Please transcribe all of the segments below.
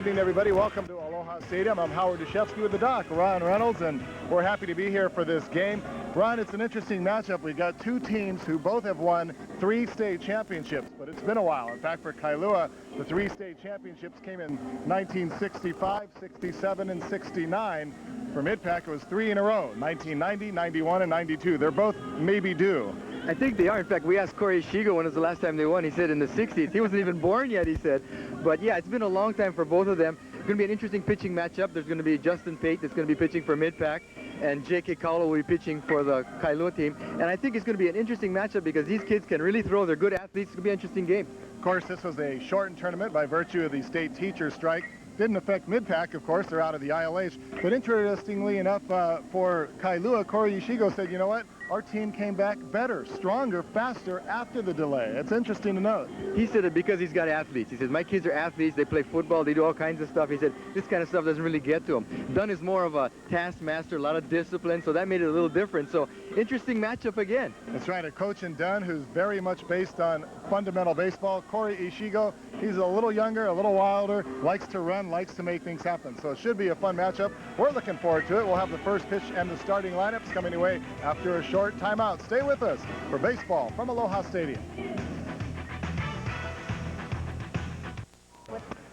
Good evening, everybody. Welcome to Aloha Stadium. I'm Howard Dushevsky with the doc, Ron Reynolds, and we're happy to be here for this game. Ron, it's an interesting matchup. We've got two teams who both have won 3 state championships, but it's been a while. In fact, for Kailua, the 3 state championships came in 1965, 67, and 69. For MidPAC, it was 3 in a row, 1990, 91, and 92. They're both maybe due. I think they are. In fact, we asked Corey Shigo when was the last time they won. He said in the 60s. He wasn't even born yet, he said. But yeah, it's been a long time for both of them. It's going to be an interesting pitching matchup. There's going to be Justin Pate that's going to be pitching for MidPAC, and J.K. Kailua will be pitching for the Kailua team. And I think it's going to be an interesting matchup because these kids can really throw. They're good athletes. It's going to be an interesting game. Of course, this was a shortened tournament by virtue of the state teacher strike. Didn't affect MidPAC, of course. They're out of the ILH. But interestingly enough, for Kailua, Corey Ishigo said, you know what? Our team came back better, stronger, faster after the delay. It's interesting to note. He said it because he's got athletes. He says, my kids are athletes. They play football. They do all kinds of stuff. He said, this kind of stuff doesn't really get to him. Dunn is more of a taskmaster, a lot of discipline, so that made it a little different. So, interesting matchup again. That's right, a coach in Dunn who's very much based on fundamental baseball. Corey Ishigo, he's a little younger, a little wilder, likes to run, likes to make things happen. So it should be a fun matchup. We're looking forward to it. We'll have the first pitch and the starting lineups coming away after a short timeout. Stay with us for baseball from Aloha Stadium.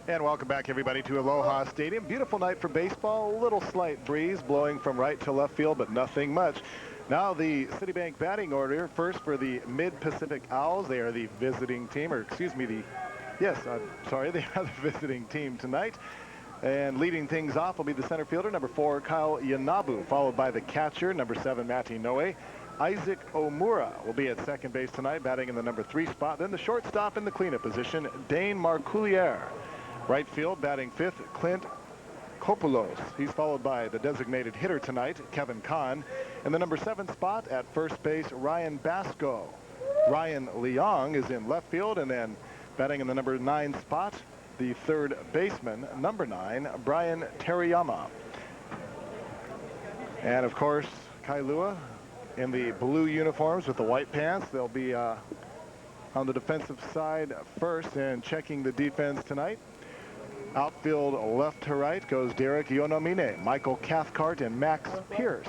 And welcome back, everybody, to Aloha Stadium. Beautiful night for baseball. A little slight breeze blowing from right to left field, but nothing much. Now the Citibank batting order. First for the Mid-Pacific Owls. They are the visiting team, or excuse me, they are the visiting team tonight. And leading things off will be the center fielder, number 4, Kyle Yanabu, followed by the catcher, number 7, Mati Noe. Isaac Omura will be at second base tonight, batting in the number 3 spot. Then the shortstop in the cleanup position, Dane Marcoulier. Right field, batting 5th, Clint Kopulos. He's followed by the designated hitter tonight, Kevin Kahn. In the number 7 spot at first base, Ryan Basco. Ryan Leong is in left field, and then batting in the number 9 spot, the third baseman, number 9, Brian Teriyama. And of course, Kailua in the blue uniforms with the white pants. They'll be on the defensive side first and checking the defense tonight. Outfield left to right goes Derek Yonomine, Michael Cathcart, and Max Pierce.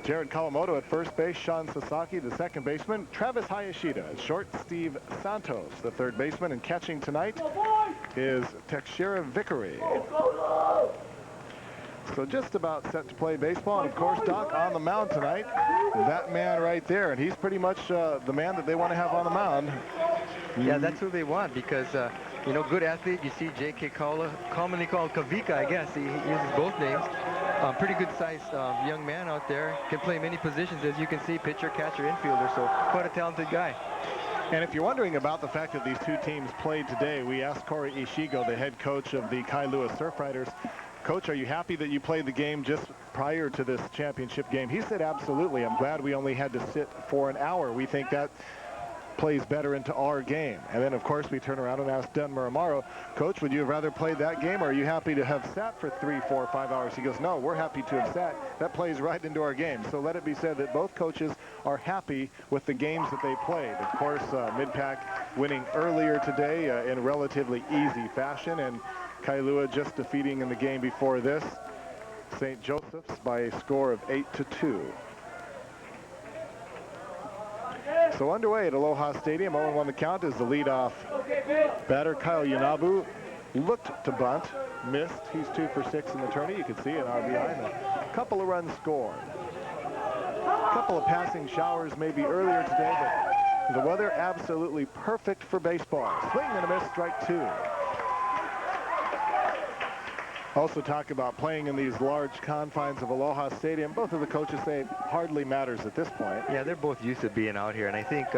Jared Kawamoto at first base, Sean Sasaki, the second baseman, Travis Hayashida at short, Steve Santos, the third baseman, and catching tonight is Tekshira Vickery. So just about set to play baseball, and of course, Doc on the mound tonight, that man right there, and he's pretty much the man that they want to have on the mound. Yeah, that's who they want because, you know, good athlete. You see J.K. Kaula, commonly called Kavika, I guess. He uses both names. Pretty good-sized young man out there. Can play many positions, as you can see, pitcher, catcher, infielder. So quite a talented guy. And if you're wondering about the fact that these two teams played today, we asked Corey Ishigo, the head coach of the Kailua Surf Riders, Coach, are you happy that you played the game just prior to this championship game? He said, absolutely. I'm glad we only had to sit for an hour. We think that plays better into our game. And then, of course, we turn around and ask Dunn Muramaro, Coach, would you have rather played that game, or are you happy to have sat for 3, 4, 5 hours? He goes, no, we're happy to have sat. That plays right into our game. So let it be said that both coaches are happy with the games that they played. Of course, MidPAC winning earlier today in relatively easy fashion, and Kailua just defeating in the game before this St. Joseph's by a score of 8-2. So underway at Aloha Stadium, 0-1 the count is the leadoff batter, Kyle Yanabu. Looked to bunt, missed. He's 2 for 6 in the tourney. You can see an RBI and a couple of runs scored. A couple of passing showers maybe earlier today, but the weather absolutely perfect for baseball. Swing and a miss, strike 2. Also talk about playing in these large confines of Aloha Stadium. Both of the coaches say it hardly matters at this point. Yeah, they're both used to being out here, and I think,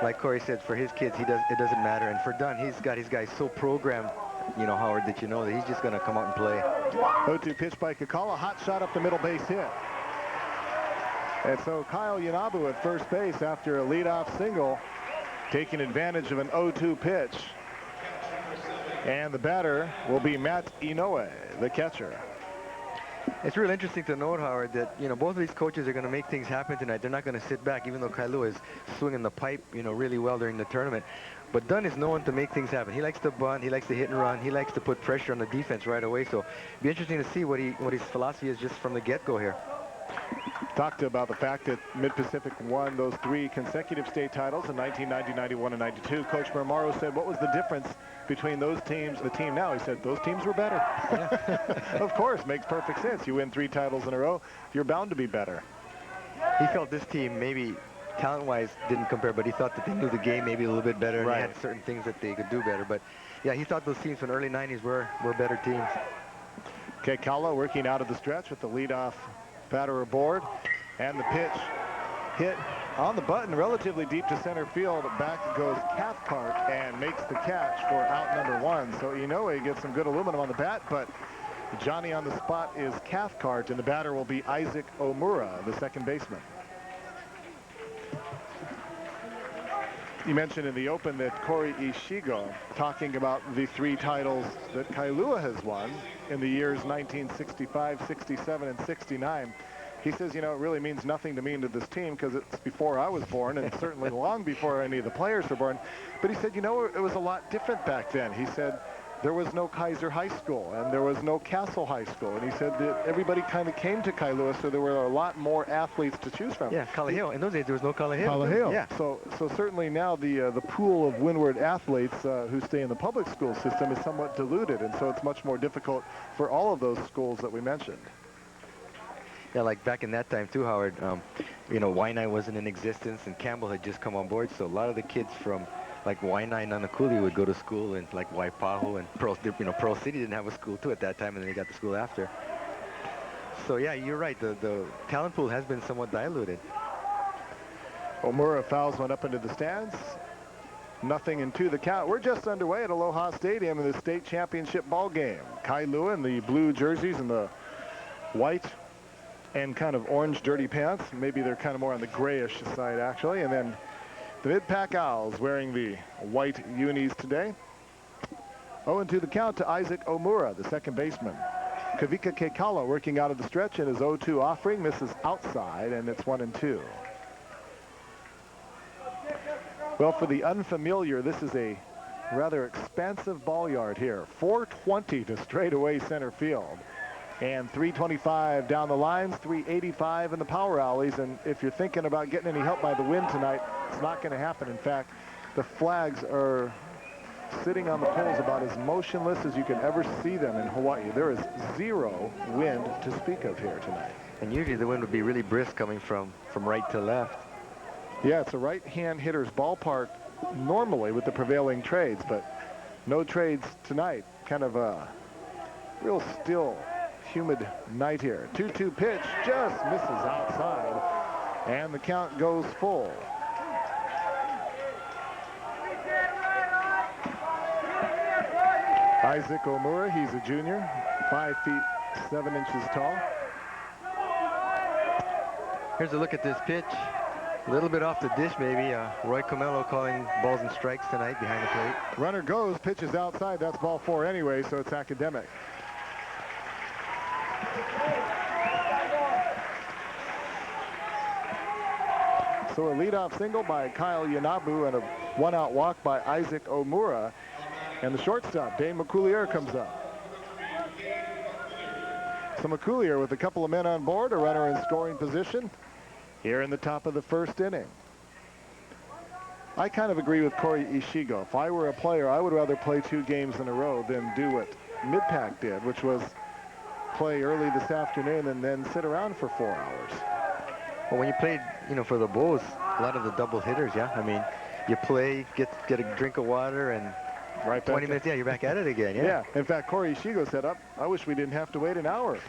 like Corey said, for his kids, it doesn't matter. And for Dunn, he's got his guys so programmed, you know, Howard, that you know that he's just going to come out and play. 0-2 pitch by Kakala, hot shot up the middle, base hit. And so Kyle Yanabu at first base after a leadoff single, taking advantage of an 0-2 pitch. And the batter will be Matt Inoue, the catcher. It's real interesting to note, Howard, that, you know, both of these coaches are going to make things happen tonight. They're not going to sit back, even though Kailua is swinging the pipe, you know, really well during the tournament. But Dunn is known to make things happen. He likes to bunt, he likes to hit and run, he likes to put pressure on the defense right away. So it'll be interesting to see what his philosophy is just from the get-go here. Talked about the fact that Mid-Pacific won those 3 consecutive state titles in 1990, 91, and 92. Coach Marmaro said, what was the difference between those teams and the team now? He said, those teams were better. Yeah. Of course, makes perfect sense. You win 3 titles in a row, you're bound to be better. He felt this team maybe talent-wise didn't compare, but he thought that they knew the game maybe a little bit better. Right. And they had certain things that they could do better. But yeah, he thought those teams from the early 90s were better teams. Okay, Kailua working out of the stretch with the leadoff batter aboard, and the pitch hit on the button relatively deep to center field. Back goes Cathcart and makes the catch for out number 1. So Inoue gets some good aluminum on the bat, but Johnny on the spot is Cathcart, and the batter will be Isaac Omura, the second baseman. You mentioned in the open that Corey Ishigo, talking about the 3 titles that Kailua has won in the years 1965, 67, and 69. He says, it really means nothing to me and to this team because it's before I was born and certainly long before any of the players were born. But he said, it was a lot different back then. He said there was no Kaiser High School and there was no Castle High School. And he said that everybody kind of came to Kailua, so there were a lot more athletes to choose from. Yeah, Kalaheo. In those days, there was no Kalaheo. Kalaheo. Yeah. So certainly now the pool of windward athletes who stay in the public school system is somewhat diluted, and so it's much more difficult for all of those schools that we mentioned. Yeah, like back in that time too, Howard, Waianae wasn't in existence and Campbell had just come on board, so a lot of the kids from like Waianae and Nanakuli would go to school in like Waipahu, and Pearl City didn't have a school too at that time, and then they got the school after. So yeah, you're right, the talent pool has been somewhat diluted. Omura fouls one up into the stands. 0-2 the count. We're just underway at Aloha Stadium in the state championship ball game. Kailua in the blue jerseys and the white and kind of orange dirty pants. Maybe they're kind of more on the grayish side, actually. And then the Mid-Pac Owls wearing the white unis today. 0-2 the count to Isaac Omura, the second baseman. Kavika Kekala working out of the stretch in his 0-2 offering, misses outside, and it's 1-2. Well, for the unfamiliar, this is a rather expansive ball yard here. 420 to straightaway center field. And 325 down the lines, 385 in the power alleys. And if you're thinking about getting any help by the wind tonight, it's not going to happen. In fact, the flags are sitting on the poles about as motionless as you can ever see them in Hawaii. There is 0 wind to speak of here tonight. And usually the wind would be really brisk coming from right to left. Yeah, it's a right-hand hitter's ballpark normally with the prevailing trades, but no trades tonight. Kind of a real still, humid night here. 2-2 pitch just misses outside, and the count goes full. Isaac Omura, he's a junior, 5 feet 7 inches tall. Here's a look at this pitch. A little bit off the dish, maybe. Roy Comello calling balls and strikes tonight behind the plate. Runner goes, pitches outside. That's ball 4 anyway, so it's academic. So a leadoff single by Kyle Yanabu and a one-out walk by Isaac Omura. And the shortstop, Dane McCoulier, comes up. So McCoulier with a couple of men on board, a runner in scoring position here in the top of the first inning. I kind of agree with Corey Ishigo. If I were a player, I would rather play 2 games in a row than do what Mid-Pac did, which was play early this afternoon and then sit around for 4 hours. Well, when you played, for the Bulls, a lot of the double hitters, yeah. I mean, you play, get a drink of water, and right 20 minutes, yeah, you're back at it again, yeah. Yeah, in fact, Corey Ishigo said, I wish we didn't have to wait an hour.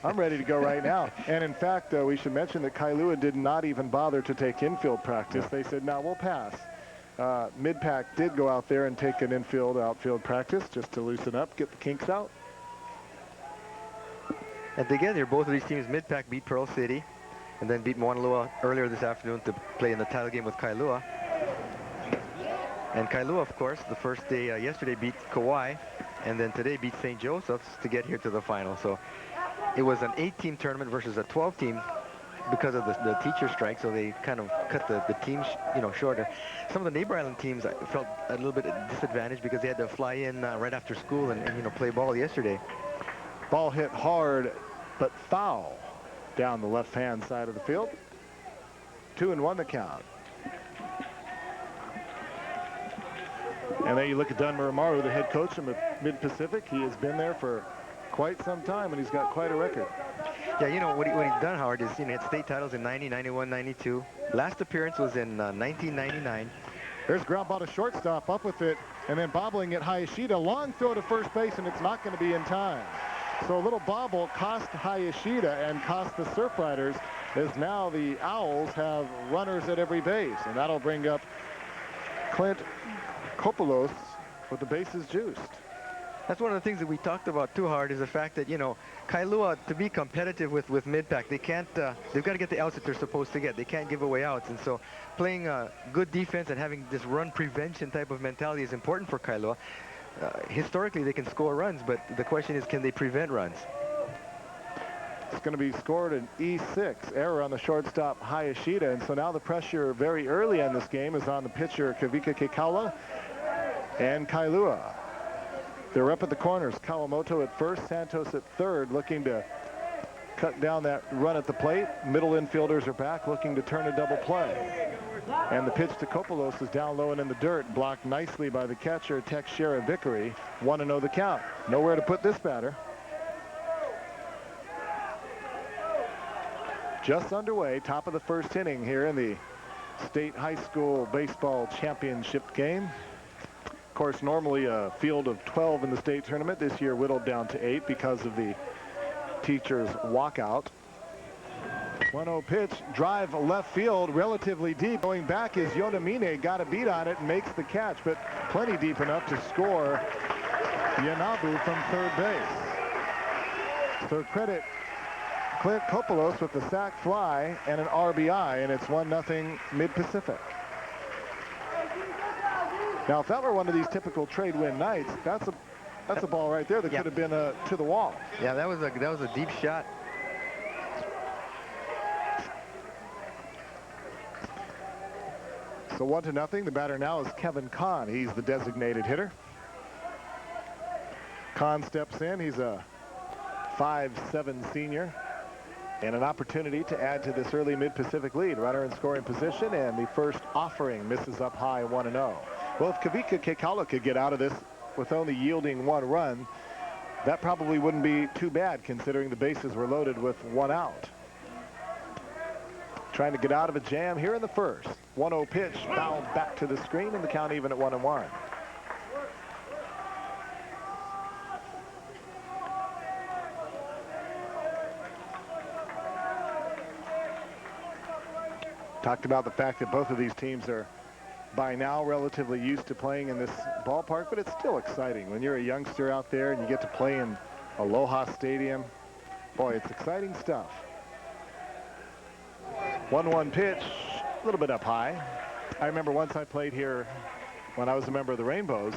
I'm ready to go right now. And in fact, we should mention that Kailua did not even bother to take infield practice. They said, no, we'll pass. Mid-Pac did go out there and take an infield, outfield practice just to loosen up, get the kinks out. And together, both of these teams, Mid-Pac beat Pearl City and then beat Mauna Loa earlier this afternoon to play in the title game with Kailua. And Kailua, of course, the first day yesterday beat Kauai, and then today beat St. Joseph's to get here to the final. So it was an 8-team tournament versus a 12-team because of the teacher strike, so they kind of cut the teams, shorter. Some of the neighbor island teams I felt a little bit disadvantaged because they had to fly in right after school and play ball yesterday. Ball hit hard, but foul down the left-hand side of the field. 2-1 the count. And then you look at Dunmer Amaru, the head coach of Mid-Pacific. He has been there for quite some time, and he's got quite a record. Yeah, what he's done, Howard, is he had state titles in 90, 91, 92. Last appearance was in 1999. There's ground ball to shortstop, up with it, and then bobbling at Hayashida. Long throw to first base, and it's not going to be in time. So a little bobble cost Hayashida and cost the Surf Riders, as now the Owls have runners at every base, and that'll bring up Clint Kopolos with the bases juiced. That's one of the things that we talked about too, Hard, is the fact that, Kailua, to be competitive with mid-pack, they can't, they've got to get the outs that they're supposed to get. They can't give away outs. And so playing good defense and having this run prevention type of mentality is important for Kailua. Historically, they can score runs, but the question is, can they prevent runs? It's going to be scored an E6, error on the shortstop Hayashida, and so now the pressure very early in this game is on the pitcher Kavika Kekaula and Kailua. They're up at the corners. Kawamoto at first, Santos at third, looking to cut down that run at the plate. Middle infielders are back, looking to turn a double play. And the pitch to Kopolos is down low and in the dirt, blocked nicely by the catcher, Teixeira Vickery. 1-0 the count. Nowhere to put this batter. Just underway, top of the first inning here in the State High School Baseball Championship game. Of course, normally a field of 12 in the state tournament. This year whittled down to 8 because of the teachers' walkout. 1-0 pitch, drive left field, relatively deep. Going back is Yonamine, got a beat on it and makes the catch, but plenty deep enough to score Yanabu from third base. So credit Clint Kopolos with the sac fly and an RBI, and it's 1-0 Mid-Pacific. Now, if that were one of these typical trade win nights, that's a ball right there that could have been to the wall. Yeah, that was a deep shot. So 1-0. The batter now is Kevin Kahn. He's the designated hitter. Kahn steps in. He's a 5'7" senior. And an opportunity to add to this early Mid-Pacific lead. Runner in scoring position, and the first offering misses up high, 1-0. Well, if Kavika Kekaula could get out of this with only yielding 1 run, that probably wouldn't be too bad considering the bases were loaded with 1 out. Trying to get out of a jam here in the first. 1-0 pitch, fouled back to the screen, and the count even at 1-1. Talked about the fact that both of these teams are by now relatively used to playing in this ballpark, but it's still exciting when you're a youngster out there and you get to play in Aloha Stadium. Boy, it's exciting stuff. 1-1 pitch, a little bit up high. I remember once I played here when I was a member of the Rainbows,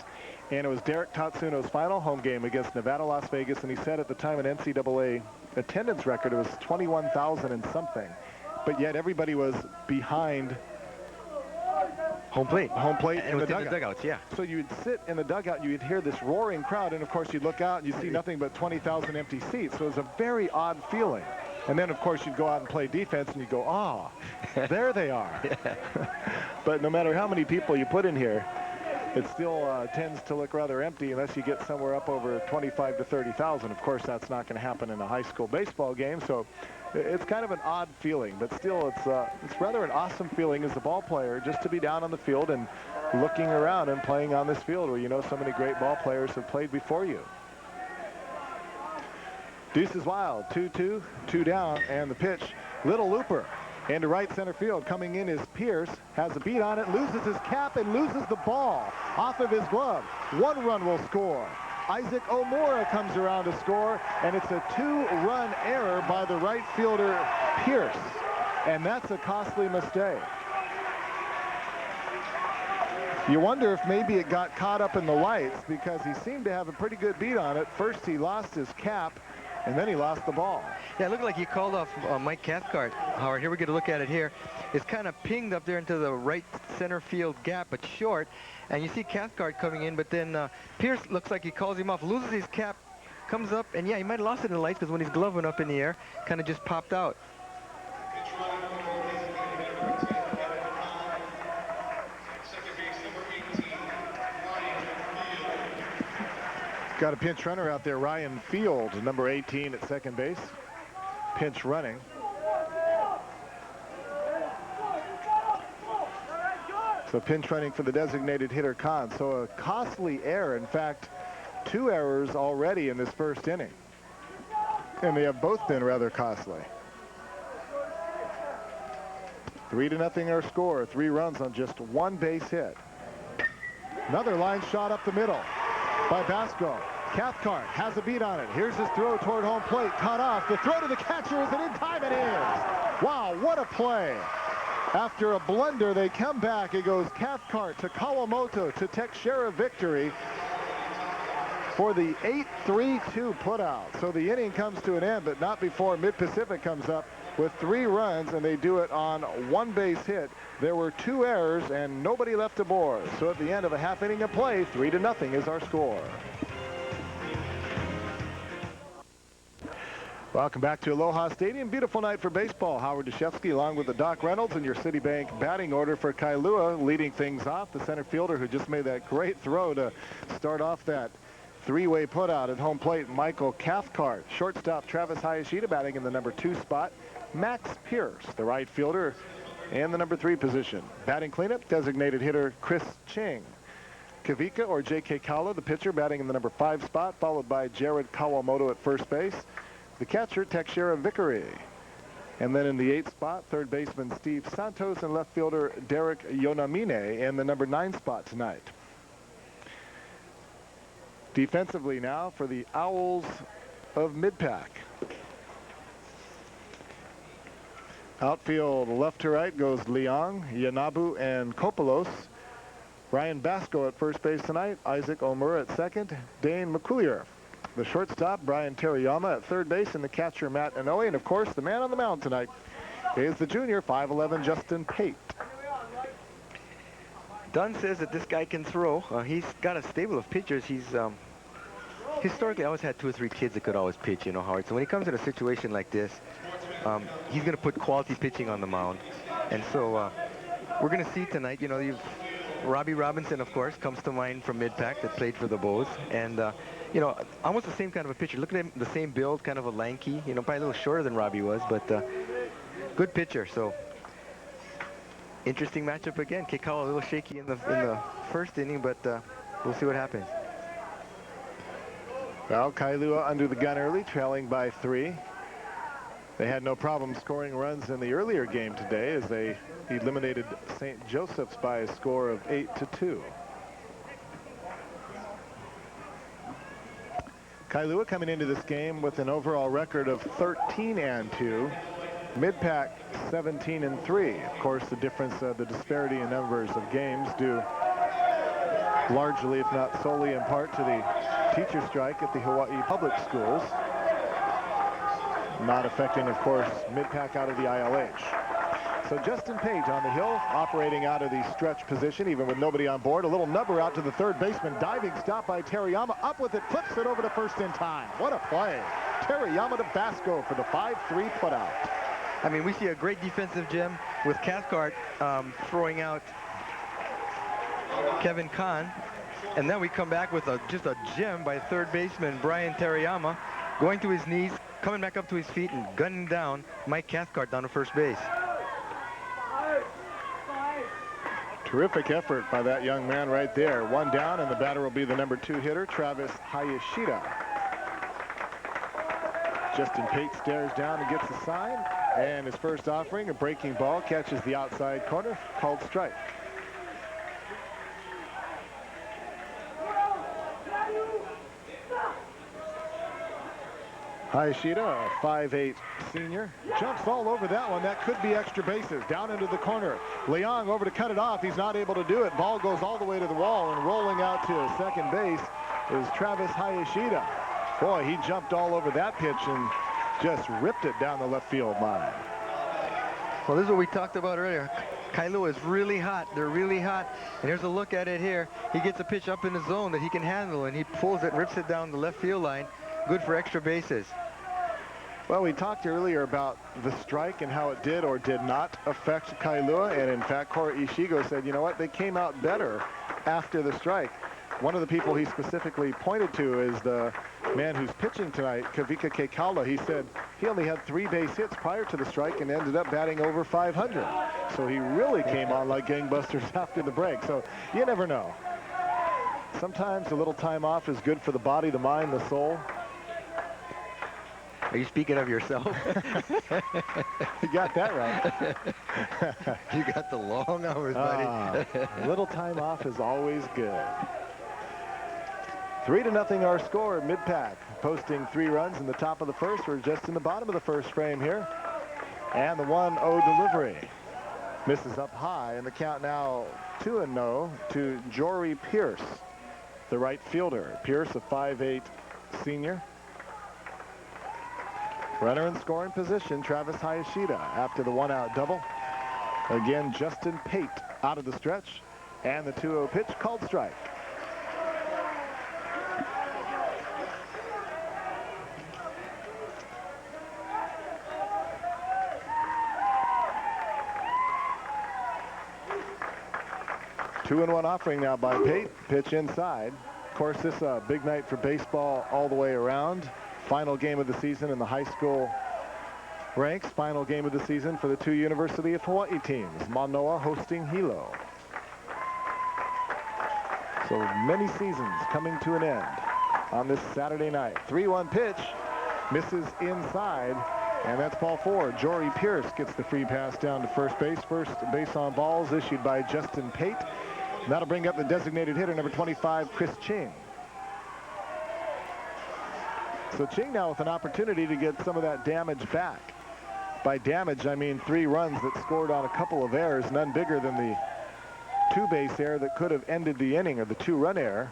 and it was Derek Tatsuno's final home game against Nevada, Las Vegas, and he said at the time an NCAA attendance record, it was 21,000 and something. But yet everybody was behind home plate in the dugouts, yeah. So you'd sit in the dugout, you'd hear this roaring crowd, and of course you'd look out and you'd see nothing but 20,000 empty seats. So it was a very odd feeling. And then of course you'd go out and play defense and you'd go, ah, there they are. But no matter how many people you put in here, it still tends to look rather empty unless you get somewhere up over 25 to 30,000. Of course, that's not going to happen in a high school baseball game. So it's kind of an odd feeling, but still it's rather an awesome feeling as a ball player just to be down on the field and looking around and playing on this field where you know so many great ball players have played before you. Deuce is wild, 2-2, 2 down, and the pitch, little looper into right center field. Coming in is Pierce, has a beat on it, loses his cap and loses the ball off of his glove. 1 run will score. Isaac Omura comes around to score, and it's a 2-run error by the right fielder, Pierce. And that's a costly mistake. You wonder if maybe it got caught up in the lights because he seemed to have a pretty good beat on it. First, he lost his cap, and then he lost the ball. Yeah, it looked like he called off Mike Cathcart. Howard, here we get a look at it here. It's kind of pinged up there into the right center field gap, but short. And you see Cathcart coming in, but then Pierce looks like he calls him off, loses his cap, comes up, and yeah, he might have lost it in the lights because when his glove went up in the air, kind of just popped out. Got a pinch runner out there, Ryan Field, number 18 at second base. Pinch running. So pinch running for the designated hitter Khan. So a costly error. In fact, 2 errors already in this first inning. And they have both been rather costly. 3-0 our score. 3 runs on just 1 base hit. Another line shot up the middle by Basco. Cathcart has a beat on it. Here's his throw toward home plate. Cut off. The throw to the catcher is in time. It is. Wow, what a play. After a blunder, they come back. It goes Cathcart to Kawamoto to Teixeira victory for the 8-3-2 putout. So the inning comes to an end, but not before Mid-Pacific comes up with 3 runs, and they do it on 1 base hit. There were 2 errors and nobody left aboard. So at the end of a half inning of play, 3-0 is our score. Welcome back to Aloha Stadium. Beautiful night for baseball. Howard Deshefsky along with the Doc Reynolds and your Citibank batting order for Kailua, leading things off. The center fielder who just made that great throw to start off that 3-way putout at home plate, Michael Cathcart. Shortstop Travis Hayashida batting in the number 2 spot. Max Pierce, the right fielder, in the number 3 position. Batting cleanup, designated hitter Chris Ching. Kavika or J.K. Kaula, the pitcher, batting in the number 5 spot, followed by Jared Kawamoto at first base. The catcher, Teixeira Vickery. And then in the 8th spot, third baseman Steve Santos and left fielder Derek Yonamine in the number 9 spot tonight. Defensively now for the Owls of Mid-Pac. Outfield left to right goes Leong, Yanabu, and Kopolos. Ryan Basco at first base tonight. Isaac Omura at second. Dane McCoulier. The shortstop, Brian Teriyama at third base, and the catcher, Matt Inoue. And, of course, the man on the mound tonight is the junior, 5'11", Justin Pate. Dunn says that this guy can throw. He's got a stable of pitchers. He's historically always had 2 or 3 kids that could always pitch, you know, Howard. So when he comes in a situation like this, he's going to put quality pitching on the mound. And so we're going to see tonight, you know, Robbie Robinson, of course, comes to mind from Mid-Pac that played for the Bows. And, you know, almost the same kind of a pitcher. Look at him, the same build, kind of a lanky, you know, probably a little shorter than Robbie was, but good pitcher. So interesting matchup again. Kikawa a little shaky in the first inning, but we'll see what happens. Well, Kailua under the gun early, trailing by 3. They had no problem scoring runs in the earlier game today as they eliminated St. Joseph's by a score of 8-2. Kailua coming into this game with an overall record of 13-2. Mid-Pac 17-3. Of course, the difference, the disparity in numbers of games due largely, if not solely in part, to the teacher strike at the Hawaii public schools. Not affecting, of course, Mid-Pac out of the ILH. So Justin Page on the hill, operating out of the stretch position, even with nobody on board. A little number out to the third baseman. Diving stop by Teriyama. Up with it, flips it over to first in time. What a play. Teriyama to Basco for the 5-3 putout. I mean, we see a great defensive gem with Cathcart throwing out Kevin Kahn. And then we come back with just a gem by third baseman Brian Teriyama, going to his knees, coming back up to his feet, and gunning down Mike Cathcart down to first base. Terrific effort by that young man right there. 1 down, and the batter will be the number 2 hitter, Travis Hayashida. Justin Pate stares down and gets a sign. And his first offering, a breaking ball, catches the outside corner, called strike. Hayashida, a 5'8" senior, jumps all over that one. That could be extra bases. Down into the corner. Leong over to cut it off. He's not able to do it. Ball goes all the way to the wall, and rolling out to second base is Travis Hayashida. Boy, he jumped all over that pitch and just ripped it down the left field line. Well, this is what we talked about earlier. Kailua is really hot. They're really hot. And here's a look at it here. He gets a pitch up in the zone that he can handle, and he pulls it, rips it down the left field line. Good for extra bases. Well, we talked earlier about the strike and how it did or did not affect Kailua. And in fact, Corey Ishigo said, you know what, they came out better after the strike. One of the people he specifically pointed to is the man who's pitching tonight, Kavika Kekala. He said he only had 3 base hits prior to the strike and ended up batting over 500. So he really came on like gangbusters after the break. So you never know. Sometimes a little time off is good for the body, the mind, the soul. Are you speaking of yourself? You got that right. You got the long hours, buddy. A little time off is always good. 3-0 our score. Mid-Pac posting 3 runs in the top of the first. We're just in the bottom of the first frame here. And the 1-0 delivery misses up high, and the count now 2-0 to Jory Pierce, the right fielder. Pierce, a 5'8" senior. Runner in scoring position, Travis Hayashida after the 1-out double. Again, Justin Pate out of the stretch, and the 2-0 pitch called strike. Two and 1 offering now by Pate. Pitch inside. Of course, this is a big night for baseball all the way around. Final game of the season in the high school ranks. Final game of the season for the 2 University of Hawaii teams. Manoa hosting Hilo. So many seasons coming to an end on this Saturday night. 3-1 pitch. Misses inside. And that's ball 4. Jory Pierce gets the free pass down to first base. First base on balls issued by Justin Pate. And that'll bring up the designated hitter, number 25, Chris Ching. So Ching now with an opportunity to get some of that damage back. By damage, I mean 3 runs that scored on a couple of errors, none bigger than the 2-base error that could have ended the inning, or the 2-run error.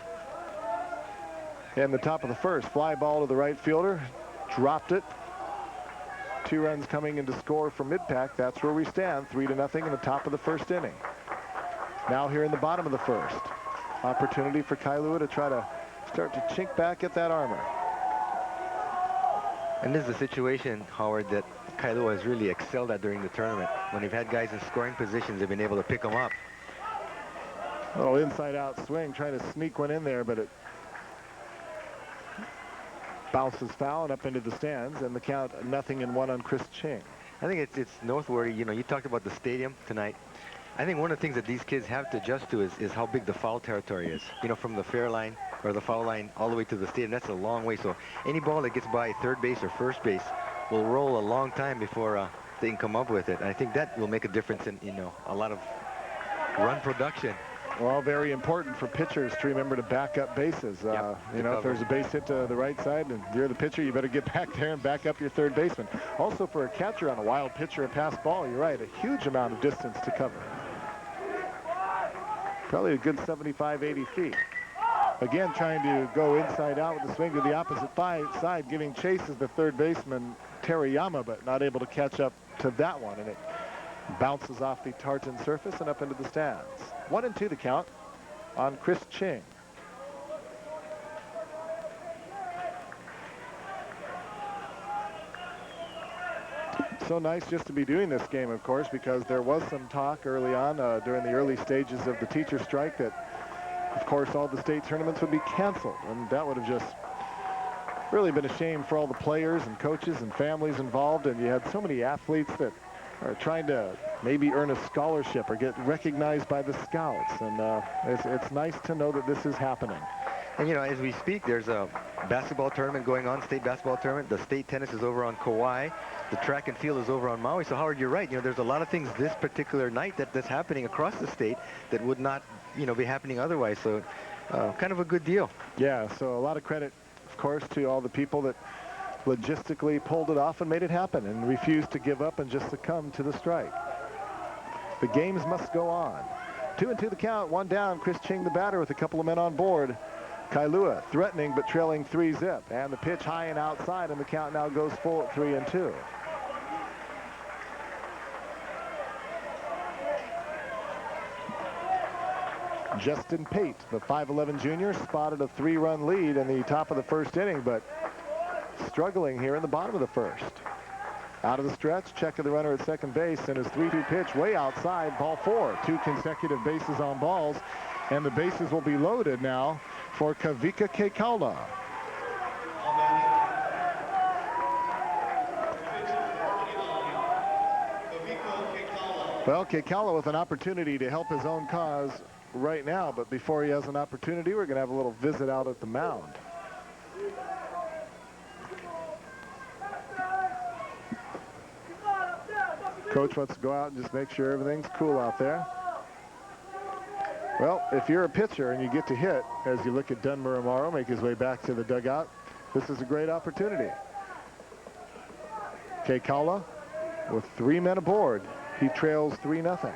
And the top of the first, fly ball to the right fielder, dropped it. 2 runs coming in to score for Mid-Pac. That's where we stand, 3-0 in the top of the first inning. Now here in the bottom of the first, opportunity for Kailua to try to start to chink back at that armor. And this is a situation, Howard, that Kailua has really excelled at during the tournament. When they've had guys in scoring positions, they've been able to pick them up. Oh, inside-out swing, trying to sneak one in there, but it bounces foul and up into the stands, and the count 0-1 on Chris Ching. I think it's noteworthy. You know, you talked about the stadium tonight. I think one of the things that these kids have to adjust to is how big the foul territory is. You know, from the fair line or the foul line all the way to the stadium, that's a long way. So any ball that gets by third base or first base will roll a long time before they can come up with it. And I think that will make a difference in, you know, a lot of run production. Well, very important for pitchers to remember to back up bases. You know, if there's a base hit to the right side and you're the pitcher, you better get back there and back up your third baseman. Also for a catcher on a wild pitch or a pass ball, you're right, a huge amount of distance to cover. Probably a good 75, 80 feet. Again, trying to go inside out with the swing to the opposite side, giving chase as the third baseman, Teriyama, but not able to catch up to that one. And it bounces off the tartan surface and up into the stands. 1-2 the count on Chris Ching. So nice just to be doing this game, of course, because there was some talk early on during the early stages of the teacher strike that, of course, all the state tournaments would be canceled. And that would have just really been a shame for all the players and coaches and families involved. And you had so many athletes that are trying to maybe earn a scholarship or get recognized by the scouts. And it's nice to know that this is happening. And, you know, as we speak, there's a basketball tournament going on, state basketball tournament. The state tennis is over on Kauai. The track and field is over on Maui. So, Howard, you're right. You know, there's a lot of things this particular night that's happening across the state that would not, you know, be happening otherwise. So, kind of a good deal. Yeah, so a lot of credit, of course, to all the people that logistically pulled it off and made it happen and refused to give up and just succumb to the strike. The games must go on. 2-2 the count, 1 down. Chris Ching, the batter, with a couple of men on board. Kailua threatening but trailing 3-zip. And the pitch high and outside, and the count now goes full at 3-2. Justin Pate, the 5'11 junior, spotted a 3-run lead in the top of the first inning, but struggling here in the bottom of the first. Out of the stretch, check of the runner at second base, and his 3-2 pitch way outside, ball 4. 2 consecutive bases on balls, and the bases will be loaded now for Kavika Kailua. Well, Kailua with an opportunity to help his own cause right now, but before he has an opportunity, we're going to have a little visit out at the mound. Coach wants to go out and just make sure everything's cool out there. Well, if you're a pitcher and you get to hit, as you look at Dunn Muramaro make his way back to the dugout, this is a great opportunity. Kailua with 3 men aboard. He trails 3-0.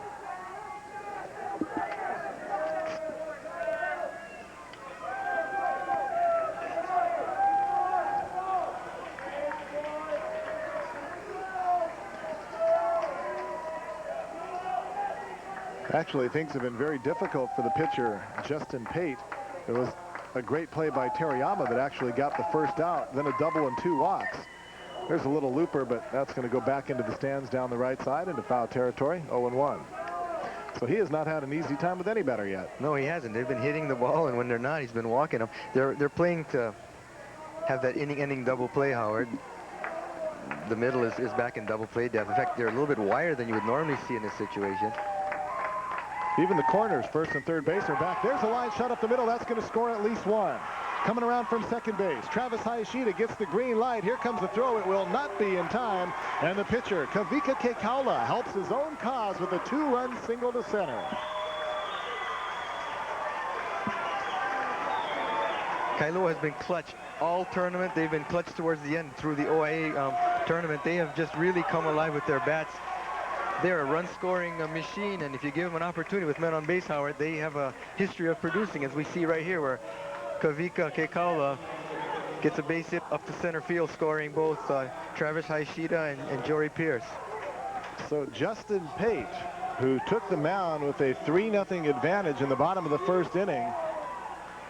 Actually, things have been very difficult for the pitcher, Justin Pate. It was a great play by Teriyama that actually got the first out, then a double and 2 walks. There's a little looper, but that's going to go back into the stands down the right side into foul territory, 0-1. So he has not had an easy time with any batter yet. No, he hasn't. They've been hitting the ball, and when they're not, he's been walking them. They're playing to have that inning-ending double play, Howard. The middle is back in double play depth. In fact, they're a little bit wider than you would normally see in this situation. Even the corners, first and third base, are back. There's a line shot up the middle. That's going to score at least 1. Coming around from second base, Travis Hayashida gets the green light. Here comes the throw. It will not be in time. And the pitcher, Kavika Kailua, helps his own cause with a 2-run single to center. Kailua has been clutch all tournament. They've been clutch towards the end through the OIA tournament. They have just really come alive with their bats. They're a run-scoring machine, and if you give them an opportunity with men on base, Howard, they have a history of producing, as we see right here, where Kavika Kailua gets a base hit up to center field, scoring both Travis Hayashida and Jory Pierce. So Justin Pate, who took the mound with a 3-0 advantage in the bottom of the first inning,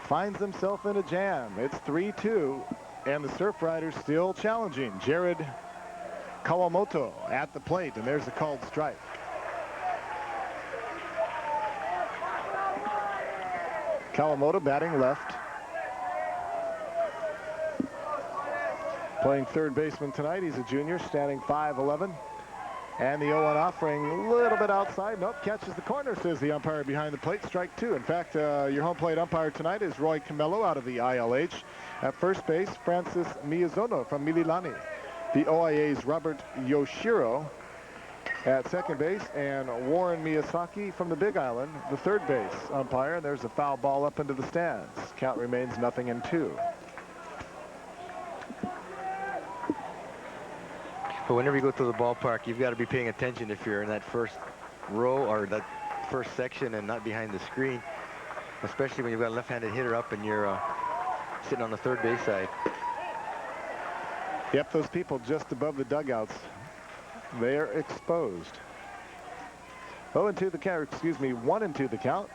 finds himself in a jam. It's 3-2, and the Surf Riders still challenging. Jared Kawamoto at the plate, and there's a called strike. Kawamoto batting left. Playing third baseman tonight. He's a junior, standing 5'11". And the 0-1 offering a little bit outside. Nope, catches the corner, says the umpire behind the plate. Strike 2. In fact, your home plate umpire tonight is Roy Camello out of the ILH. At first base, Francis Miyazono from Mililani. The OIA's Robert Yoshiro at second base, and Warren Miyazaki from the Big Island, the third base umpire. And there's a foul ball up into the stands. Count remains 0-2. But whenever you go to the ballpark, you've got to be paying attention if you're in that first row or that first section and not behind the screen, especially when you've got a left-handed hitter up and you're sitting on the third base side. Yep, those people just above the dugouts, they're exposed. 0-2 the count, excuse me, 1-2 the count.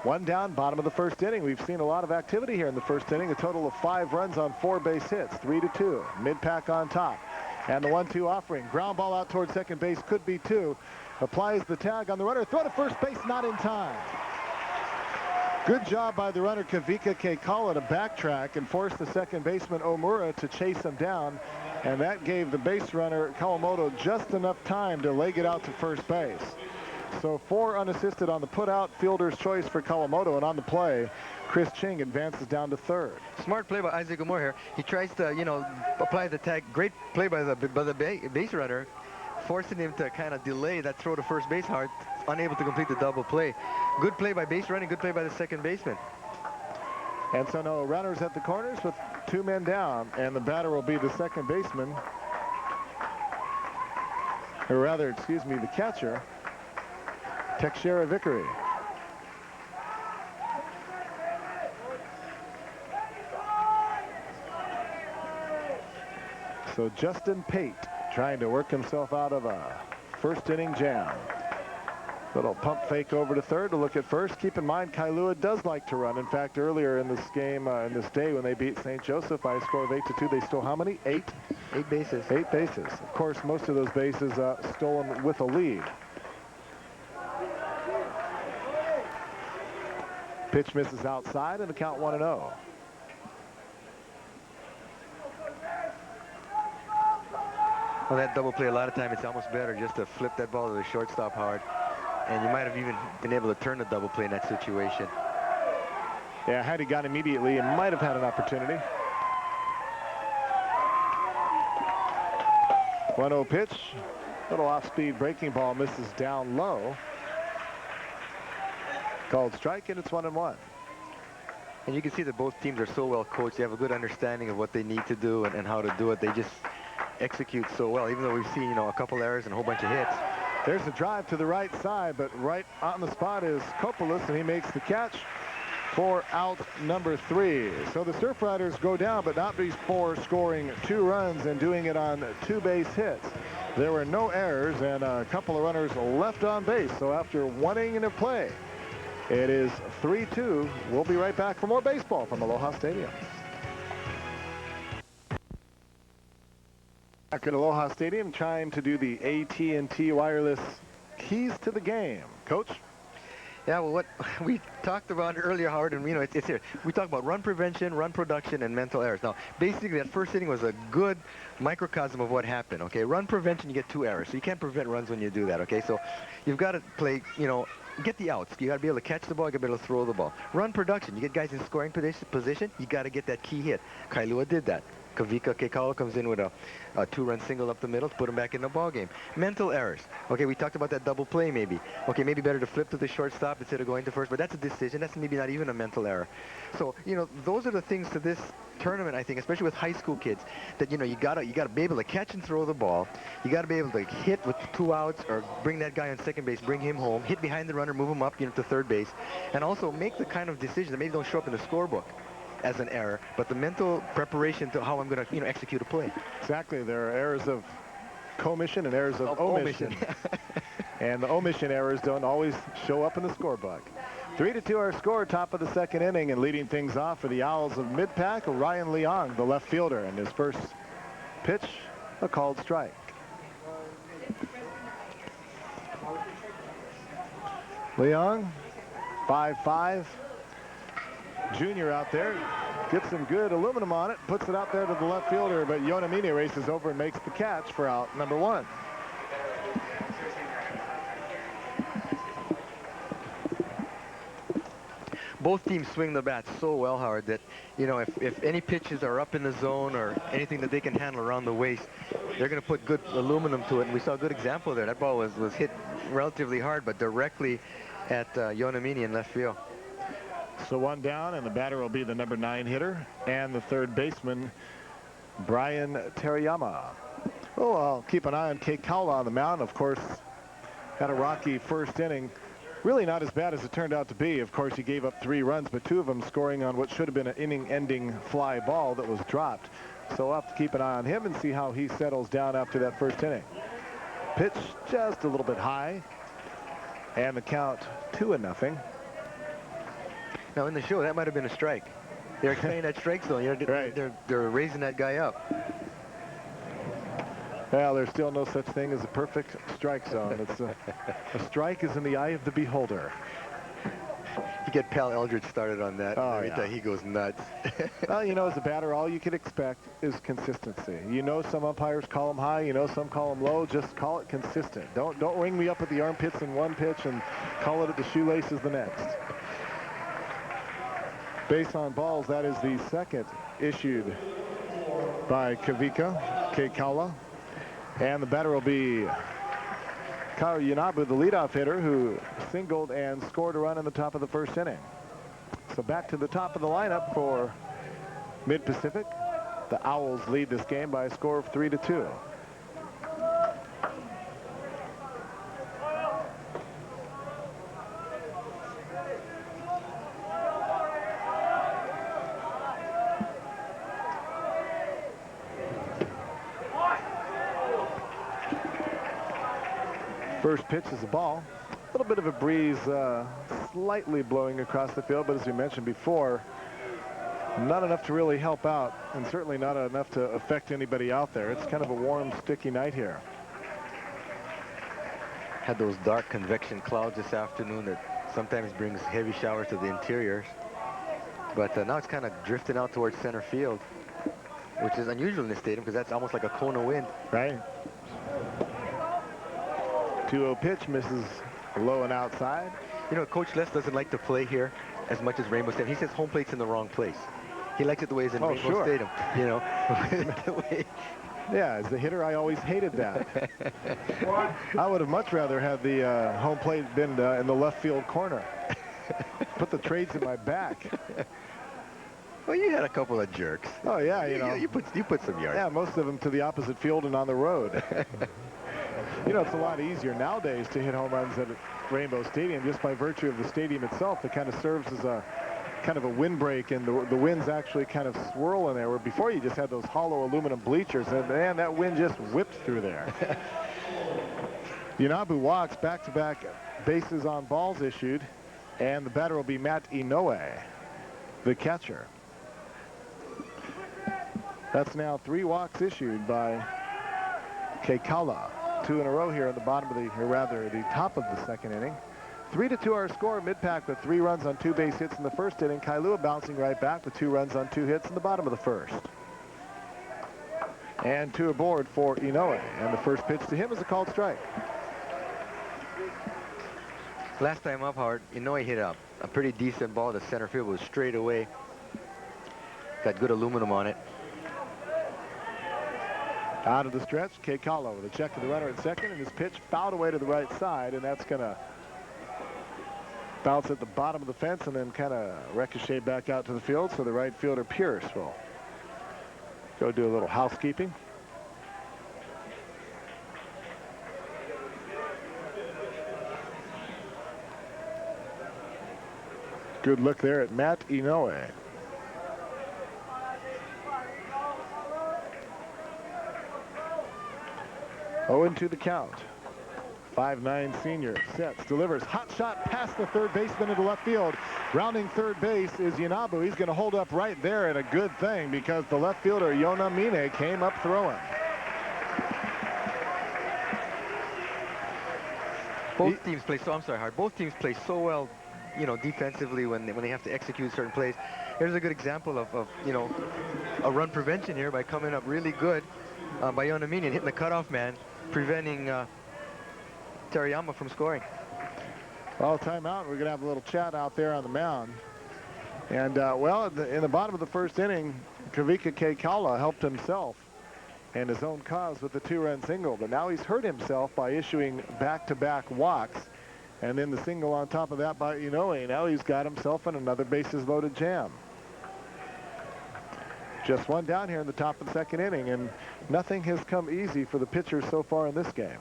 1 down, bottom of the first inning. We've seen a lot of activity here in the first inning. A total of 5 runs on 4 base hits, 3-2. Mid-pack on top. And the 1-2 offering. Ground ball out towards second base, could be 2. Applies the tag on the runner. Throw to first base, not in time. Good job by the runner Kavika Kailua to backtrack and force the second baseman Omura to chase him down. And that gave the base runner Kawamoto just enough time to leg it out to first base. So 4 unassisted on the put-out, fielder's choice for Kawamoto, and on the play, Chris Ching advances down to third. Smart play by Isaac Amore here. He tries to, apply the tag. Great play by the base runner, forcing him to kind of delay that throw to first base, Howard, unable to complete the double play. Good play by base running, good play by the second baseman. And so no runners at the corners with 2 men down, and the batter will be the second baseman, or rather, excuse me, the catcher, Tekshera Vickery. So Justin Pate trying to work himself out of a first inning jam. Little pump fake over to third to look at first. Keep in mind, Kailua does like to run. In fact, earlier in this game, in this day, when they beat St. Joseph by a score of 8-2, they stole how many? Eight bases. 8 bases. Of course, most of those bases stolen with a lead. Pitch misses outside, and the count 1-0. Well, that double play, a lot of time, it's almost better just to flip that ball to the shortstop hard. And you might have even been able to turn the double play in that situation. Yeah, had he gone immediately, he might have had an opportunity. 1-0 pitch. Little off-speed breaking ball misses down low. Called strike, and it's 1-1. And you can see that both teams are so well coached. They have a good understanding of what they need to do and how to do it. They just execute so well, even though we've seen, a couple errors and a whole bunch of hits. There's a drive to the right side, but right on the spot is Kopolis, and he makes the catch for out number 3. So the Surf Riders go down, but not before scoring 2 runs and doing it on 2 base hits. There were no errors and a couple of runners left on base. So after 1 inning of play, it is 3-2. We'll be right back for more baseball from Aloha Stadium. Back at Aloha Stadium, trying to do the AT&T wireless keys to the game. Coach? Yeah, well, what we talked about earlier, Howard, and it's here. We talked about run prevention, run production, and mental errors. Now, basically, that first inning was a good microcosm of what happened. Okay, run prevention, you get 2 errors, so you can't prevent runs when you do that. Okay, so you've got to play, get the outs. You got to be able to catch the ball. You got to be able to throw the ball. Run production, you get guys in scoring position. You got to get that key hit. Kailua did that. Kavika Keikaua comes in with a 2-run single up the middle to put him back in the ball game. Mental errors. Okay, we talked about that double play maybe. Okay, maybe better to flip to the shortstop instead of going to first, but that's a decision. That's maybe not even a mental error. So, those are the things to this tournament, I think, especially with high school kids, that, you gotta be able to catch and throw the ball. You gotta be able to hit with 2 outs or bring that guy on second base, bring him home, hit behind the runner, move him up, to third base, and also make the kind of decisions that maybe don't show up in the scorebook as an error, but the mental preparation to how I'm going to, execute a play. Exactly. There are errors of commission and errors of omission. And the omission errors don't always show up in the scorebook. 3-2 our score, top of the second inning, and leading things off for the Owls of mid-pack, Ryan Leong, the left fielder, and his first pitch, a called strike. Leong, 5'5", junior out there, gets some good aluminum on it, puts it out there to the left fielder, but Yonamine races over and makes the catch for out number 1. Both teams swing the bat so well, Howard, that, if any pitches are up in the zone or anything that they can handle around the waist, they're going to put good aluminum to it. And we saw a good example there. That ball was hit relatively hard, but directly at Yonamine in left field. So 1 down, and the batter will be the number 9 hitter and the third baseman, Brian Teriyama. Oh, I'll keep an eye on Keikaua on the mound. Of course, had a rocky first inning. Really not as bad as it turned out to be. Of course, he gave up 3 runs, but 2 of them scoring on what should have been an inning-ending fly ball that was dropped. So we'll have to keep an eye on him and see how he settles down after that first inning. Pitch just a little bit high, and the count 2-0. Now, in the show, that might have been a strike. They're explaining that strike zone. Right. They're raising that guy up. Well, there's still no such thing as a perfect strike zone. It's a strike is in the eye of the beholder. You get Pal Eldridge started on that. Oh, Every yeah. time he goes nuts. Well, as a batter, all you can expect is consistency. Some umpires call them high. Some call them low. Just call it consistent. Don't ring me up at the armpits in one pitch and call it at the shoelaces the next. Base on balls, that is the second issued by Kavika Keikaua. And the batter will be Karu Yanabu, the leadoff hitter, who singled and scored a run in the top of the first inning. So back to the top of the lineup for Mid-Pacific. The Owls lead this game by a score of 3-2. First pitch is the ball. A little bit of a breeze slightly blowing across the field, but as we mentioned before, not enough to really help out, and certainly not enough to affect anybody out there. It's kind of a warm, sticky night here. Had those dark convection clouds this afternoon that sometimes brings heavy showers to the interiors. But now it's kind of drifting out towards center field, which is unusual in this stadium because that's almost like a cone of wind. Right. 2-0 pitch misses low and outside. You know, Coach Les doesn't like to play here as much as Rainbow Stadium. He says home plate's in the wrong place. He likes it the way it's in Rainbow Stadium, you know. The way. Yeah, as a hitter, I always hated that. I would have much rather had the home plate been in the left field corner. Put the trades in my back. Well, you had a couple of jerks. Oh, yeah, you know. You put some yards. Yeah, most of them to the opposite field and on the road. You know, it's a lot easier nowadays to hit home runs at Rainbow Stadium just by virtue of the stadium itself. It kind of serves as a kind of a windbreak, and the winds actually kind of swirl in there, where before you just had those hollow aluminum bleachers, and man, that wind just whipped through there. Yunabu walks, back-to-back bases on balls issued, and the batter will be Matt Inoue, the catcher. That's now 3 walks issued by Kailua. 2 in a row here at the bottom of the, or rather the top of the second inning. 3-2 our score. Mid-pack with 3 runs on 2 base hits in the first inning. Kailua bouncing right back with 2 runs on 2 hits in the bottom of the first. And 2 aboard for Inoue, and the first pitch to him is a called strike. Last time up, Howard, Inoue hit a pretty decent ball to center field. It was straight away. Got good aluminum on it. Out of the stretch, Kailua with a check to the runner at second, and his pitch fouled away to the right side, and that's going to bounce at the bottom of the fence and then kind of ricochet back out to the field, so the right fielder Pierce will go do a little housekeeping. Good look there at Matt Inoue. Owen to the count. 5'9" senior sets, delivers, hot shot past the third baseman into left field. Rounding third base is Yunabu. He's going to hold up right there, and a good thing because the left fielder Yona Mine came up throwing. Both teams play so. I'm sorry, Howard. Both teams play so well, you know, defensively when they have to execute certain plays. Here's a good example of you know, a run prevention here by coming up really good by Yona Mine and hitting the cutoff man, preventing Teriyama from scoring. Well, timeout. We're going to have a little chat out there on the mound. And, well, in the bottom of the first inning, Kavika Kailua helped himself and his own cause with the 2-run single. But now he's hurt himself by issuing back-to-back walks. And then the single on top of that by Inoue. Now he's got himself in another bases-loaded jam. Just one down here in the top of the second inning, and nothing has come easy for the pitchers so far in this game.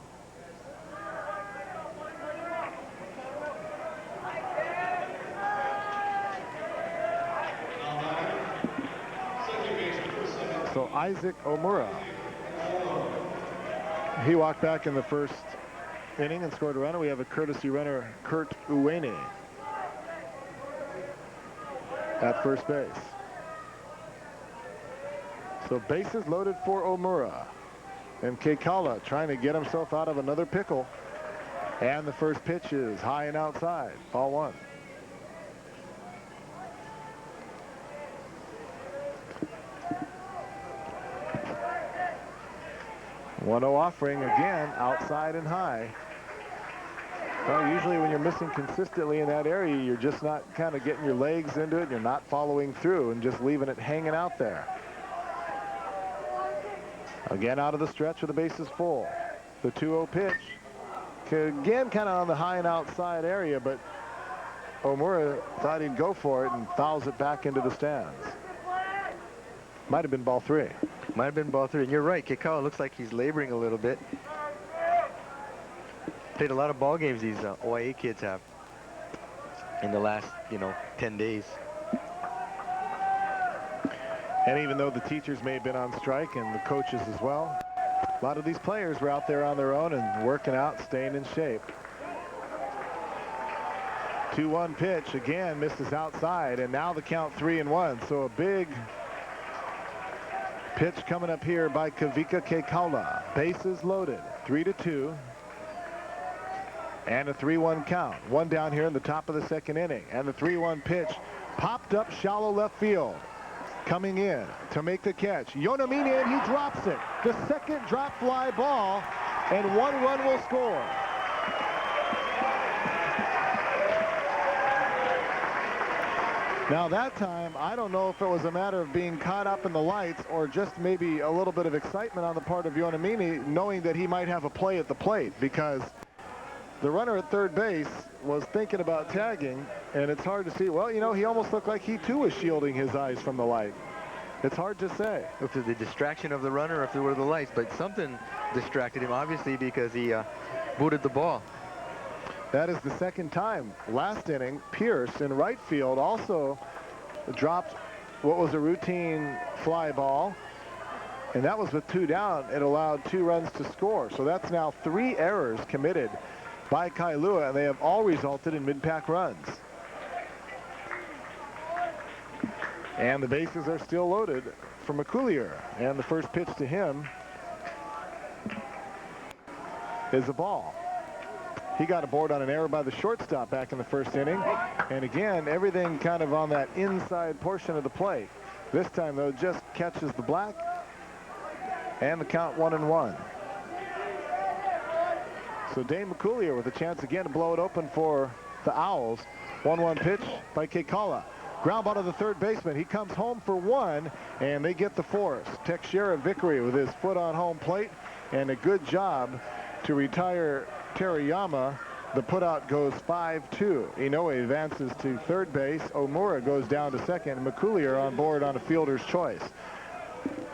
So Isaac Omura, he walked back in the first inning and scored a run. We have a courtesy runner, Kurt Uwene, at first base. So bases loaded for Omura, and Kailua trying to get himself out of another pickle. And the first pitch is high and outside, ball 1. One-0 offering again, outside and high. Well, usually when you're missing consistently in that area, you're just not kind of getting your legs into it, and you're not following through and just leaving it hanging out there. Again out of the stretch with the bases full. The 2-0 pitch. Again kind of on the high and outside area, but Omura thought he'd go for it and fouls it back into the stands. Might have been ball 3. Might have been ball 3. And you're right, Kailua looks like he's laboring a little bit. Played a lot of ball games these OIA kids have in the last, 10 days. And even though the teachers may have been on strike and the coaches as well, A lot of these players were out there on their own and working out, staying in shape. 2-1 pitch again, misses outside, and now the count 3-1. So a big pitch coming up here by Kailua Kailua. Bases loaded, 3-2. And a 3-1 count. One down here in the top of the second inning. And the 3-1 pitch popped up shallow left field. Coming in to make the catch. Yonamine, and he drops it. The second drop fly ball, and 1 run will score. Now that time, I don't know if it was a matter of being caught up in the lights or just maybe a little bit of excitement on the part of Yonamine, knowing that he might have a play at the plate, because the runner at third base was thinking about tagging, and it's hard to see. Well, you know, he almost looked like he too was shielding his eyes from the light. It's hard to say. If it was the distraction of the runner, or if it were the lights, but something distracted him, obviously, because he booted the ball. That is the second time. Last inning, Pierce in right field also dropped what was a routine fly ball, and that was with 2 down. It allowed 2 runs to score. So that's now 3 errors committed by Kailua, and they have all resulted in mid-pack runs. And the bases are still loaded for McCoolier, and the first pitch to him is a ball. He got aboard on an error by the shortstop back in the first inning, and again, everything kind of on that inside portion of the plate. This time, though, just catches the black, and the count 1-1. So Dane McCoolier with a chance again to blow it open for the Owls. 1-1 pitch by Kailua. Ground ball to the third baseman. He comes home for 1, and they get the force. Teixeira Vickery with his foot on home plate, and a good job to retire Teriyama. The putout goes 5-2. Inoue advances to third base. Omura goes down to second. McCoolier on board on a fielder's choice.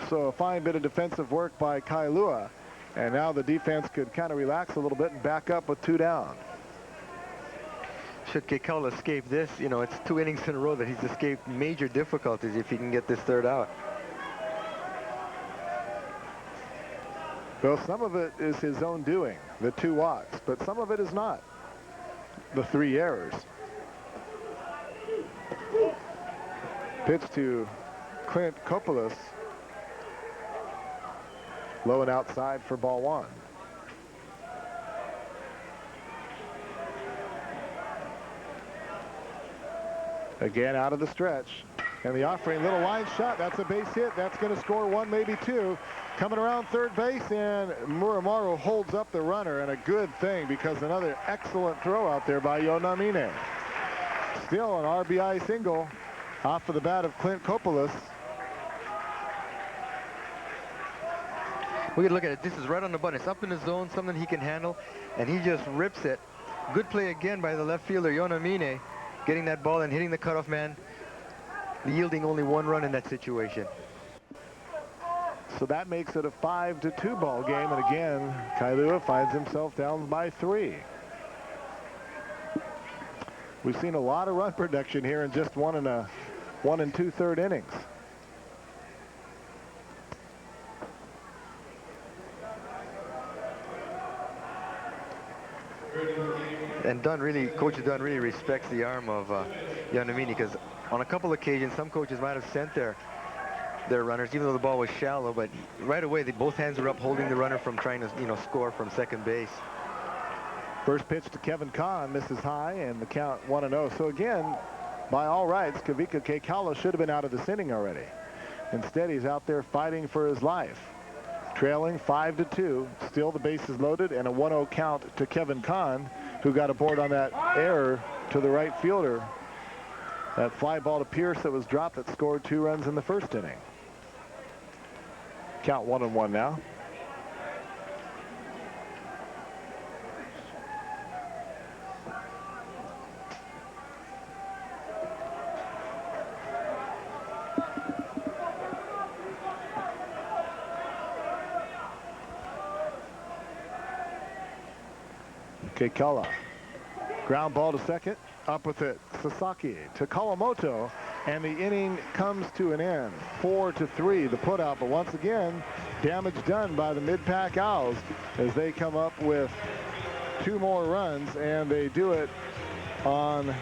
So a fine bit of defensive work by Kailua. And now the defense could kind of relax a little bit and back up with 2 down. Should Kailua escape this, you know, it's 2 innings in a row that he's escaped major difficulties if he can get this third out. Well, some of it is his own doing, the 2 walks, but some of it is not. The 3 errors. Pitch to Clint Kopolis. Low and outside for ball 1. Again out of the stretch. And the offering, little line shot. That's a base hit. That's going to score 1, maybe 2. Coming around third base, and Muramaru holds up the runner, and a good thing, because another excellent throw out there by Yonamine. Still an RBI single off of the bat of Clint Kopolis. We can look at it. This is right on the button. It's up in the zone, something he can handle, and he just rips it. Good play again by the left fielder, Yonamine, getting that ball and hitting the cutoff man, yielding only 1 run in that situation. So that makes it a 5-2 ball game, and again, Kailua finds himself down by 3. We've seen a lot of run production here in just 1 2/3 innings. And Coach Dunn really respects the arm of Yonamine, because on a couple occasions, some coaches might have sent their runners, even though the ball was shallow, but right away, both hands are up holding the runner from trying to, you know, score from second base. First pitch to Kevin Kahn, misses high, and the count 1-0. So again, by all rights, Kailua Kailua should have been out of this inning already. Instead, he's out there fighting for his life. Trailing 5-2, still the bases loaded, and a 1-0 count to Kevin Kahn, who got aboard on that error to the right fielder. That fly ball to Pierce that was dropped that scored 2 runs in the first inning. Count 1-1 now. Kailua. Ground ball to second. Up with it, Sasaki to Kawamoto, and the inning comes to an end. 4-3, the putout, but once again, damage done by the mid-pack Owls as they come up with 2 more runs, and they do it on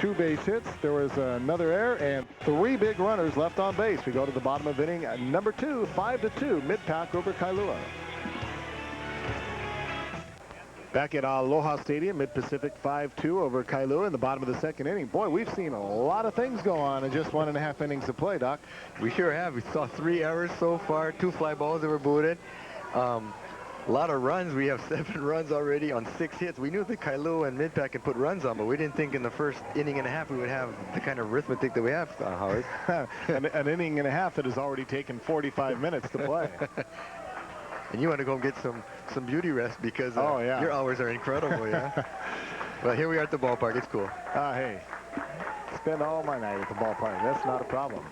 2 base hits. There was another error and 3 big runners left on base. We go to the bottom of inning number 2, 5-2, mid-pack over Kailua. Back at Aloha Stadium, Mid-Pacific 5-2 over Kailua in the bottom of the 2nd inning. Boy, we've seen a lot of things go on in just 1.5 innings of play, Doc. We sure have. We saw 3 errors so far, 2 fly balls that were booted. A lot of runs. We have 7 runs already on 6 hits. We knew that Kailua and mid-pack could put runs on, but we didn't think in the first inning and a half we would have the kind of arithmetic that we have, Howard. an inning and a half that has already taken 45 minutes to play. And you want to go and get some beauty rest because your hours are incredible, yeah? Well, here we are at the ballpark. It's cool. Hey, spend all my night at the ballpark. That's not a problem.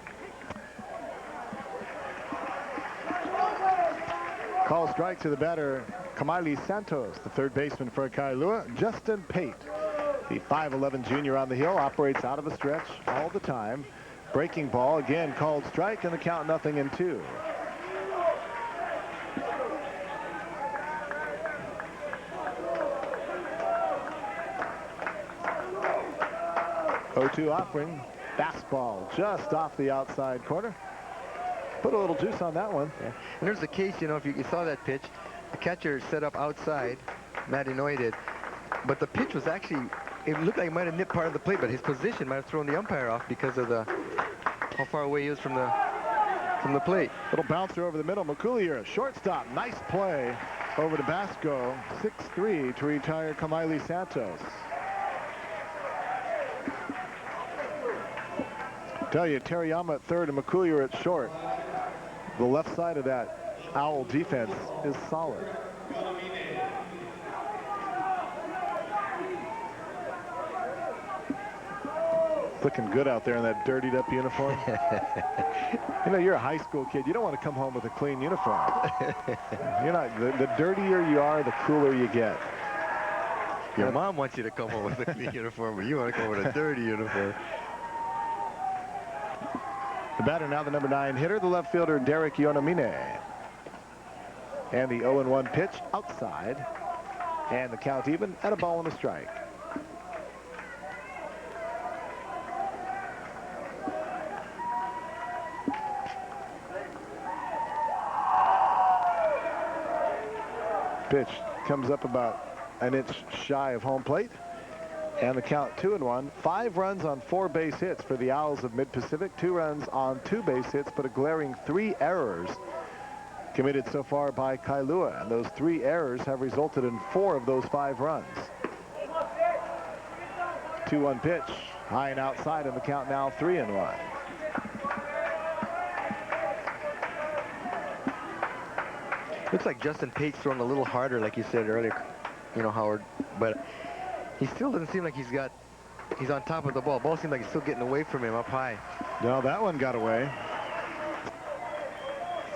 Call strike to the batter, Kamaili Santos, the 3rd baseman for Kailua. Justin Pate, the 5'11" junior on the hill, operates out of a stretch all the time. Breaking ball, again called strike, and the count 0-2. 0-2 offering. Fastball just off the outside corner. Put a little juice on that one. Yeah. And there's the case, you know, if you saw that pitch, the catcher set up outside, Matty Noy did, but the pitch was actually, it looked like it might have nipped part of the plate, but his position might have thrown the umpire off because of how far away he was from the plate. Little bouncer over the middle. McCoolier, shortstop. Nice play over to Basco. 6-3 to retire Kamaili Santos. Tell you, Teriyama at 3rd and McCoolier at short. The left side of that Owl defense is solid. Looking good out there in that dirtied up uniform. You know, you're a high school kid. You don't want to come home with a clean uniform. You're not. The dirtier you are, the cooler you get. Your mom wants you to come home with a clean uniform, but you want to come with a dirty uniform. The batter now the number 9 hitter, the left fielder Derek Yonamine. And the 0-1 pitch outside. And the count even at a ball and a strike. Pitch comes up about an inch shy of home plate. And the count 2-1. 5 runs on 4 base hits for the Owls of Mid-Pacific. 2 runs on 2 base hits, but a glaring 3 errors committed so far by Kailua. And those 3 errors have resulted in 4 of those 5 runs. 2-1 pitch, high and outside, and the count now 3-1. Looks like Justin Pate's throwing a little harder, like you said earlier, you know, Howard, but he still doesn't seem like he's on top of the ball. Ball seems like he's still getting away from him up high. No, that one got away.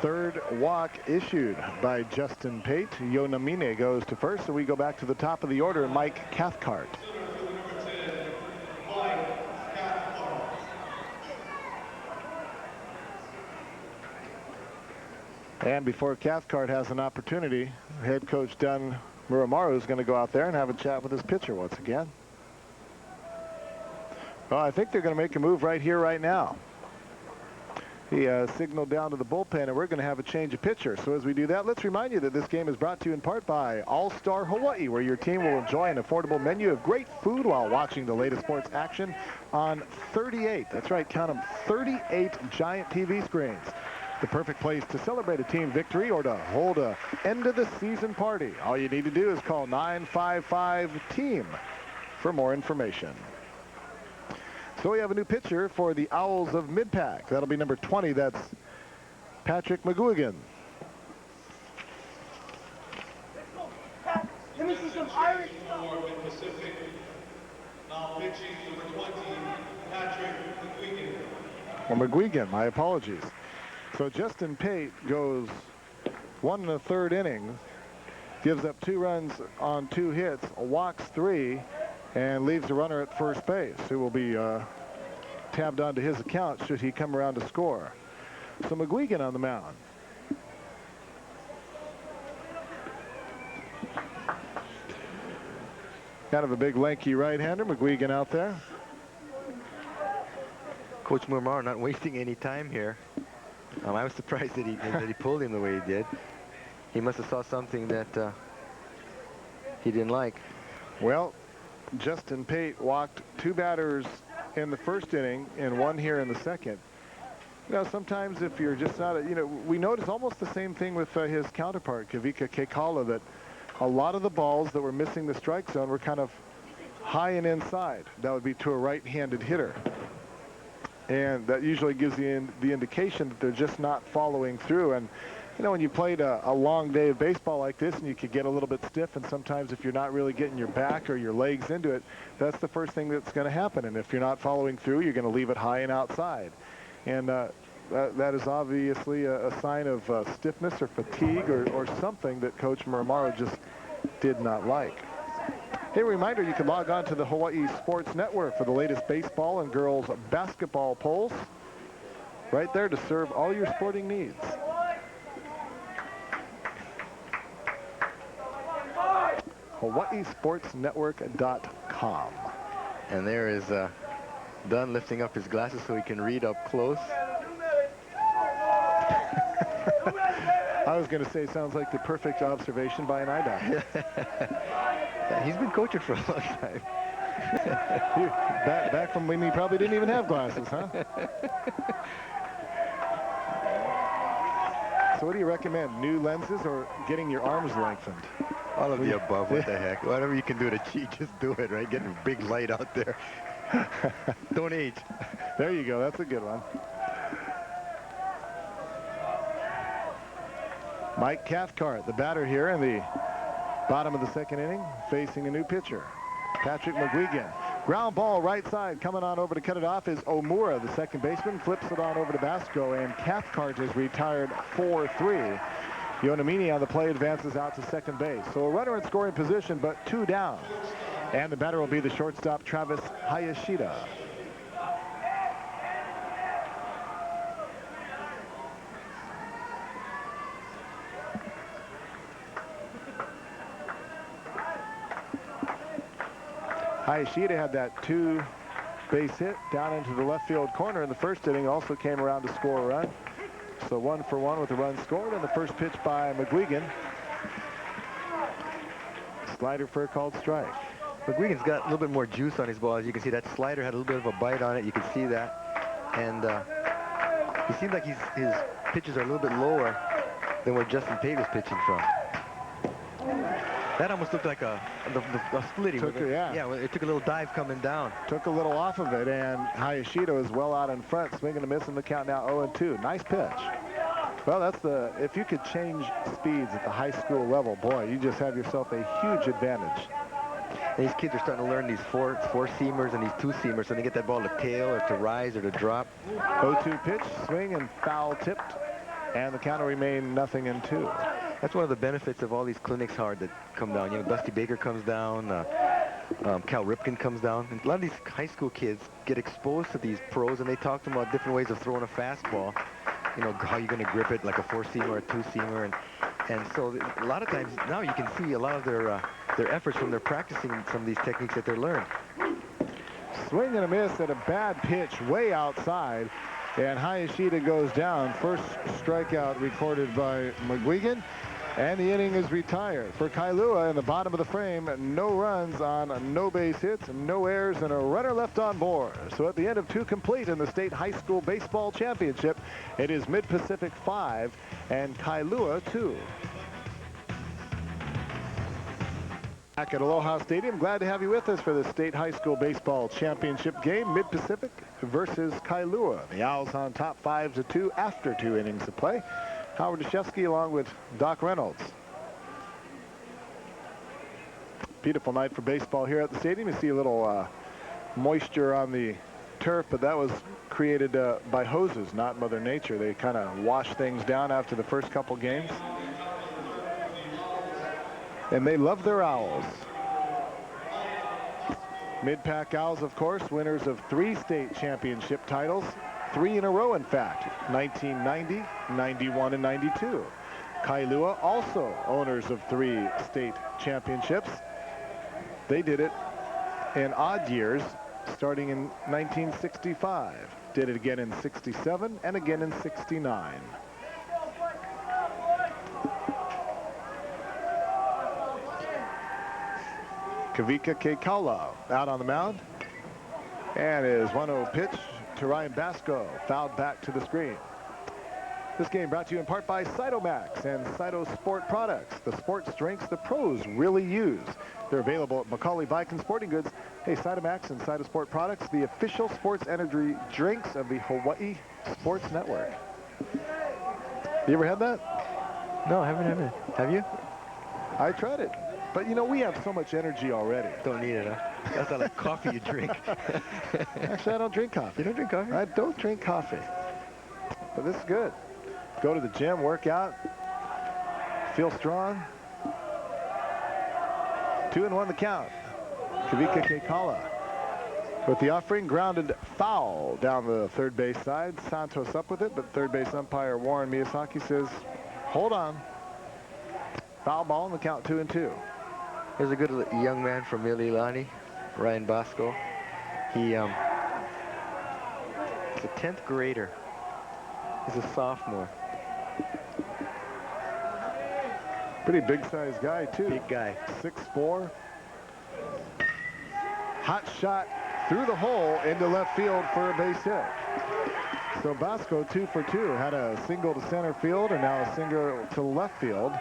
3rd walk issued by Justin Pate. Yonamine goes to 1st, so we go back to the top of the order, Mike Cathcart. And before Cathcart has an opportunity, head coach Dunn Muramaru is going to go out there and have a chat with his pitcher once again. Well, I think they're going to make a move right here, right now. He signaled down to the bullpen, and we're going to have a change of pitcher. So as we do that, let's remind you that this game is brought to you in part by All-Star Hawaii, where your team will enjoy an affordable menu of great food while watching the latest sports action on 38. That's right, count them, 38 giant TV screens. The perfect place to celebrate a team victory or to hold a end of the season party. All you need to do is call 955-TEAM for more information. So we have a new pitcher for the Owls of Mid-Pack. That'll be number 20. That's Patrick McGuigan. Let me see some Irish. Pacific. Now pitching number 20, Patrick McGuigan. Or McGuigan, my apologies. So Justin Pate goes 1 1/3 innings, gives up 2 runs on 2 hits, walks 3, and leaves the runner at first base, who will be tabbed onto his account should he come around to score. So McGuigan on the mound. Kind of a big, lanky right-hander. McGuigan out there. Coach Murmar not wasting any time here. I was surprised that he pulled him the way he did. He must have saw something that he didn't like. Well, Justin Pate walked 2 batters in the first inning and 1 here in the second. You know, sometimes if you're just not, we notice almost the same thing with his counterpart, Kavika Kekala, that a lot of the balls that were missing the strike zone were kind of high and inside. That would be to a right-handed hitter. And that usually gives you the indication that they're just not following through. And, when you played a long day of baseball like this and you could get a little bit stiff, and sometimes if you're not really getting your back or your legs into it, that's the first thing that's going to happen. And if you're not following through, you're going to leave it high and outside. And that is obviously a sign of stiffness or fatigue or something that Coach Murmaro just did not like. Hey, reminder, you can log on to the Hawaii Sports Network for the latest baseball and girls basketball polls. Right there to serve all your sporting needs. HawaiiSportsNetwork.com. And there is Dunn lifting up his glasses so he can read up close. I was going to say, sounds like the perfect observation by an eye doctor. Yeah, he's been coaching for a long time. back from when he probably didn't even have glasses, huh? So what do you recommend? New lenses or getting your arms lengthened? All of the above. What the heck? Whatever you can do to cheat, just do it, right? Get a big light out there. Don't age. There you go. That's a good one. Mike Cathcart, the batter here in the bottom of the second inning, facing a new pitcher, Patrick McGuigan. Ground ball right side, coming on over to cut it off is Omura, the second baseman, flips it on over to Basco, and Cathcart is retired 4-3. Yonamini on the play advances out to second base. So a runner in scoring position, but 2 down. And the batter will be the shortstop, Travis Hayashida. Hayashida had that 2-base hit down into the left field corner in the first inning, also came around to score a run. So 1 for 1 with a run scored, and the first pitch by McGuigan. Slider for a called strike. McGuigan's got a little bit more juice on his ball. As you can see, that slider had a little bit of a bite on it. You can see that. And he seems like his pitches are a little bit lower than where Justin Pate was pitching from. That almost looked like a splitty. Yeah, it took a little dive coming down. Took a little off of it, and Hayashida is well out in front, swinging and missing the count now 0-2. Nice pitch. Well, if you could change speeds at the high school level, boy, you just have yourself a huge advantage. And these kids are starting to learn these four-seamers and these two-seamers, so they get that ball to tail or to rise or to drop. 0-2 pitch, swing and foul tipped, and the count will remain 0-2. That's one of the benefits of all these clinics, Howard, that come down. Dusty Baker comes down, Cal Ripken comes down. And a lot of these high school kids get exposed to these pros, and they talk to them about different ways of throwing a fastball. How you're going to grip it, like a 4-seamer or a 2-seamer. And so a lot of times now you can see a lot of their efforts when they're practicing some of these techniques that they're learned. Swing and a miss at a bad pitch way outside. And Hayashida goes down. First strikeout recorded by McGuigan. And the inning is retired. For Kailua in the bottom of the frame, no runs on no base hits, no errors, and a runner left on board. So at the end of 2 complete in the State High School Baseball Championship, it is Mid-Pacific 5 and Kailua 2. Back at Aloha Stadium, glad to have you with us for the State High School Baseball Championship game, Mid-Pacific versus Kailua. The Owls on top 5-2 after 2 innings of play. Howard Deshevsky along with Doc Reynolds. Beautiful night for baseball here at the stadium. You see a little moisture on the turf, but that was created by hoses, not Mother Nature. They kind of wash things down after the first couple games. And they love their Owls. Mid-Pac Owls, of course, winners of 3 state championship titles. 3 in a row, in fact, 1990, 91, and 92. Kailua also owners of 3 state championships. They did it in odd years, starting in 1965. Did it again in 67 and again in 69. Kavika Kailua out on the mound. And his 1-0 pitch to Ryan Basco, fouled back to the screen. This game brought to you in part by Cytomax and Cyto Sport Products, the sports drinks the pros really use. They're available at Macaulay Bike and Sporting Goods. Hey, Cytomax and Cyto Sport Products, the official sports energy drinks of the Hawaii Sports Network. You ever had that? No, I haven't had it. Have you? I tried it. But, you know, we have so much energy already. Don't need it, huh? That's not like coffee you drink. Actually, I don't drink coffee. You don't drink coffee? I don't drink coffee. But this is good. Go to the gym, work out, feel strong. 2-1 the count. Kavika Kailua with the offering, grounded foul down the third base side. Santos up with it, but third base umpire Warren Miyazaki says, hold on. Foul ball, and the count 2-2. Here's a good young man from Mililani, Ryan Basco. He's a 10th grader. He's a sophomore. Pretty big-sized guy, too. Big guy. 6'4". Hot shot through the hole into left field for a base hit. So Basco 2 for 2. Had a single to center field and now a single to left field.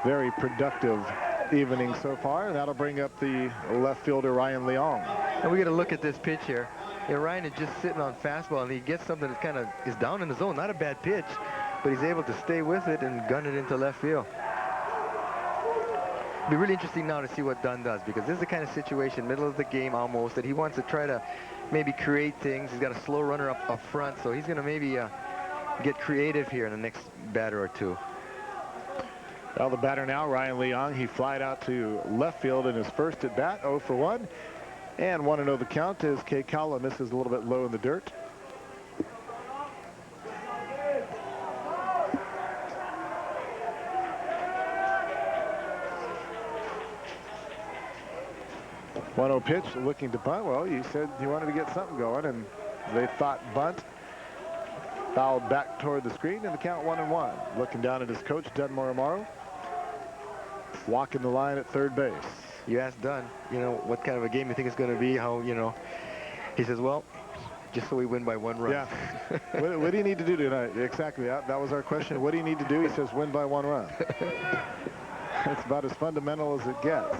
Very productive evening so far. That'll bring up the left fielder Ryan Leong. And we got to look at this pitch here. Yeah, Ryan is just sitting on fastball, and he gets something that kind of is down in the zone. Not a bad pitch, but he's able to stay with it and gun it into left field. It'll be really interesting now to see what Dunn does, because this is the kind of situation, middle of the game almost, that he wants to try to maybe create things. He's got a slow runner up front, so he's going to maybe get creative here in the next batter or two. Well, the batter now, Ryan Leong, he flied out to left field in his first at bat, 0 for 1. And 1-0 the count as Kailua misses a little bit low in the dirt. One-0 pitch, looking to bunt. Well, you said you wanted to get something going, and they thought bunt. Fouled back toward the screen, and the count 1-1. Looking down at his coach, Dunmore Amaro. Walking the line at third base. You asked Dunn, you know, what kind of a game you think it's going to be, how, you know. He says, well, just so we win by 1 run. Yeah. what do you need to do tonight? Exactly. That was our question. What do you need to do? He says, win by 1 run. It's about as fundamental as it gets.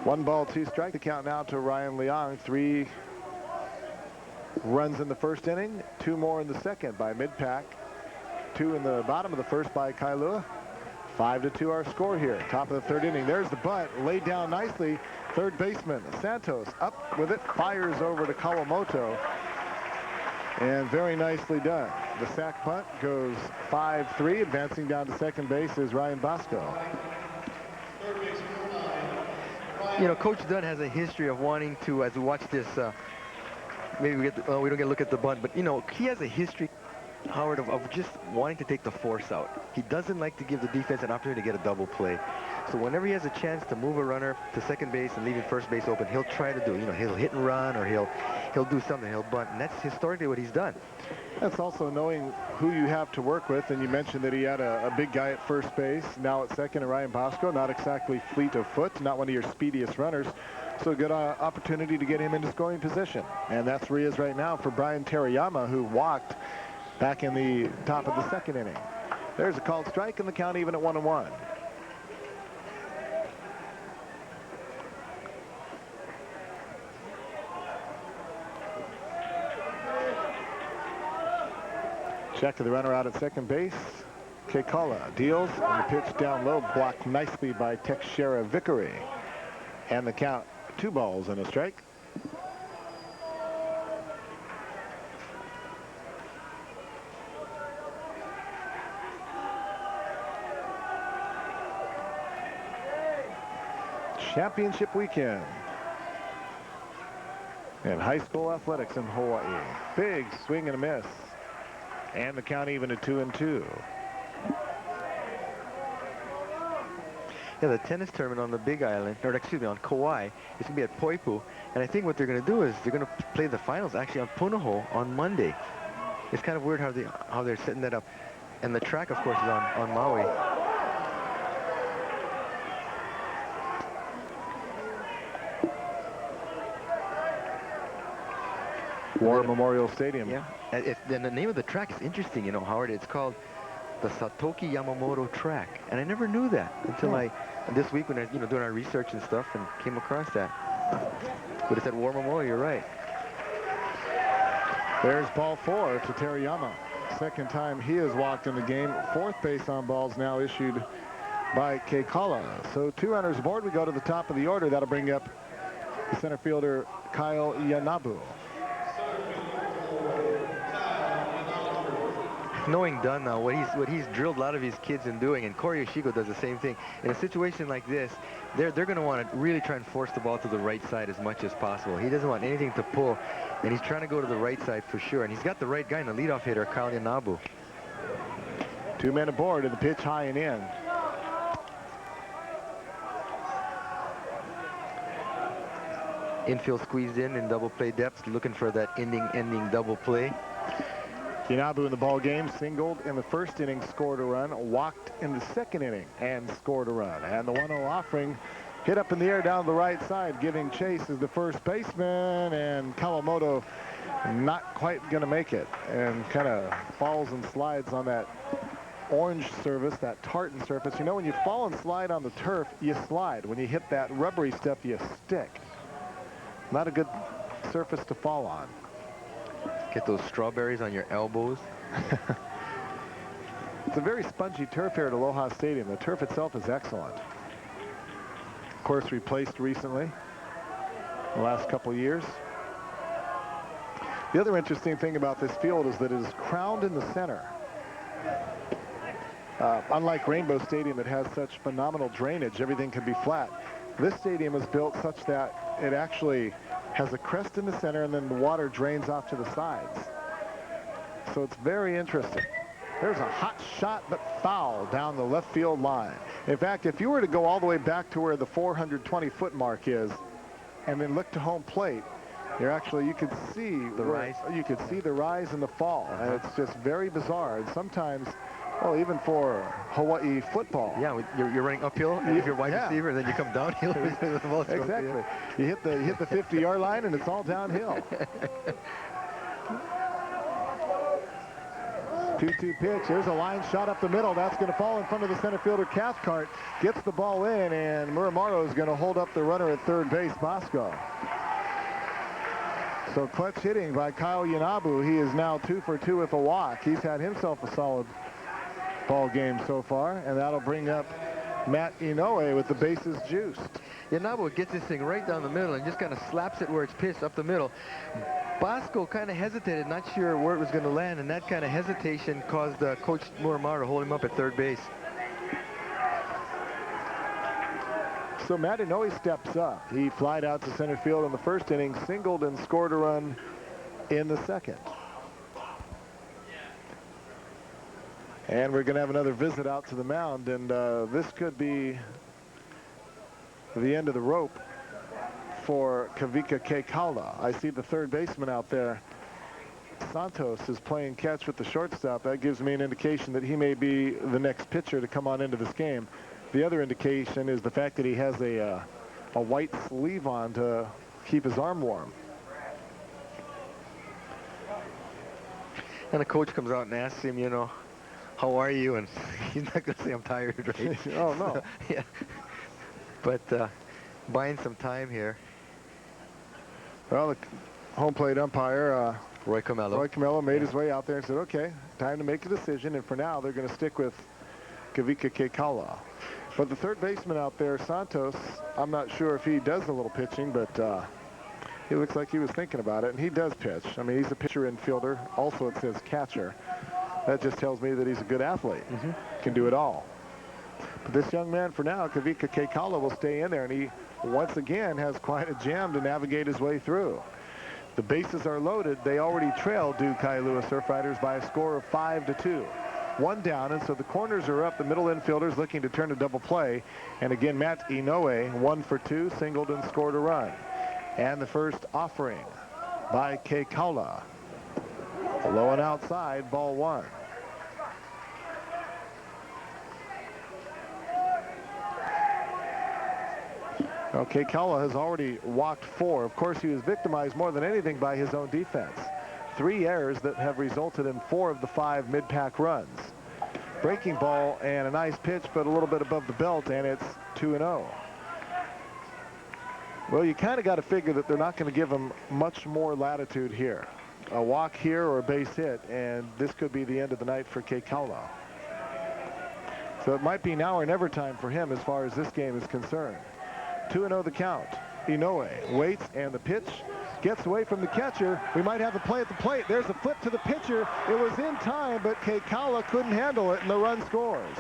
One ball, 2 strike. The count now to Ryan Leong. 3 runs in the first inning, 2 more in the second by mid-pack. 2 in the bottom of the first by Kailua. 5-2 our score here. Top of the third inning. There's the bunt, laid down nicely. Third baseman Santos up with it, fires over to Kawamoto, and very nicely done. The sac bunt goes 5-3. Advancing down to second base is Ryan Basco. You know, Coach Dunn has a history of wanting to, as we watch this, maybe we don't get a look at the bunt, but, you know, he has a history, Howard, of just wanting to take the force out. He doesn't like to give the defense an opportunity to get a double play. So whenever he has a chance to move a runner to second base and leaving first base open, he'll try to do it. You know, he'll hit and run, or he'll do something. He'll bunt, and that's historically what he's done. That's also knowing who you have to work with, and you mentioned that he had a big guy at first base. Now at second, Ryan Basco, not exactly fleet of foot, not one of your speediest runners. So a good opportunity to get him into scoring position. And that's where he is right now for Brian Terayama, who walked back in the top of the second inning. There's a called strike, and the count even at 1-1. Check to the runner out at second base. Kailua deals, and the pitch down low, blocked nicely by Teixeira Vickery. And the count, 2 balls and a strike. Championship weekend in high school athletics in Hawaii. Big swing and a miss. And the count even at 2-2. Yeah, the tennis tournament on the Big Island, or excuse me, on Kauai. It's going to be at Poipu. And I think what they're going to do is they're going to play the finals actually on Punahou on Monday. It's kind of weird how they're setting that up. And the track, of course, is on Maui. War Memorial Stadium. Yeah. And the name of the track is interesting, you know, Howard. It's called the Satoki Yamamoto track. And I never knew that until this week when I, doing our research and stuff and came across that. But it's at War Memorial, you're right. There's ball 4 to Teriyama. Second time he has walked in the game. Fourth base on balls now issued by Keikala. So 2 runners aboard. We go to the top of the order. That'll bring up the center fielder Kyle Yanabu. Knowing Dunn now, what he's drilled a lot of his kids in doing, and Corey Yoshigo does the same thing. In a situation like this, they're going to want to really try and force the ball to the right side as much as possible. He doesn't want anything to pull, and he's trying to go to the right side for sure. And he's got the right guy in the leadoff hitter, Kyle Yanabu. 2 men aboard, and the pitch high and in. Infield squeezed in double play depth, looking for that ending double play. Yanabu in the ball game, singled in the first inning, scored a run, walked in the second inning and scored a run. And the 1-0 offering hit up in the air down the right side, giving chase is the first baseman, and Kawamoto not quite going to make it, and kind of falls and slides on that orange surface, that tartan surface. You know, when you fall and slide on the turf, you slide. When you hit that rubbery stuff, you stick. Not a good surface to fall on. Get those strawberries on your elbows. It's a very spongy turf here at Aloha Stadium. The turf itself is excellent. Of course, replaced recently, the last couple of years. The other interesting thing about this field is that it is crowned in the center. Unlike Rainbow Stadium that has such phenomenal drainage, everything can be flat. This stadium is built such that it actually has a crest in the center, and then the water drains off to the sides. So it's very interesting. There's a hot shot, but foul down the left field line. In fact, if you were to go all the way back to where the 420-foot mark is, and then look to home plate, you could see the rise. You could see the rise and the fall, and it's just very bizarre. And sometimes, well, even for Hawaii football. Yeah, you're running uphill, and if you're wide receiver, then you come downhill. Exactly. You hit the 50-yard line, and it's all downhill. 2-2 pitch. There's a line shot up the middle. That's going to fall in front of the center fielder Cathcart. Gets the ball in, and Muramaru is going to hold up the runner at third base, Bosco. So clutch hitting by Kyle Yanabu. He is now 2 for 2 with a walk. He's had himself a solid ball game so far, and that'll bring up Matt Inoue with the bases juiced. Yanabu gets this thing right down the middle and just kind of slaps it where it's pitched up the middle. Bosco kind of hesitated, not sure where it was going to land, and that kind of hesitation caused Coach Muramaru to hold him up at third base. So Matt Inoue steps up. He flied out to center field in the first inning, singled and scored a run in the second. And we're going to have another visit out to the mound, and this could be the end of the rope for Kavika Keikaula. I see the third baseman out there. Santos is playing catch with the shortstop. That gives me an indication that he may be the next pitcher to come on into this game. The other indication is the fact that he has a white sleeve on to keep his arm warm. And the coach comes out and asks him, you know, how are you? And he's not going to say I'm tired, right? Oh, no. Yeah. But buying some time here. Well, the home plate umpire, Roy Camello made his way out there and said, okay, time to make a decision. And for now, they're going to stick with Kavika Keikaula. But the third baseman out there, Santos, I'm not sure if he does a little pitching, but he looks like he was thinking about it. And he does pitch. I mean, he's a pitcher infielder. Also, it says catcher. That just tells me that he's a good athlete. Can do it all. But this young man, for now, Kavika Keikaula, will stay in there, and he once again has quite a jam to navigate his way through. The bases are loaded. They already trail Kailua Surfriders by a score of 5-2. one down, and so the corners are up. The middle infielders looking to turn a double play. And again, Matt Inoue, 1 for 2, singled and scored a run. And the first offering by Kailua. Low and outside, ball 1. Okay, Kailua has already walked 4. Of course, he was victimized more than anything by his own defense. 3 errors that have resulted in 4 of the 5 mid-pack runs. Breaking ball and a nice pitch, but a little bit above the belt, and it's 2-0. Well, you kind of got to figure that they're not going to give him much more latitude here. A walk here or a base hit, and this could be the end of the night for Kailua. So it might be now or never time for him as far as this game is concerned. 2-0 the count. Inoue waits, and the pitch gets away from the catcher. We might have a play at the plate. There's a flip to the pitcher. It was in time, but Kailua couldn't handle it, and the run scores.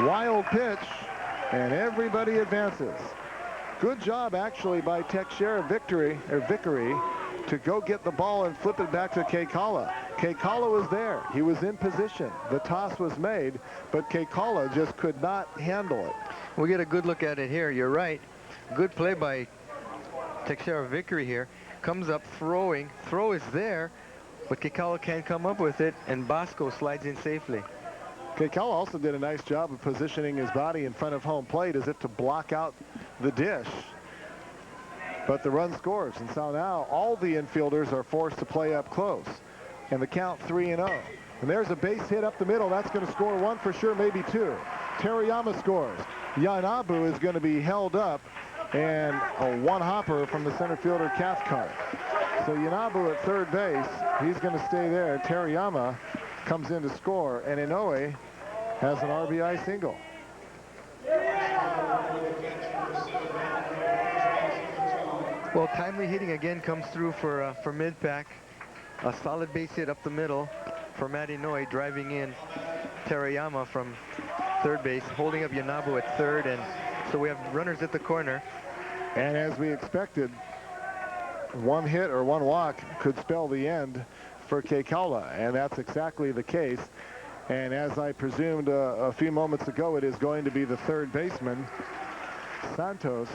Wild pitch, and everybody advances. Good job, actually, by Teixeira Vickery to go get the ball and flip it back to Kailua. Kailua was there. He was in position. The toss was made, but Kailua just could not handle it. We get a good look at it here. You're right. Good play by Teixeira Vickery here. Comes up throwing. Throw is there, but Kailua can't come up with it, and Bosco slides in safely. Kailua also did a nice job of positioning his body in front of home plate as if to block out the dish. But the run scores, and so now all the infielders are forced to play up close. And the count 3-0. And there's a base hit up the middle. That's going to score 1 for sure, maybe 2. Teriyama scores. Yanabu is going to be held up, and a one-hopper from the center fielder Cathcart. So Yanabu at third base, he's going to stay there. Teriyama comes in to score, and Inoue has an RBI single. Well, timely hitting again comes through for mid-pack. A solid base hit up the middle for Matt Inoue, driving in Teriyama from third base, holding up Yanabu at third, and so we have runners at the corner. And as we expected, one hit or one walk could spell the end for Kailua, and that's exactly the case. And as I presumed a few moments ago, it is going to be the third baseman, Santos,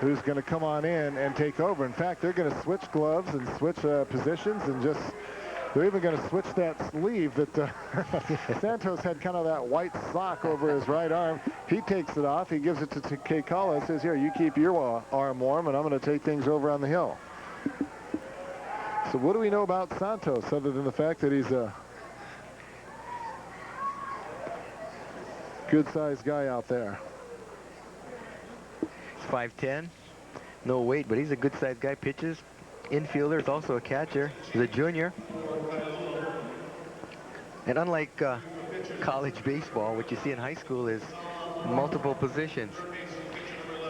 who's going to come on in and take over. In fact, they're going to switch gloves and switch positions, and just they're even going to switch that sleeve that Santos had, kind of that white sock over his right arm. He takes it off. He gives it to Kailua and says, here, you keep your arm warm, and I'm going to take things over on the hill. So what do we know about Santos other than the fact that he's a good-sized guy out there? 5'10", no weight, but he's a good-sized guy. Pitches, infielder, is also a catcher. He's a junior. And unlike college baseball, what you see in high school is multiple positions.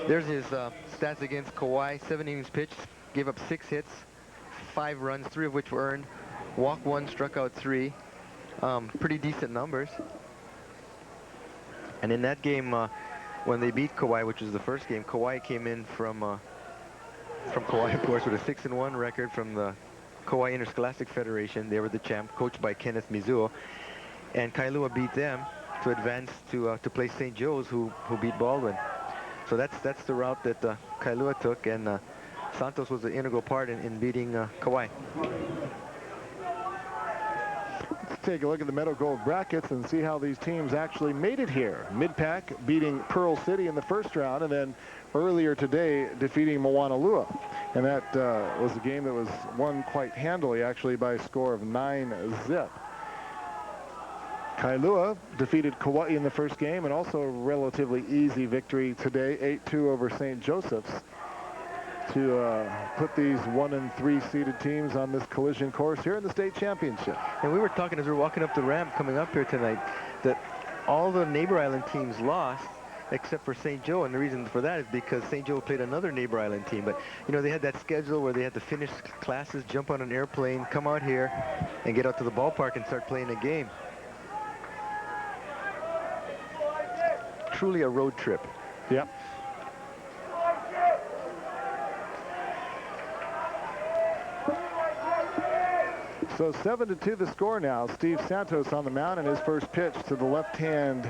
There's his stats against Kauai. 7 innings pitched, gave up 6 hits, 5 runs, 3 of which were earned. Walked 1, struck out 3. Pretty decent numbers. And in that game, when they beat Kauai, which was the first game, Kauai came in from Kauai, of course, with a 6-1 record from the Kauai Interscholastic Federation. They were the champ, coached by Kenneth Mizuo, and Kailua beat them to advance to play St. Joe's, who beat Baldwin. So that's the route that Kailua took, and Santos was an integral part in beating Kauai. Let's take a look at the Meadow Gold brackets and see how these teams actually made it here. Mid-Pack beating Pearl City in the first round, and then earlier today defeating Moanalua. And that was a game that was won quite handily, actually, by a score of 9-0. Kailua defeated Kauai in the first game, and also a relatively easy victory today, 8-2 over St. Joseph's, to put these 1 and 3 seeded teams on this collision course here in the state championship. And we were talking as we were walking up the ramp coming up here tonight that all the neighbor island teams lost except for St. Joe, and the reason for that is because St. Joe played another neighbor island team. But you know, they had that schedule where they had to finish classes, jump on an airplane, come out here and get out to the ballpark and start playing a game. Truly a road trip. Yep. So 7-2 the score now. Steve Santos on the mound, and his first pitch to the left hand,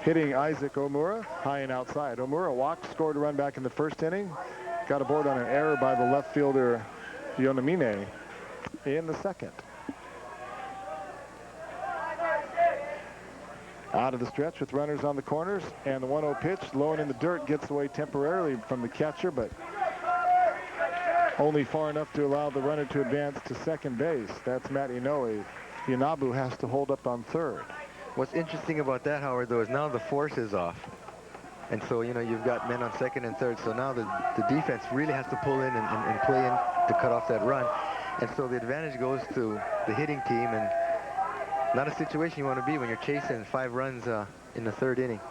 hitting Isaac Omura, high and outside. Omura walked, scored a run back in the first inning. Got aboard on an error by the left fielder, Yonamine, in the second. Out of the stretch with runners on the corners, and the 1-0 pitch, low and in the dirt, gets away temporarily from the catcher, but only far enough to allow the runner to advance to second base. That's Matt Inoue. Yanabu has to hold up on third. What's interesting about that, Howard, though, is now the force is off. And so, you know, you've got men on second and third. So now the defense really has to pull in and play in to cut off that run. And so the advantage goes to the hitting team, and not a situation you want to be when you're chasing 5 runs in the third inning.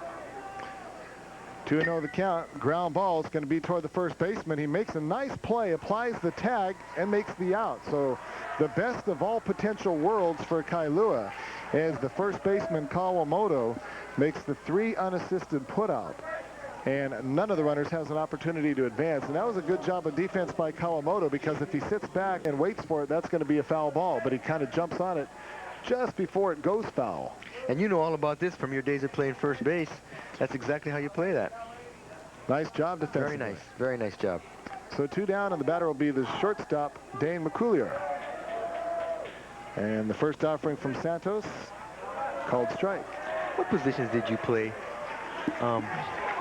2-0 the count. Ground ball is going to be toward the first baseman. He makes a nice play, applies the tag, and makes the out. So the best of all potential worlds for Kailua, as the first baseman Kawamoto makes the 3 unassisted putout, and none of the runners has an opportunity to advance. And that was a good job of defense by Kawamoto, because if he sits back and waits for it, that's going to be a foul ball. But he kind of jumps on it just before it goes foul. And you know all about this from your days of playing first base. That's exactly how you play that. Nice job defensively. Very nice job. So 2 down, and the batter will be the shortstop, Dane McCoulier. And the first offering from Santos, called strike. What positions did you play when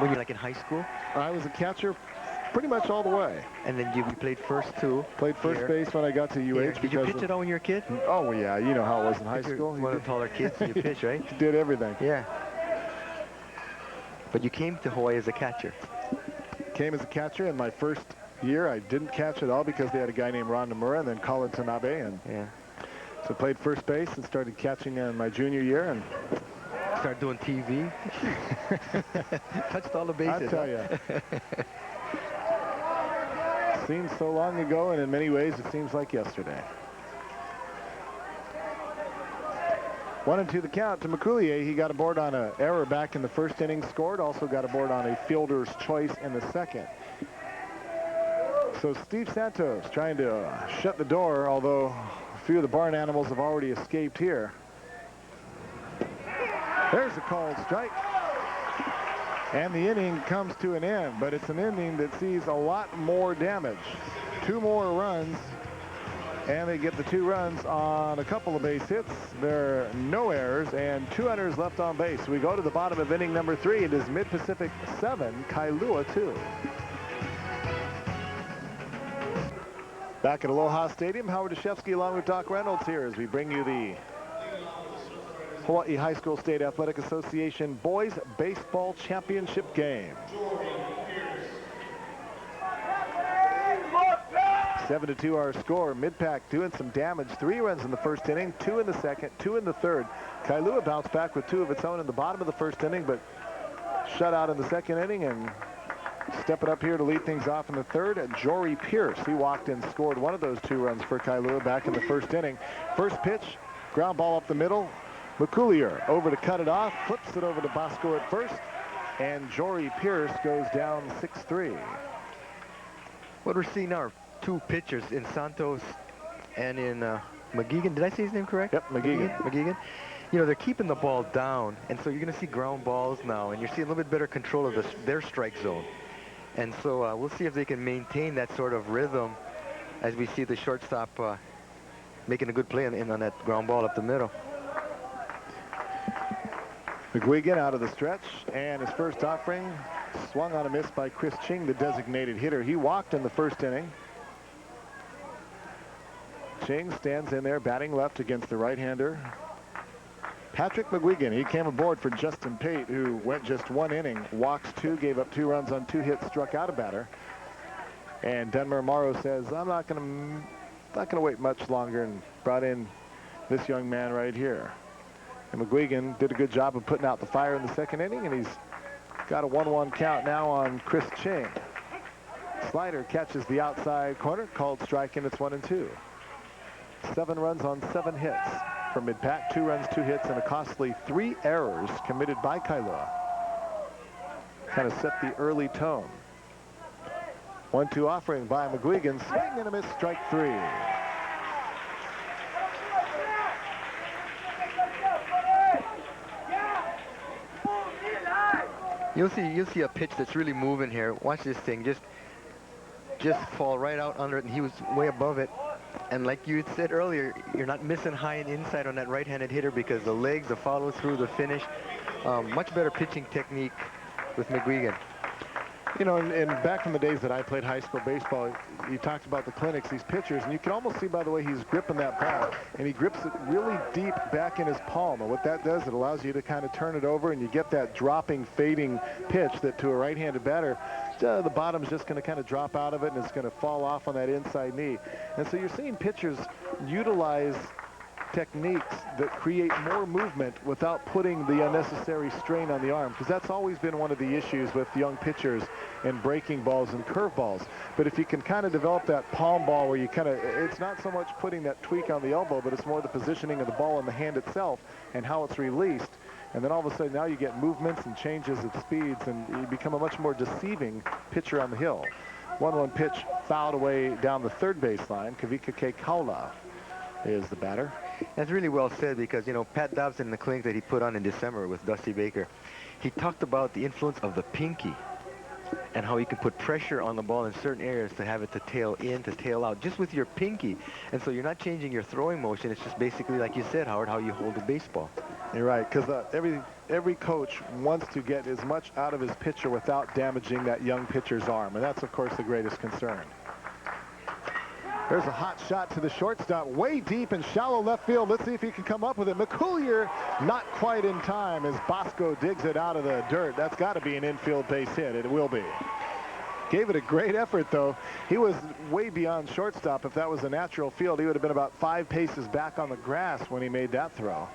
you were like in high school? I was a catcher pretty much all the way. And then you played first too. Played first base when I got to UH. Did you pitch at all when you were a kid? Oh yeah, you know how it was in high school. One of the taller kids, you pitch, right? You did everything. Yeah. But you came to Hawaii as a catcher. Came as a catcher in my first year. I didn't catch at all because they had a guy named Ron Nomura and then Colin Tanabe, and yeah. So played first base and started catching in my junior year, and started doing TV. Touched all the bases. I tell you. Seems so long ago, and in many ways it seems like yesterday. 1-2 the count to McCoulier. He got aboard on an error back in the first inning, scored. Also got aboard on a fielder's choice in the second. So Steve Santos trying to shut the door, although a few of the barn animals have already escaped here. There's a called strike. And the inning comes to an end, but it's an inning that sees a lot more damage. 2 more runs, and they get the 2 runs on a couple of base hits. There are no errors, and 2 runners left on base. We go to the bottom of inning number 3. It is Mid-Pacific 7, Kailua 2. Back at Aloha Stadium, Howard Deshevsky along with Doc Reynolds here as we bring you the Hawaii High School State Athletic Association Boys Baseball Championship game. 7-2 our score. Mid-Pac doing some damage. 3 runs in the first inning, 2 in the second, 2 in the third. Kailua bounced back with 2 of its own in the bottom of the first inning, but shut out in the second inning, and stepping up here to lead things off in the third, Jory Pierce. He walked and scored 1 of those 2 runs for Kailua back in the first inning. First pitch, ground ball up the middle. McCoulier over to cut it off, flips it over to Bosco at first, and Jory Pierce goes down 6-3. What we're seeing now are 2 pitchers in Santos and in McGeegan. Did I say his name correct? Yep, McGeegan. You know, they're keeping the ball down, and so you're going to see ground balls now, and you're seeing a little bit better control of their strike zone. And so we'll see if they can maintain that sort of rhythm as we see the shortstop making a good play on that ground ball up the middle. McGuigan out of the stretch, and his first offering swung on a miss by Chris Ching, the designated hitter. He walked in the first inning. Ching stands in there batting left against the right-hander Patrick McGuigan. He came aboard for Justin Pate, who went just 1 inning, walked 2, gave up 2 runs on 2 hits, struck out a batter. And Denmer Morrow says, I'm not going to wait much longer, and brought in this young man right here. And McGuigan did a good job of putting out the fire in the second inning, and he's got a 1-1 count now on Chris Ching. Slider catches the outside corner, called strike, and it's 1-2. 7 runs on 7 hits for Mid-Pac. 2 runs, 2 hits, and a costly 3 errors committed by Kailua. Kind of set the early tone. 1-2 offering by McGuigan. Swing and a miss, strike 3. You'll see a pitch that's really moving here. Watch this thing. Just fall right out under it, and he was way above it. And like you had said earlier, you're not missing high and inside on that right-handed hitter because the legs, the follow-through, the finish, much better pitching technique with McGuigan. You know, and back in the days that I played high school baseball, you talked about the clinics, these pitchers, and you can almost see by the way he's gripping that ball, and he grips it really deep back in his palm. And what that does, it allows you to kind of turn it over, and you get that dropping, fading pitch that to a right-handed batter, the bottom's just going to kind of drop out of it, and it's going to fall off on that inside knee. And so you're seeing pitchers utilize techniques that create more movement without putting the unnecessary strain on the arm, because that's always been one of the issues with young pitchers in breaking balls and curveballs. But if you can kind of develop that palm ball where you kind of, it's not so much putting that tweak on the elbow, but it's more the positioning of the ball in the hand itself and how it's released. And then all of a sudden now you get movements and changes of speeds, and you become a much more deceiving pitcher on the hill. 1-1 pitch fouled away down the third baseline. Kavika Kailua is the batter. That's really well said, because, you know, Pat Dobson in the clinic that he put on in December with Dusty Baker, he talked about the influence of the pinky and how you can put pressure on the ball in certain areas to have it to tail in, to tail out, just with your pinky. And so you're not changing your throwing motion. It's just basically, like you said, Howard, how you hold the baseball. You're right, because every coach wants to get as much out of his pitcher without damaging that young pitcher's arm, and that's, of course, the greatest concern. There's a hot shot to the shortstop, way deep in shallow left field. Let's see if he can come up with it. McCoolier not quite in time as Bosco digs it out of the dirt. That's got to be an infield base hit. It will be. Gave it a great effort, though. He was way beyond shortstop. If that was a natural field, he would have been about 5 paces back on the grass when he made that throw.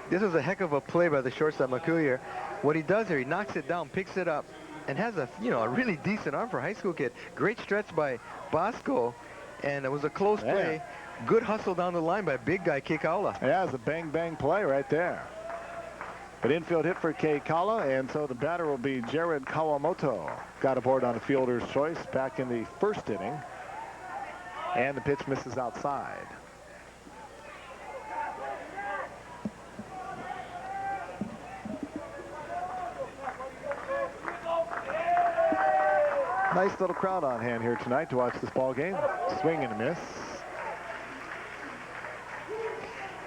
This was a heck of a play by the shortstop, McCoolier. What he does here, he knocks it down, picks it up, and has a, you know, a really decent arm for a high school kid. Great stretch by Bosco. And it was a close play. Good hustle down the line by big guy Kailua. Yeah, it's a bang-bang play right there. But infield hit for Kailua, and so the batter will be Jared Kawamoto. Got aboard on a fielder's choice back in the first inning. And the pitch misses outside. Nice little crowd on hand here tonight to watch this ball game. Swing and a miss.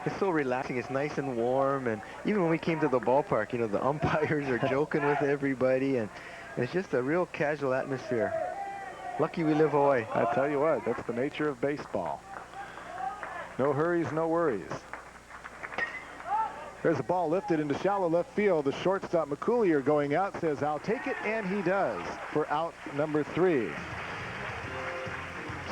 It's so relaxing. It's nice and warm. And even when we came to the ballpark, you know, the umpires are joking with everybody. And it's just a real casual atmosphere. Lucky we live Hawaii. I tell you what, that's the nature of baseball. No hurries, no worries. There's a ball lifted into shallow left field. The shortstop, McCoolier, going out, says, "I'll take it," and he does for out number 3.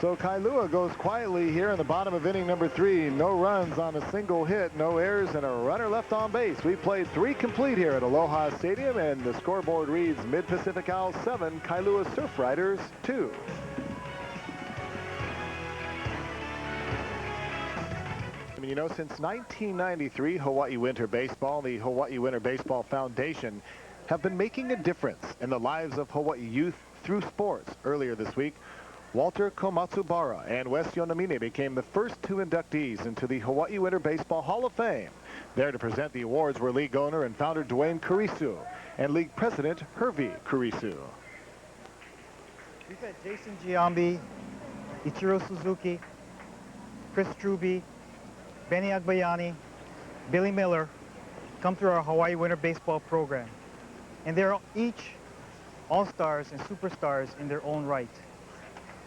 So Kailua goes quietly here in the bottom of inning number 3. No runs on a single hit, no errors, and a runner left on base. We played 3 complete here at Aloha Stadium, and the scoreboard reads Mid-Pacific Owls 7, Kailua Surf Riders 2. You know, since 1993, Hawaii Winter Baseball, the Hawaii Winter Baseball Foundation, have been making a difference in the lives of Hawaii youth through sports. Earlier this week, Walter Komatsubara and Wes Yonamine became the first 2 inductees into the Hawaii Winter Baseball Hall of Fame. There to present the awards were league owner and founder Dwayne Kurisu and league president Hervey Kurisu. We've had Jason Giambi, Ichiro Suzuki, Chris Truby, Benny Agbayani, Billy Miller come through our Hawaii Winter Baseball program. And they're each all-stars and superstars in their own right.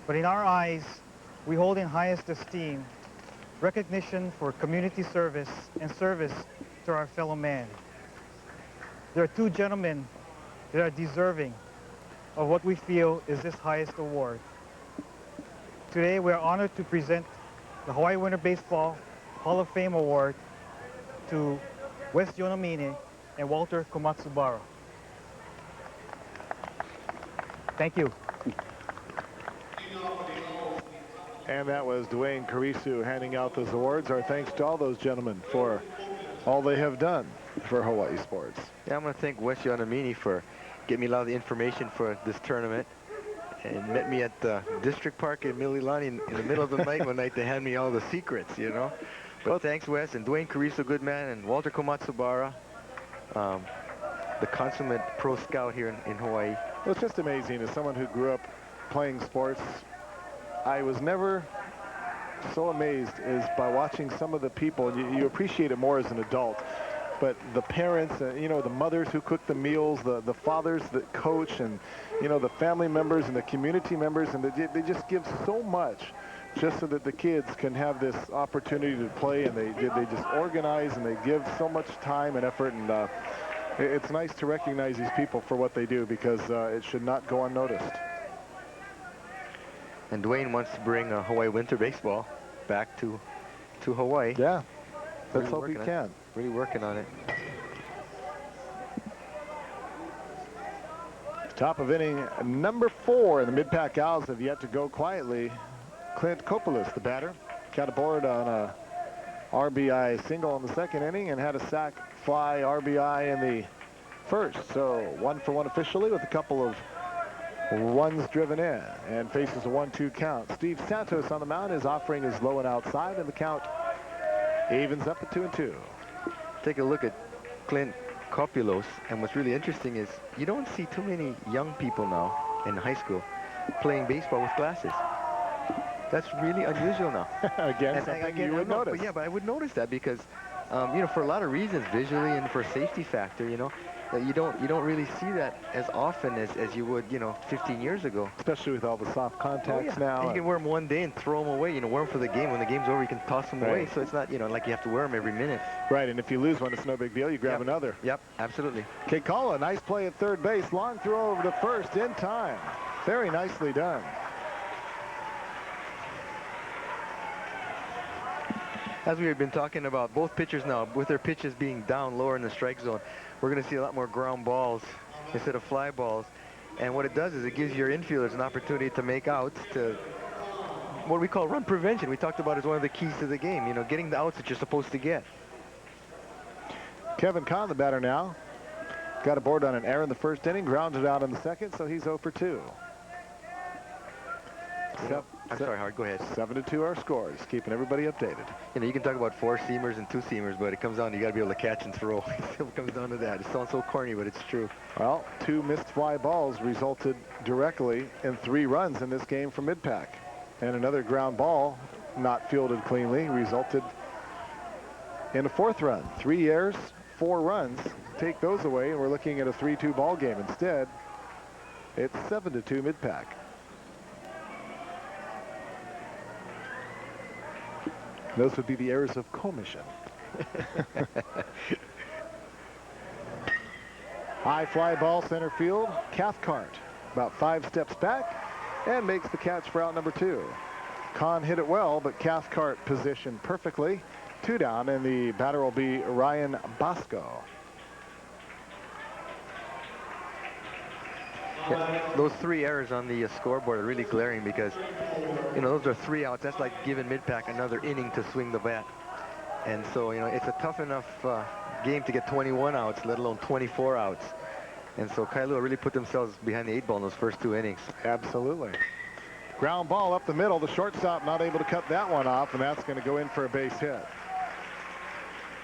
But in our eyes, we hold in highest esteem recognition for community service and service to our fellow man. There are 2 gentlemen that are deserving of what we feel is this highest award. Today, we are honored to present the Hawaii Winter Baseball Hall of Fame Award to Wes Yonamine and Walter Komatsubara. Thank you. And that was Dwayne Kurisu handing out those awards. Our thanks to all those gentlemen for all they have done for Hawaii sports. Yeah, I'm going to thank Wes Yonamine for getting me a lot of the information for this tournament. and met me at the District Park in Mililani in the middle of the night one night to hand me all the secrets, you know. But thanks, Wes, and Dwayne Cariso, good man, and Walter Komatsubara, the consummate pro scout here in Hawaii. Well, it's just amazing. As someone who grew up playing sports, I was never so amazed as by watching some of the people. You appreciate it more as an adult. But the parents, you know, the mothers who cook the meals, the fathers that coach, and, you know, the family members and the community members, and they just give so much just so that the kids can have this opportunity to play, and they just organize and they give so much time and effort, and it's nice to recognize these people for what they do, because it should not go unnoticed. And Dwayne wants to bring Hawaii winter baseball back to Hawaii. Yeah, let's Really hope he can. Really working on it. Top of inning number 4, and the mid-pack Owls have yet to go quietly. Clint Kopolis, the batter, got aboard on a RBI single in the second inning and had a sac fly RBI in the first. So 1 for 1 officially, with a couple of runs driven in, and faces a 1-2 count. Steve Santos on the mound is offering his low and outside, and the count evens up at 2-2. Take a look at Clint Kopulos, and what's really interesting is you don't see too many young people now in high school playing baseball with glasses. That's really unusual now. Again, something you would notice. But yeah, but I would notice that because, you know, for a lot of reasons, visually and for safety factor, you know, that you don't really see that as often as you would, you know, 15 years ago. Especially with all the soft contacts now. And you can wear them one day and throw them away, you know, wear them for the game. When the game's over, you can toss them away. So it's not, you know, like you have to wear them every minute. Right, and if you lose one, it's no big deal. You grab another. Yep, absolutely. Keikala, nice play at third base. Long throw over to first in time. Very nicely done. As we have been talking about, both pitchers now, with their pitches being down lower in the strike zone, we're going to see a lot more ground balls instead of fly balls. And what it does is it gives your infielders an opportunity to make outs, to what we call run prevention. We talked about as one of the keys to the game, you know, getting the outs that you're supposed to get. Kevin Kahn, the batter now, got aboard on an error in the first inning, grounded out in the second, so he's 0 for 2. I'm sorry, Howard, go ahead. 7-2 our score. Just keeping everybody updated. You know, you can talk about 4-seamers and 2-seamers, but it comes down, you got to be able to catch and throw. It still comes down to that. It sounds so corny, but it's true. Well, 2 missed fly balls resulted directly in 3 runs in this game for mid-pack. And another ground ball, not fielded cleanly, resulted in a 4th run. 3 errors, 4 runs. Take those away, and we're looking at a 3-2 ball game. Instead, it's 7-2 mid-pack. Those would be the errors of commission. High fly ball center field. Cathcart about 5 steps back and makes the catch for out number 2. Kahn hit it well, but Cathcart positioned perfectly. 2 down, and the batter will be Ryan Bosco. Yeah, those 3 errors on the scoreboard are really glaring because, you know, those are 3 outs. That's like giving mid-pack another inning to swing the bat. And so, you know, it's a tough enough game to get 21 outs, let alone 24 outs. And so Kailua really put themselves behind the 8 ball in those first 2 innings. Absolutely. Ground ball up the middle. The shortstop not able to cut that one off, and that's going to go in for a base hit.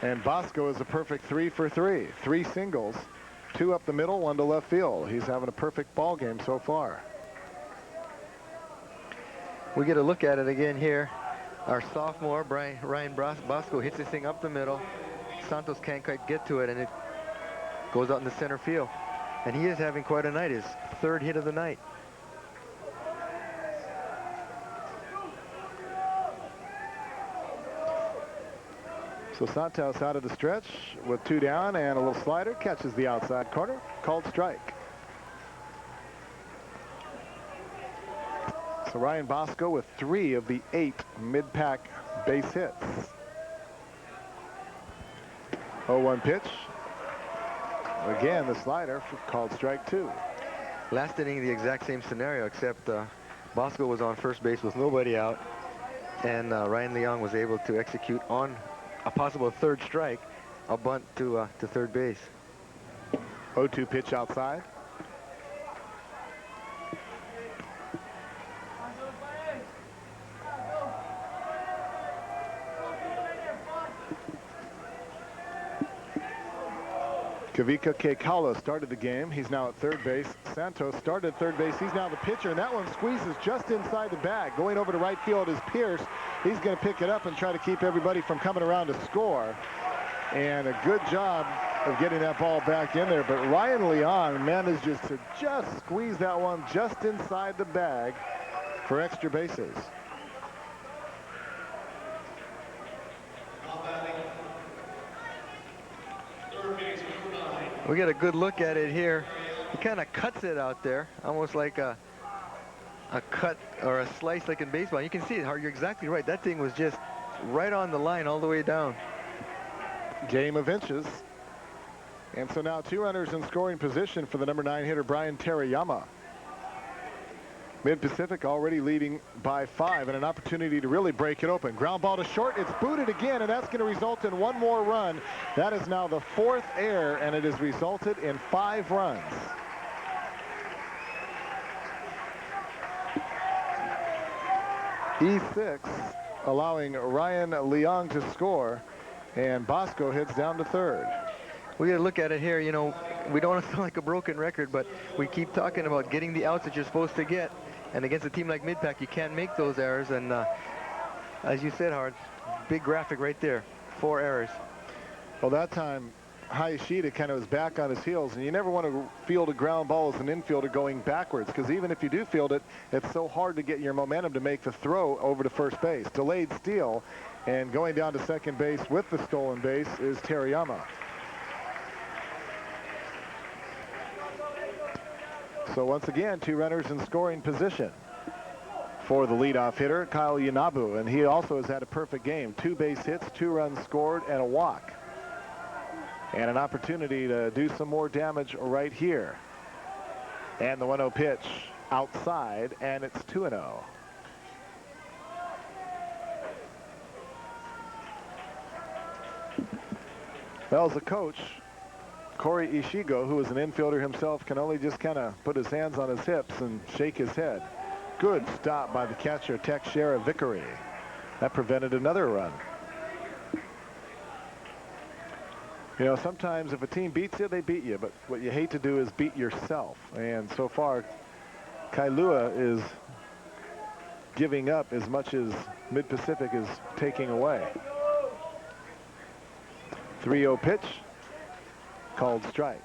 And Bosco is a perfect 3 for 3. 3 singles. 2 up the middle, 1 to left field. He's having a perfect ball game so far. We get a look at it again here. Our sophomore, Ryan Bosco, hits this thing up the middle. Santos can't quite get to it, and it goes out in the center field. And he is having quite a night, his 3rd hit of the night. So Santos out of the stretch with 2 down and a little slider, catches the outside corner, called strike. So Ryan Bosco with 3 of the 8 mid-pack base hits. 0-1 pitch. Again, the slider called strike 2. Last inning, the exact same scenario, except Bosco was on first base with nobody out, and Ryan Leong was able to execute on a possible 3rd strike, a bunt to third base. 0-2 pitch outside. Kavika Kailua started the game. He's now at third base. Santos started third base. He's now the pitcher, and that one squeezes just inside the bag. Going over to right field is Pierce. He's going to pick it up and try to keep everybody from coming around to score. And a good job of getting that ball back in there. But Ryan Leon manages to just squeeze that one just inside the bag for extra bases. We get a good look at it here. He kind of cuts it out there, almost like a cut or a slice like in baseball. You can see it, Hart. You're exactly right. That thing was just right on the line all the way down. Game of inches. And so now 2 runners in scoring position for the number 9 hitter, Brian Terayama. Mid-Pacific already leading by 5 and an opportunity to really break it open. Ground ball to short. It's booted again, and that's going to result in 1 more run. That is now the 4th error, and it has resulted in 5 runs. E6 allowing Ryan Leong to score, and Bosco heads down to third. We got to look at it here. You know, we don't want to sound like a broken record, but we keep talking about getting the outs that you're supposed to get. And against a team like Mid-Pac, you can't make those errors. And as you said, Hart, big graphic right there, 4 errors. Well, that time Hayashida kind of was back on his heels, and you never want to field a ground ball as an infielder going backwards, because even if you do field it, it's so hard to get your momentum to make the throw over to first base. Delayed steal, and going down to second base with the stolen base is Terayama. So once again, 2 runners in scoring position for the leadoff hitter, Kyle Yanabu, and he also has had a perfect game. 2 base hits, 2 runs scored, and a walk. And an opportunity to do some more damage right here. And the 1-0 pitch outside, and it's 2-0. Well, as a coach, Corey Ishigo, who is an infielder himself, can only just kind of put his hands on his hips and shake his head. Good stop by the catcher, Teixeira Vickery. That prevented another run. You know, sometimes if a team beats you, they beat you. But what you hate to do is beat yourself. And so far, Kailua is giving up as much as Mid-Pacific is taking away. 3-0 pitch. Called strike.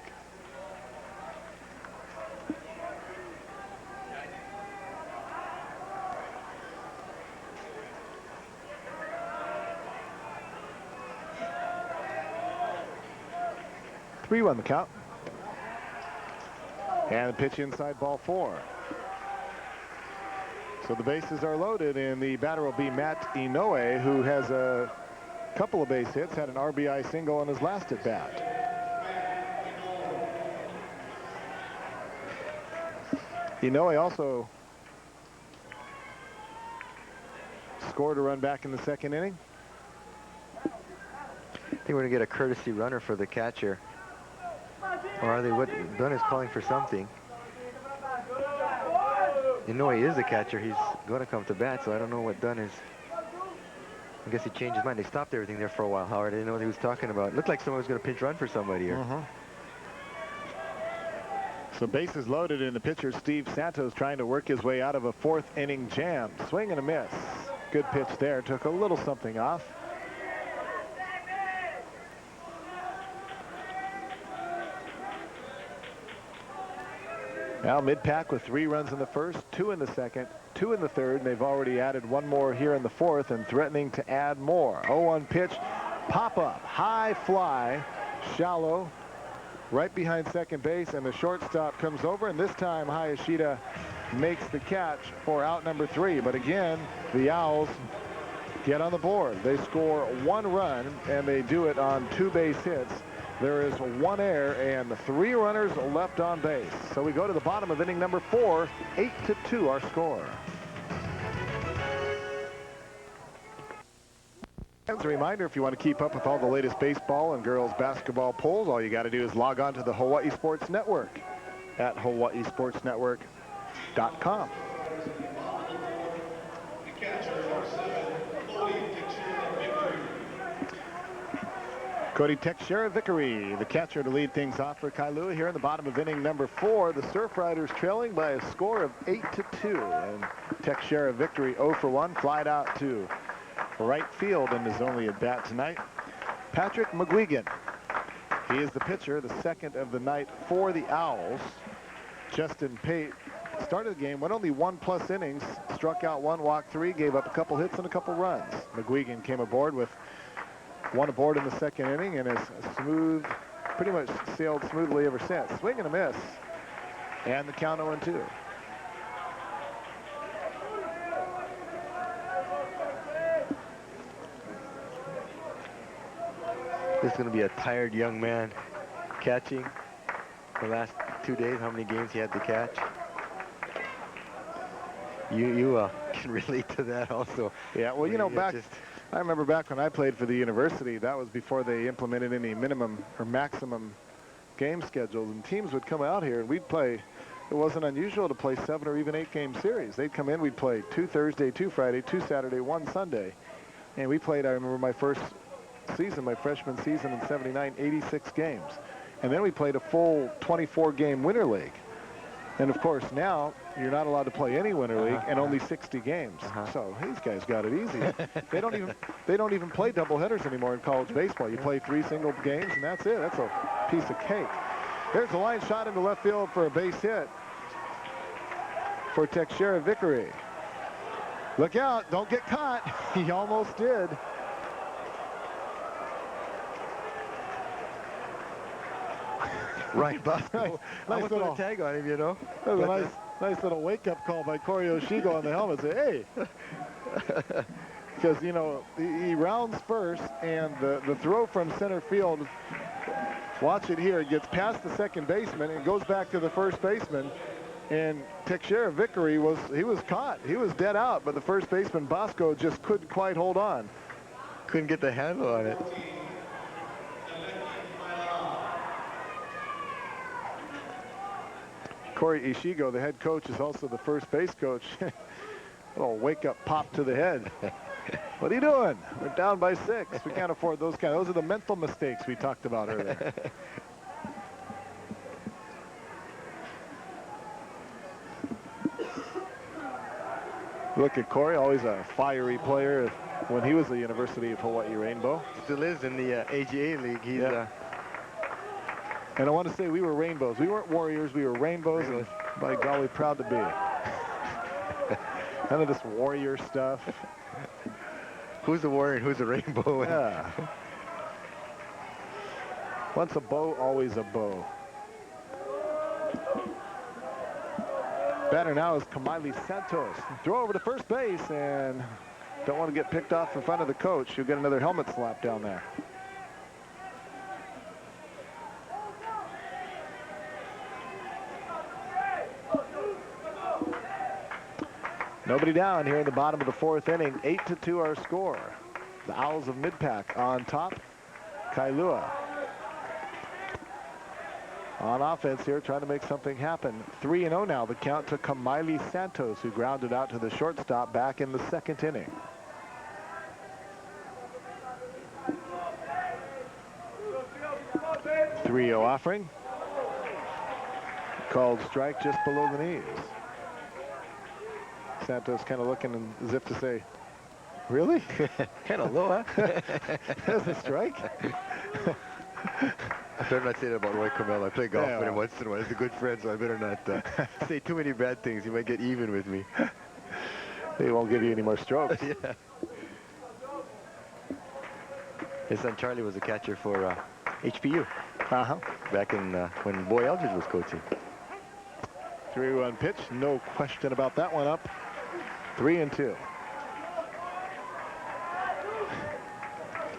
Three on the count. And the pitch inside, ball 4. So the bases are loaded, and the batter will be Matt Inoue, who has a couple of base hits, had an RBI single on his last at bat. Inoue also scored a run back in the second inning. I think we're going to get a courtesy runner for the catcher. Or are they? What Dunn is calling for something. Inoue is the catcher. He's going to come to bat, so I don't know what Dunn is. I guess he changed his mind. They stopped everything there for a while, Howard. I didn't know what he was talking about. It looked like someone was going to pinch run for somebody here. So bases loaded, and the pitcher Steve Santos trying to work his way out of a 4th inning jam. Swing and a miss. Good pitch there. Took a little something off. Now Mid-Pac with 3 runs in the first, 2 in the second, 2 in the third, and they've already added 1 more here in the 4th and threatening to add more. 0-1 pitch, pop up, high fly, shallow, right behind second base, and the shortstop comes over, and this time Hayashida makes the catch for out number 3. But again, the Owls get on the board. They score 1 run, and they do it on 2 base hits. There is 1 error and 3 runners left on base. So we go to the bottom of inning number 4, 8-2 our score. As a reminder, if you want to keep up with all the latest baseball and girls basketball polls, all you got to do is log on to the Hawaii Sports Network at hawaiisportsnetwork.com. Cody Teixeira Vickery, the catcher, to lead things off for Kailua here in the bottom of inning number 4. The Surf Riders trailing by a score of 8-2. And Teixeira Vickery 0 for 1, flied out to right field and is only at bat tonight. Patrick McGuigan, he is the pitcher, the second of the night for the Owls. Justin Pate started the game, went only 1+ innings, struck out 1, walked 3, gave up a couple hits and a couple runs. McGuigan came aboard with 1 aboard in the second inning and has pretty much sailed smoothly ever since. Swing and a miss, and the count 0-2. This is going to be a tired young man catching the last 2 days. How many games he had to catch? You can relate to that also. Yeah, well, you know, I remember back when I played for the university, that was before they implemented any minimum or maximum game schedules, and teams would come out here and we'd play. It wasn't unusual to play 7 or even 8 game series. They'd come in, we'd play 2 Thursday, 2 Friday, 2 Saturday, 1 Sunday. And we played, I remember my first season, my freshman season in '79, 86 games. And then we played a full 24 game winter league. And of course now you're not allowed to play any winter league and only 60 games. So these guys got it easy. They don't even play doubleheaders anymore in college baseball. You play 3 single games and that's it. That's a piece of cake. There's a line shot into left field for a base hit for Teixeira Vickery. Look out, don't get caught. He almost did. Right, Bosco. Nice put little a tag on him, you know. That was a nice little wake-up call by Corey Oshigo on the helmet. Say, hey. Because, you know, he rounds first, and the throw from center field, watch it here, it gets past the second baseman and goes back to the first baseman. And Teixeira Vickery was caught. He was dead out, but the first baseman, Bosco, just couldn't quite hold on. Couldn't get the handle on it. Corey Ishigo, the head coach, is also the first base coach. A little wake-up pop to the head. What are you doing? We're down by 6. We can't afford those kind. Those are the mental mistakes we talked about earlier. Look at Corey, always a fiery player. When he was the University of Hawaii Rainbow. Still is in the AGA league. He's And I want to say we were rainbows. We weren't warriors. We were rainbows, and by golly, proud to be. None of this warrior stuff. Who's a warrior and who's a rainbow? Yeah. Once a bow, always a bow. Batter now is Kamaili Santos. Throw over to first base, and don't want to get picked off in front of the coach. You'll get another helmet slap down there. Nobody down here in the bottom of the 4th inning. 8-2 our score. The Owls of Mid-Pack on top. Kailua on offense here, trying to make something happen. 3-0 now. The count to Kamaili Santos, who grounded out to the shortstop back in the 2nd inning. .30 offering. Called strike just below the knees. Santos kind of looking as if to say, really? Kind of low, huh? That's a strike? I better not say that about Roy Carmel. I play golf with him once in a while. He's a good friend, so I better not say too many bad things. He might get even with me. He won't give you any more strokes. Yeah. His son Charlie was a catcher for HPU. Back in when Boy Eldridge was coaching. 3-1 pitch, no question about that one. Up 3-2.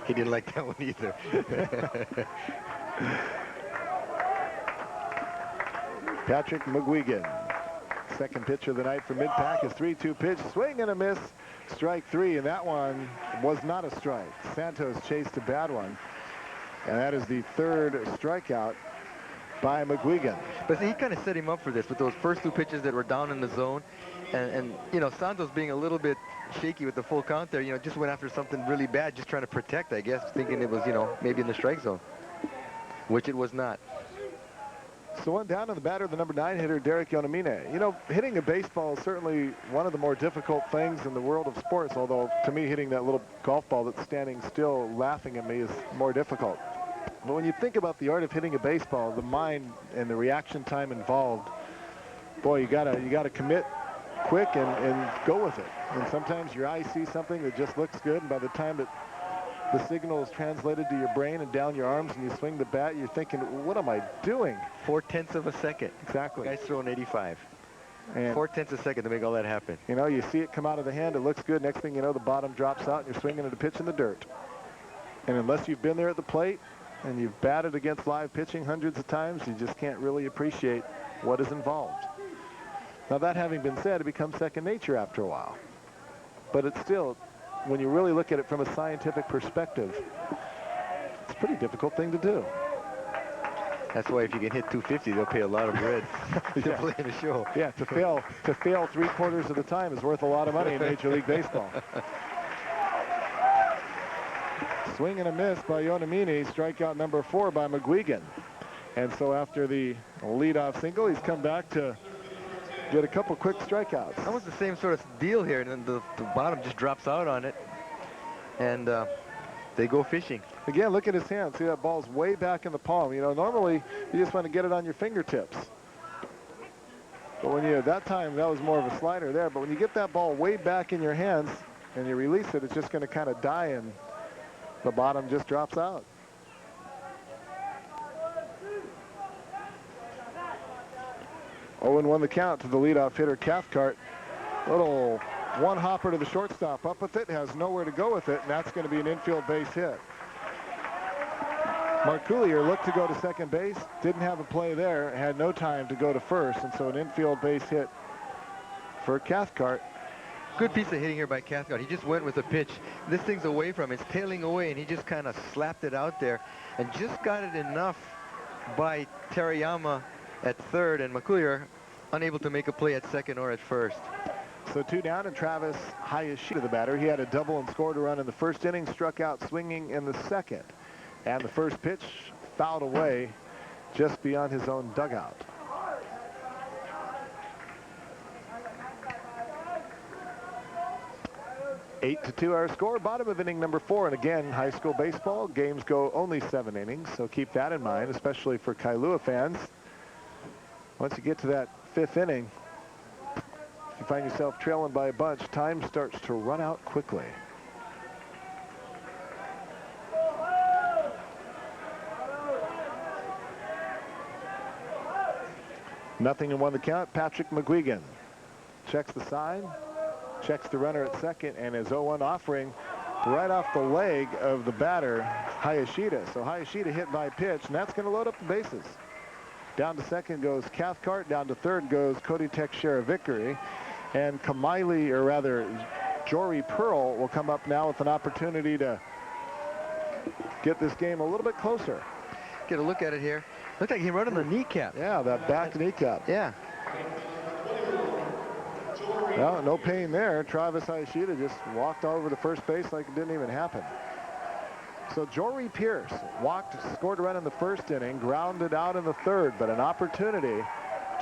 He didn't like that one either. Patrick McGuigan, second pitch of the night for Mid-Pack, is 3-2 pitch, swing and a miss, strike 3, and that one was not a strike. Santos chased a bad one, and that is the 3rd strikeout by McGuigan. But see, he kind of set him up for this with those first 2 pitches that were down in the zone. And you know, Santos being a little bit shaky with the full count there, you know, just went after something really bad, just trying to protect, I guess, thinking it was, you know, maybe in the strike zone, which it was not. So one down to the batter, the number 9 hitter, Derek Yonamine. You know, hitting a baseball is certainly one of the more difficult things in the world of sports, although to me hitting that little golf ball that's standing still laughing at me is more difficult. But when you think about the art of hitting a baseball, the mind and the reaction time involved, boy, you gotta commit quick and go with it. And sometimes your eyes see something that just looks good, and by the time that the signal is translated to your brain and down your arms and you swing the bat, you're thinking, what am I doing? 4/10 of a second. Exactly. The guy's throwing 85. And 4/10 a second to make all that happen. you know, you see it come out of the hand, it looks good. Next thing you know, the bottom drops out and you're swinging at a pitch in the dirt. And unless you've been there at the plate and you've batted against live pitching hundreds of times, you just can't really appreciate what is involved. Now, that having been said, it becomes second nature after a while. But it's still, when you really look at it from a scientific perspective, it's a pretty difficult thing to do. That's why if you can hit 250, they'll pay a lot of bread to Yeah. play in the show. Yeah, to fail 3/4 of the time is worth a lot of money in Major League Baseball. Swing and a miss by Yonamine, strikeout number 4 by McGuigan. And so after the leadoff single, he's come back to get a couple quick strikeouts. Almost the same sort of deal here, and then the bottom just drops out on it, and they go fishing. Again, look at his hand. See, that ball's way back in the palm. You know, normally you just want to get it on your fingertips. But when you, that time, that was more of a slider there. But when you get that ball way back in your hands and you release it, it's just going to kind of die and the bottom just drops out. Oh, and 1 the count to the leadoff hitter, Cathcart. Little one hopper to the shortstop, up with it, has nowhere to go with it, and that's going to be an infield base hit. Mark Coulier looked to go to second base, didn't have a play there, had no time to go to first, and so an infield base hit for Cathcart. Good piece of hitting here by Cathcart. He just went with a pitch. This thing's away from him. It's tailing away, and he just kind of slapped it out there and just got it enough by Terayama at third, and McCoulier unable to make a play at second or at first. So 2 down, and Travis Hayashida, the batter. He had a double and scored a run in the first inning, struck out swinging in the second. And the first pitch fouled away just beyond his own dugout. Eight to 2 our score, bottom of inning number 4. And again, high school baseball games go only 7 innings, so keep that in mind, especially for Kailua fans. Once you get to that 5th inning, if you find yourself trailing by a bunch, time starts to run out quickly. Nothing in 1 the count. Patrick McGuigan checks the sign, checks the runner at second, and his 0-1 offering right off the leg of the batter, Hayashida. So Hayashida hit by pitch, and that's going to load up the bases. Down to second goes Cathcart. Down to third goes Cody Teixeira Vickery. And Kamaili, or rather Jory Pearl, will come up now with an opportunity to get this game a little bit closer. Get a look at it here. Looked like he run on the kneecap. Yeah, that back kneecap. Yeah. Well, no pain there. Travis Hayashida just walked over the first base like it didn't even happen. So Jory Pierce walked, scored a run in the first inning, grounded out in the third, but an opportunity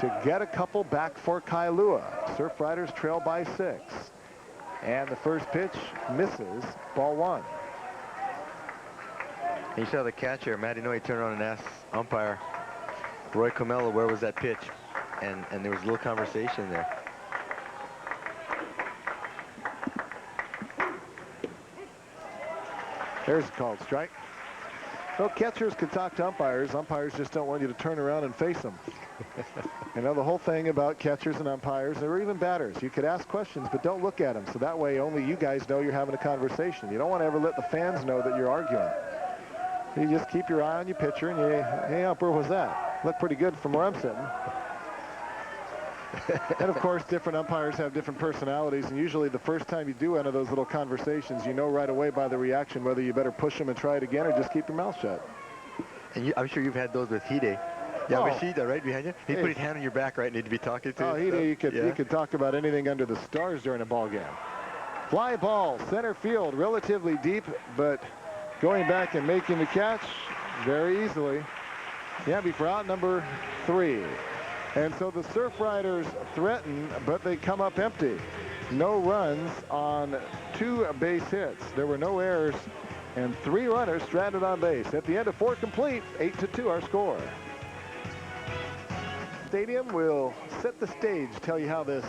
to get a couple back for Kailua. Surf Riders trail by 6. And the first pitch misses, ball 1. You saw the catcher, Matty Noe, turn around and ask umpire Roy Comello where was that pitch, and there was a little conversation there. There's a called strike. Well, catchers can talk to umpires. Umpires just don't want you to turn around and face them. You know, the whole thing about catchers and umpires, or even batters, you could ask questions, but don't look at them. So that way only you guys know you're having a conversation. You don't want to ever let the fans know that you're arguing. You just keep your eye on your pitcher and you, hey, ump, where was that? Looked pretty good from where I'm sitting. And of course, different umpires have different personalities, and usually the first time you do one of those little conversations, you know right away by the reaction whether you better push them and try it again or just keep your mouth shut. And I'm sure you've had those with Hide. Yeah, we Oh. see that right behind you. He Hey. put his hand on your back, right? Need to be talking to. Oh, he could talk about anything under the stars during a ball game. Fly ball, center field, relatively deep, but going back and making the catch very easily. Yamby for out number 3. And so the Surf Riders threaten, but they come up empty. No runs on 2 base hits. There were no errors and 3 runners stranded on base. At the end of 4 complete, 8-2 our score. Stadium will set the stage, tell you how this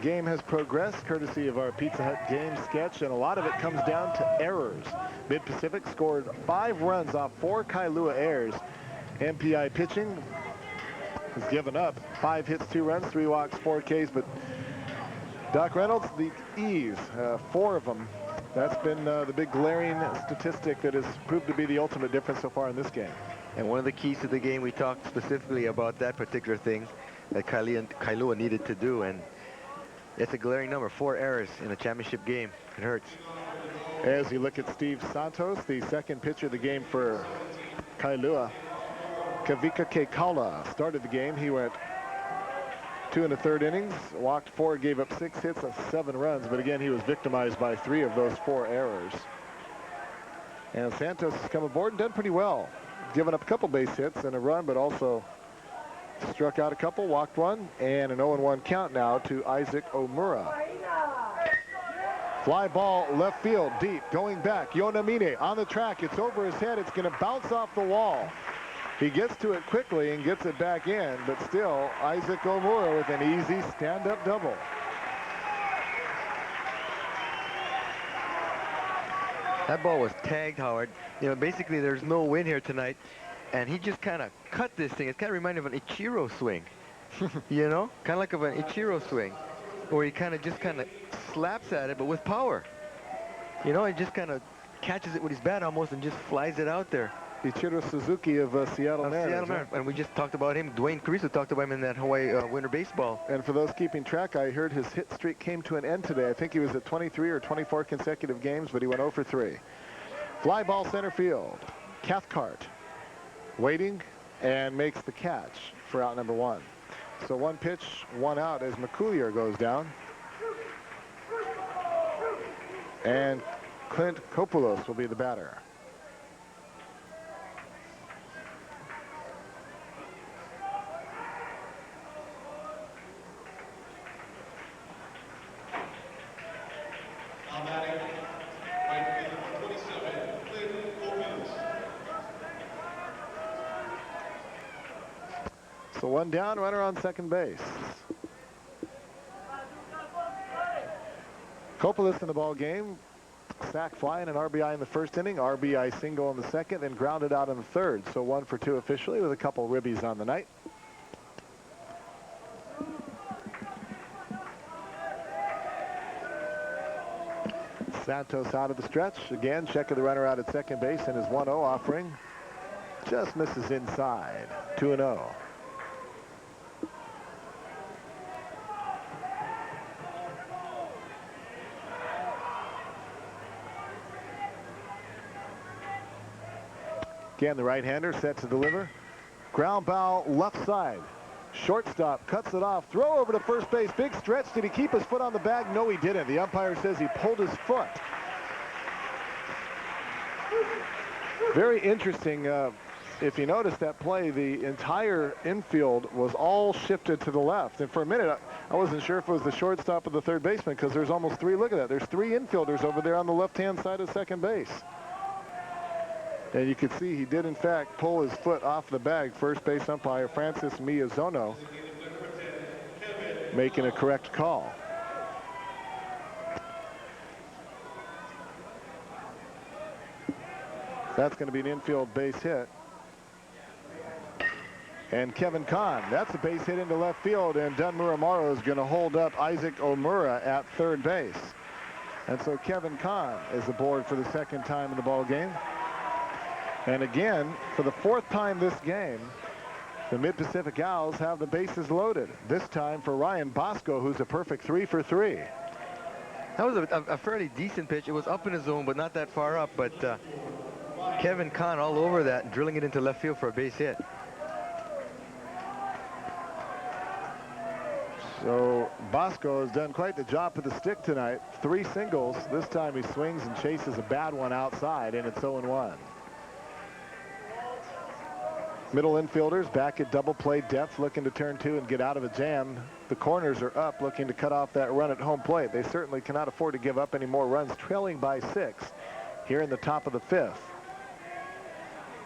game has progressed, courtesy of our Pizza Hut game sketch, and a lot of it comes down to errors. Mid-Pacific scored 5 runs off 4 Kailua errors. MPI pitching has given up 5 hits, 2 runs, 3 walks, 4 Ks, but Doc Reynolds, the E's, 4 of them. That's been the big glaring statistic that has proved to be the ultimate difference so far in this game. And one of the keys to the game, we talked specifically about that particular thing that Kailua needed to do, and it's a glaring number. 4 errors in a championship game. It hurts. As you look at Steve Santos, the second pitcher of the game for Kailua, Kavika Keikaula started the game. He went 2 1/3 innings, walked 4, gave up 6 hits and 7 runs, but again, he was victimized by 3 of those 4 errors. And Santos has come aboard and done pretty well. Given up a couple base hits and a run, but also struck out a couple, walked 1, and an 0-1 count now to Isaac Omura. Fly ball left field, deep, going back. Yonamine on the track. It's over his head. It's going to bounce off the wall. He gets to it quickly and gets it back in, but still, Isaac Omura with an easy stand-up double. That ball was tagged, Howard. You know, basically there's no wind here tonight, and he just kind of cut this thing. It's kind of reminded of an Ichiro swing, you know, kind of like of an Ichiro swing, where he kind of slaps at it, but with power. You know, he just kind of catches it with his bat almost and just flies it out there. Ichiro Suzuki of Seattle Mariners. And we just talked about him. Dwayne Carrizo talked about him in that Hawaii Winter Baseball. And for those keeping track, I heard his hit streak came to an end today. I think he was at 23 or 24 consecutive games, but he went 0 for 3. Fly ball center field. Cathcart waiting and makes the catch for out number 1. So 1 pitch, 1 out as McCoulier goes down. And Clint Kopoulos will be the batter. So 1 down, runner on second base. Kopoulos in the ball game. Sac fly and an RBI in the first inning. RBI single in the second, then grounded out in the third. So 1 for 2 officially with a couple ribbies on the night. Santos out of the stretch. Again, check of the runner out at second base and his 1-0 offering. Just misses inside. 2-0. Again, the right-hander set to deliver. Ground ball left side. Shortstop cuts it off. Throw over to first base. Big stretch. Did he keep his foot on the bag? No, he didn't. The umpire says he pulled his foot. Very interesting. If you notice that play, the entire infield was all shifted to the left. And for a minute, I wasn't sure if it was the shortstop or the third baseman because there's almost 3. Look at that. There's 3 infielders over there on the left-hand side of second base. And you can see he did, in fact, pull his foot off the bag. First base umpire Francis Miyazono making a correct call. That's going to be an infield base hit. And Kevin Kahn, that's a base hit into left field, and Dun Muramaro is going to hold up Isaac Omura at third base. And so Kevin Kahn is aboard for the second time in the ball game. And again, for the 4th time this game, the Mid-Pacific Owls have the bases loaded. This time for Ryan Bosco, who's a perfect 3 for 3. That was a fairly decent pitch. It was up in the zone, but not that far up. But Kevin Kahn all over that, drilling it into left field for a base hit. So Bosco has done quite the job with the stick tonight. 3 singles. This time he swings and chases a bad one outside, and it's 0-1. Middle infielders back at double play depth, looking to turn 2 and get out of a jam. The corners are up, looking to cut off that run at home plate. They certainly cannot afford to give up any more runs, trailing by 6 here in the top of the 5th.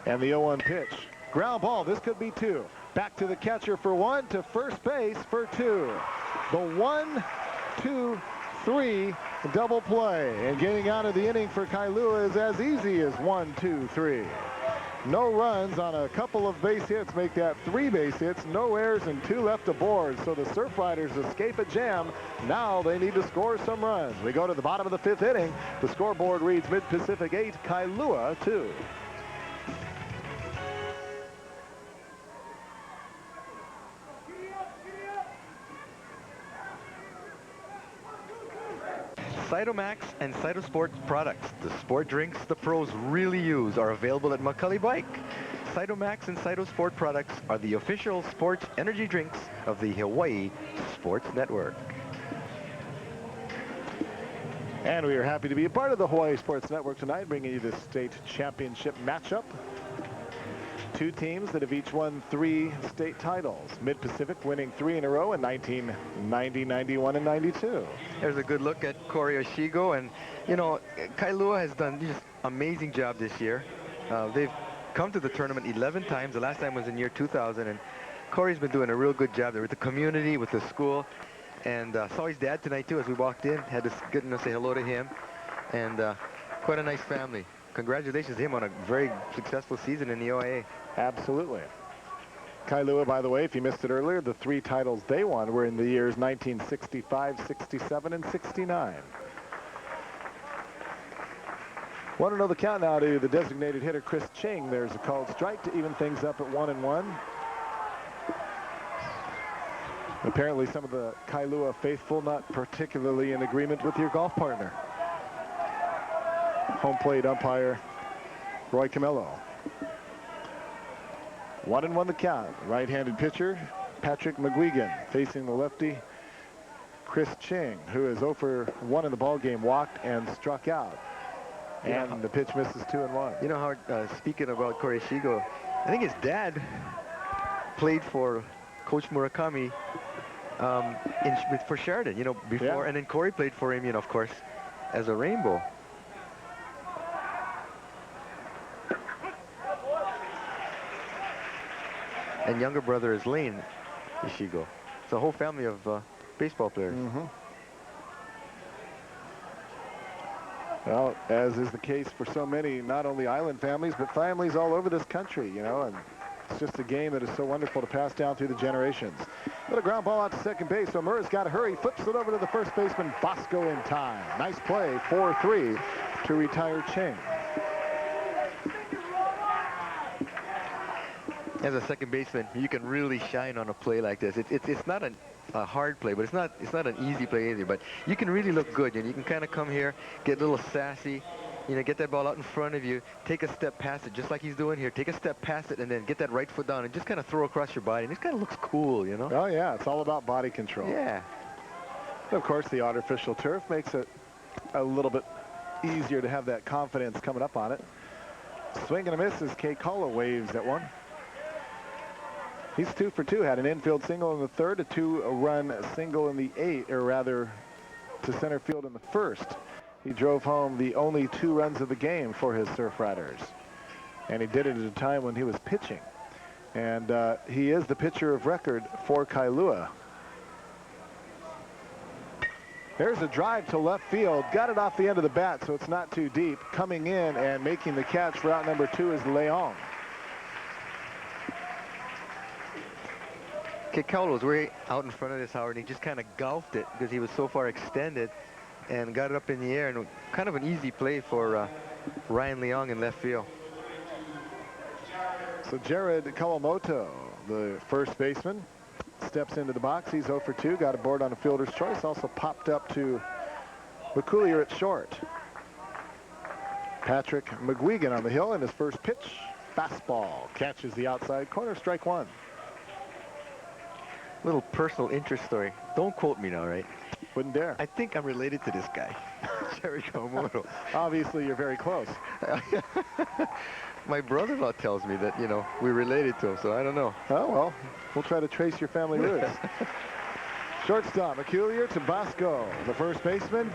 And the 0-1 pitch. Ground ball. This could be 2. Back to the catcher for 1, to first base for 2. The 1, 2, 3 double play. And getting out of the inning for Kailua is as easy as 1, 2, 3. No runs on a couple of base hits make that 3 base hits, no errors, and 2 left aboard. So the Surf Riders escape a jam. Now they need to score some runs. We go to the bottom of the 5th inning. The scoreboard reads Mid-Pacific 8, Kailua 2. Cytomax and Cytosport products, the sport drinks the pros really use, are available at McCully Bike. Cytomax and Cytosport products are the official sports energy drinks of the Hawaii Sports Network. And we are happy to be a part of the Hawaii Sports Network tonight, bringing you this state championship matchup. 2 teams that have each won 3 state titles. Mid-Pacific winning 3 in a row in 1990, 91, and 92. There's a good look at Corey Oshigo, and you know, Kailua has done just amazing job this year. They've come to the tournament 11 times. The last time was in year 2000, and Corey's been doing a real good job there with the community, with the school, and saw his dad tonight too as we walked in. Had to get in to say hello to him, and quite a nice family. Congratulations to him on a very successful season in the OAA. Absolutely. Kailua, by the way, if you missed it earlier, the 3 titles they won were in the years 1965, 67, and 69. Want to know the count now to the designated hitter, Chris Ching. There's a called strike to even things up at 1-1. Apparently some of the Kailua faithful not particularly in agreement with your golf partner. Home plate umpire Roy Camillo. 1-1 the count. Right-handed pitcher Patrick McGuigan facing the lefty Chris Ching, who is 0 for 1 in the ball game, walked and struck out. And the pitch misses 2-1. You know how, speaking about Corey Shigo, I think his dad played for Coach Murakami for Sheridan, you know, before, and then Corey played for him, you know, of course, as a Rainbow. And younger brother is Lane Ishigo. It's a whole family of baseball players. Well, as is the case for so many, not only island families, but families all over this country, you know, and it's just a game that is so wonderful to pass down through the generations. Little ground ball out to second base, so Murray's got to hurry, flips it over to the first baseman, Bosco in time. Nice play, 4-3 to retire Ching. As a second baseman, you can really shine on a play like this. It's not a hard play, but it's not an easy play either. But you can really look good, and you can kind of come here, get a little sassy, you know, get that ball out in front of you, take a step past it, just like he's doing here. Take a step past it, and then get that right foot down, and just kind of throw across your body. And it kind of looks cool, you know. Oh yeah, it's all about body control. Yeah. Of course, the artificial turf makes it a little bit easier to have that confidence coming up on it. Swing and a miss as Kailua waves at one. He's 2 for 2, had an infield single in the 3rd, a 2-run single in the 8th, or rather to center field in the 1st. He drove home the only 2 runs of the game for his Surf Riders. And he did it at a time when he was pitching. And he is the pitcher of record for Kailua. There's a drive to left field. Got it off the end of the bat, so it's not too deep. Coming in and making the catch for out number 2 is Leong. Kailua was way out in front of this, Howard, and he just kind of golfed it because he was so far extended and got it up in the air, and kind of an easy play for Ryan Leong in left field. So Jared Kawamoto, the first baseman, steps into the box. He's 0 for 2, got a board on a fielder's choice, also popped up to McCoolier at short. Patrick McGuigan on the hill, and his first pitch, fastball, catches the outside corner, strike 1. Little personal interest story. Don't quote me now, right? Wouldn't dare. I think I'm related to this guy, Jerry Kawamoto. Obviously, you're very close. My brother-in-law tells me that, we're related to him, so I don't know. Oh, well, we'll try to trace your family roots. Shortstop, Peculiar Tabasco. The first baseman,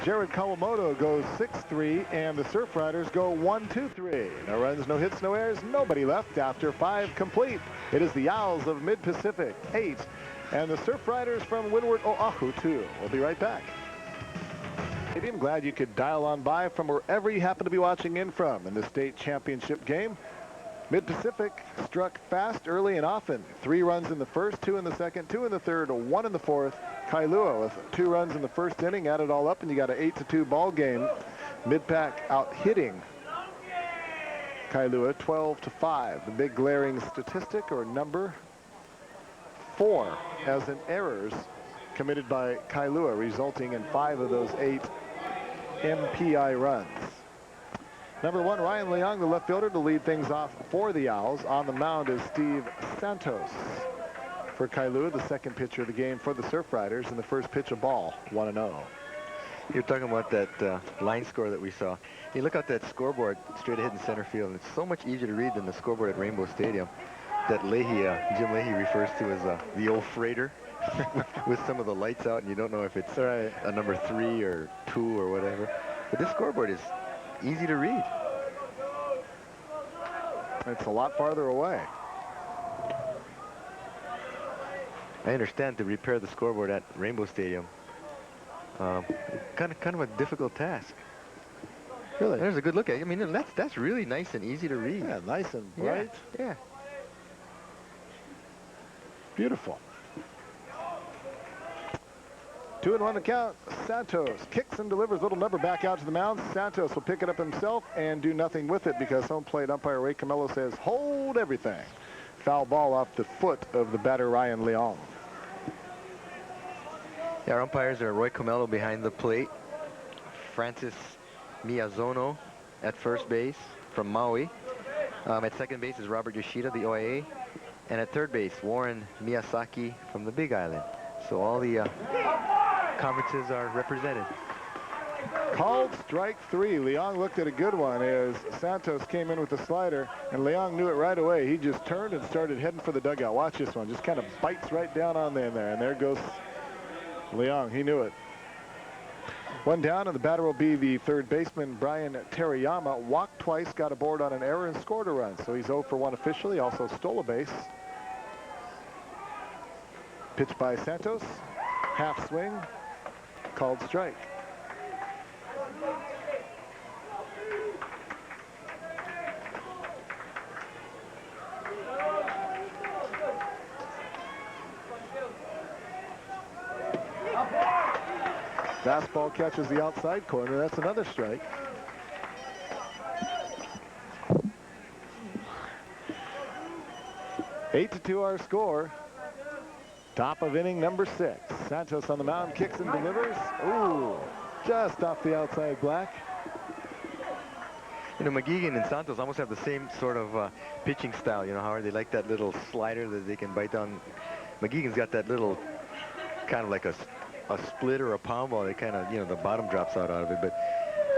Jared Kawamoto, goes 6-3, and the Surf Riders go 1-2-3. No runs, no hits, no errors, nobody left after 5 complete. It is the Owls of Mid-Pacific, 8, and the Surf Riders from Windward Oahu, 2. We'll be right back. I'm glad you could dial on by from wherever you happen to be watching in from in the state championship game. Mid-Pacific struck fast, early, and often. 3 runs in the first, 2 in the second, 2 in the third, 1 in the fourth. Kailua with 2 runs in the first inning. Add it all up, and you got an 8-2 ball game. Mid-Pac out hitting Kailua 12-5. The big glaring statistic or number 4 as in errors committed by Kailua, resulting in 5 of those 8 MPI runs. Number 1, Ryan Leong, the left fielder, to lead things off for the Owls. On the mound is Steve Santos for Kailua, the second pitcher of the game for the Surf Riders, and the first pitch a ball, 1-0. You're talking about that line score that we saw. You look at that scoreboard straight ahead in center field, and it's so much easier to read than the scoreboard at Rainbow Stadium that Jim Leahy refers to as the old freighter with some of the lights out, and you don't know if it's a number 3 or 2 or whatever. But this scoreboard is easy to read. It's a lot farther away. I understand to repair the scoreboard at Rainbow Stadium, kind of a difficult task. Really? There's a good look at it. I mean, that's really nice and easy to read. Yeah, nice and bright. Yeah. Beautiful. 2-1 the count. Santos kicks and delivers little number back out to the mound. Santos will pick it up himself and do nothing with it because home plate umpire Ray Camello says, hold everything. Foul ball off the foot of the batter Ryan Leong. Yeah, our umpires are Roy Camello behind the plate, Francis Miyazono at first base from Maui. At second base is Robert Yoshida, the OIA. And at third base, Warren Miyazaki from the Big Island. So all the conferences are represented. Called strike 3. Leong looked at a good one as Santos came in with the slider, and Leong knew it right away. He just turned and started heading for the dugout. Watch this one. Just kind of bites right down on there, and there goes Leong. He knew it. One down, and the batter will be the third baseman, Brian Teriyama. Walked twice, got aboard on an error, and scored a run. So he's 0 for 1 officially. Also stole a base. Pitch by Santos. Half swing. Called strike. Fastball catches the outside corner. That's another strike. Eight to 2 our score. Top of inning number 6. Santos on the mound, kicks and delivers. Ooh, just off the outside black. You know, McGeegan and Santos almost have the same sort of pitching style. You know, how they like that little slider that they can bite down. McGeegan's got that little kind of like a split or a pound ball. They kind of, the bottom drops out of it, but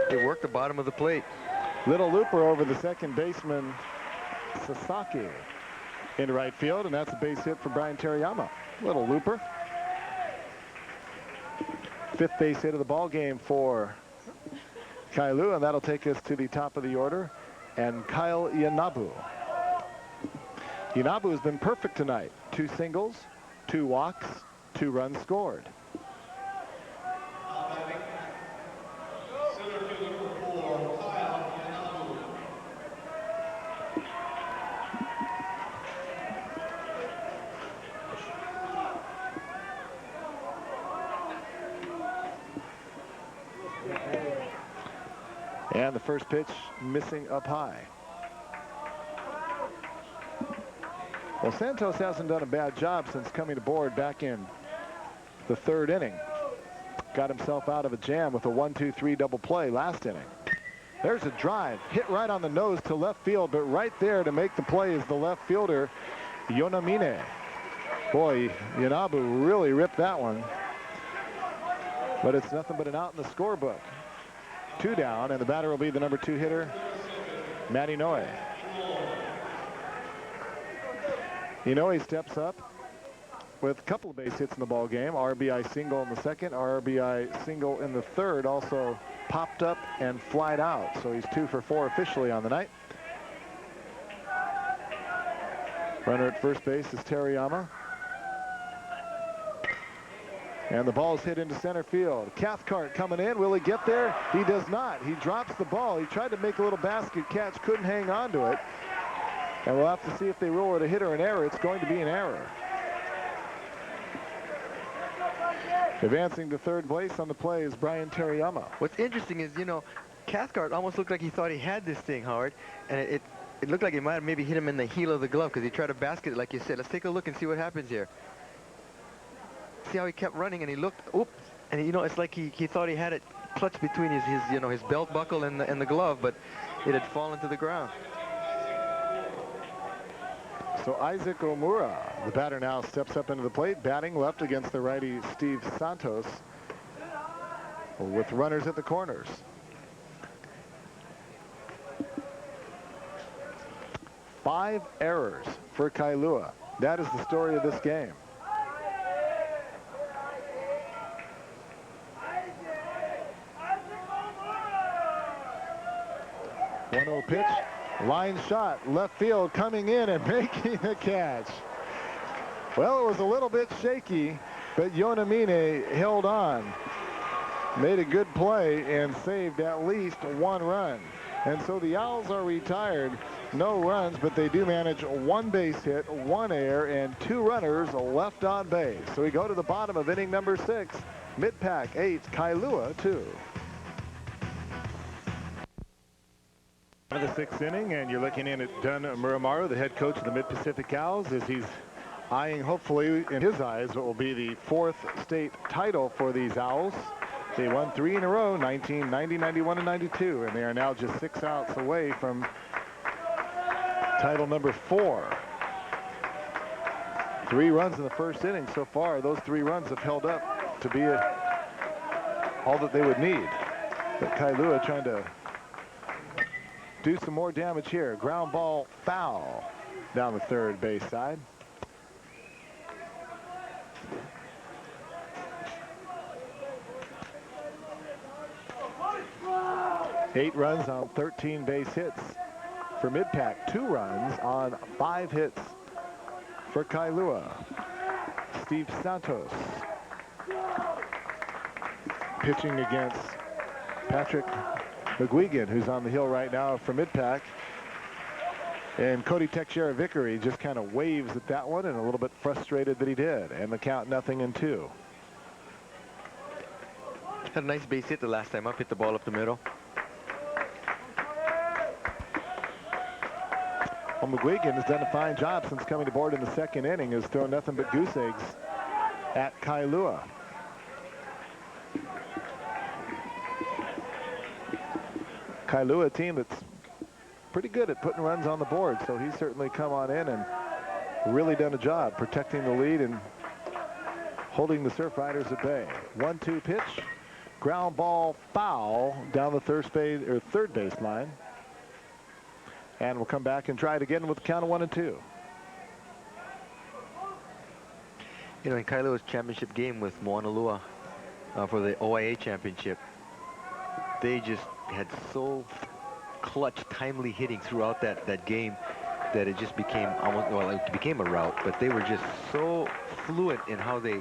they work the bottom of the plate. Little looper over the second baseman, Sasaki, in right field, and that's a base hit for Brian Teriyama. Little looper. 5th base hit of the ball game for Kailua, and that'll take us to the top of the order. And Kyle Yanabu. Yanabu has been perfect tonight. 2 singles, 2 walks, 2 runs scored. And the first pitch missing up high. Well, Santos hasn't done a bad job since coming aboard back in the 3rd inning. Got himself out of a jam with a 1-2-3 double play last inning. There's a drive, hit right on the nose to left field, but right there to make the play is the left fielder, Yonamine. Boy, Yanabu really ripped that one. But it's nothing but an out in the scorebook. 2 down, and the batter will be the number 2 hitter, Matty Noe. Inoue steps up with a couple of base hits in the ball game. RBI single in the second, RBI single in the third. Also popped up and flied out. So he's 2 for 4 officially on the night. Runner at first base is Teriyama. And the ball's hit into center field. Cathcart coming in. Will he get there? He does not. He drops the ball. He tried to make a little basket catch, couldn't hang on to it. And we'll have to see if they rule it a hit or an error. It's going to be an error. Advancing to third base on the play is Brian Teriyama. What's interesting is, Cathcart almost looked like he thought he had this thing, Howard, and it looked like it might have maybe hit him in the heel of the glove because he tried to basket it like you said. Let's take a look and see what happens here. See how he kept running and he looked, oops, and it's like he thought he had it clutched between his belt buckle and the glove, but it had fallen to the ground. So Isaac Omura, the batter, now steps up into the plate, batting left against the righty Steve Santos with runners at the corners. Five errors for Kailua. That is the story of this game. One-oh pitch. Line shot, left field, coming in and making the catch. Well, it was a little bit shaky, but Yonamine held on. Made a good play and saved at least 1 run. And so the Owls are retired. No runs, but they do manage 1 base hit, 1 error, and 2 runners left on base. So we go to the bottom of inning number 6. Mid-Pac 8, Kailua 2. Of the 6th inning, and you're looking in at Dun Muramaru, the head coach of the Mid-Pacific Owls, as he's eyeing, hopefully, in his eyes, what will be the 4th state title for these Owls. They won 3 in a row, 1990, 91, and 92, and they are now just 6 outs away from title number 4. 3 runs in the first inning so far. Those 3 runs have held up to be all that they would need. But Kailua trying to do some more damage here. Ground ball foul down the third base side. Eight runs on 13 base hits for Mid-Pac. 2 runs on 5 hits for Kailua. Steve Santos pitching against Patrick McGuigan, who's on the hill right now for Mid-Pac. And Cody Teixeira-Vickery just kind of waves at that one and a little bit frustrated that he did. And the count 0-2. Had a nice base hit the last time up, hit the ball up the middle. Well, McGuigan has done a fine job since coming aboard in the 2nd inning. Has thrown nothing but goose eggs at Kailua. Kailua, a team that's pretty good at putting runs on the board, so he's certainly come on in and really done a job protecting the lead and holding the Surf Riders at bay. 1-2 pitch, ground ball foul down the third base line, and we'll come back and try it again with the count of 1-2. In Kailua's championship game with Moanalua for the OIA championship, they just had so clutch, timely hitting throughout that game that it just became almost, well, it became a rout, but they were just so fluent in how they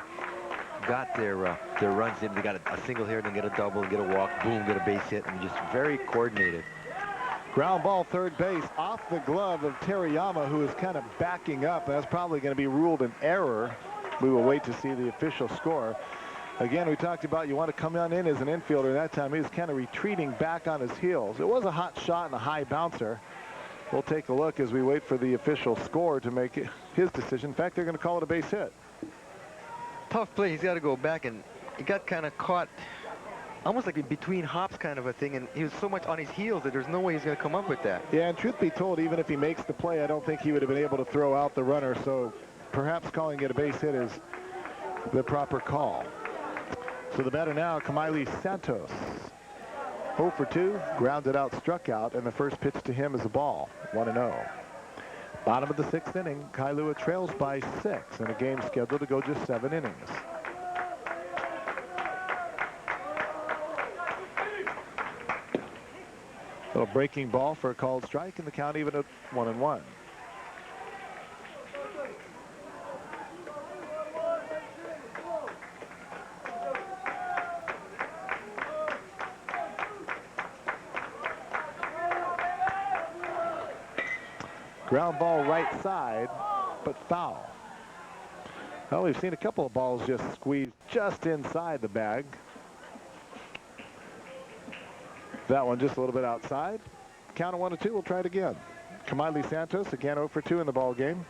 got their runs in. They got a single here, then get a double, get a walk, boom, get a base hit, and just very coordinated. Ground ball third base off the glove of Teriyama, who is kind of backing up. That's probably going to be ruled an error. We will wait to see the official score. Again, we talked about you want to come on in as an infielder. That time he was kind of retreating back on his heels. It was a hot shot and a high bouncer. We'll take a look as we wait for the official score to make his decision. In fact, they're going to call it a base hit. Tough play. He's got to go back, and he got kind of caught almost like in between hops kind of a thing, and he was so much on his heels that there's no way he's going to come up with that. Yeah, and truth be told, even if he makes the play, I don't think he would have been able to throw out the runner. So perhaps calling it a base hit is the proper call. So the batter now, Kailua Santos. 0 for 2, grounded out, struck out, and the first pitch to him is a ball, 1-0. Bottom of the 6th inning, Kailua trails by 6 in a game scheduled to go just 7 innings. Little breaking ball for a called strike, and the count even at 1-1. Ground ball right side, but foul. Well, we've seen a couple of balls just squeezed just inside the bag. That one just a little bit outside. Count of 1-2. We'll try it again. Kailua Santos again 0 for 2 in the ball game.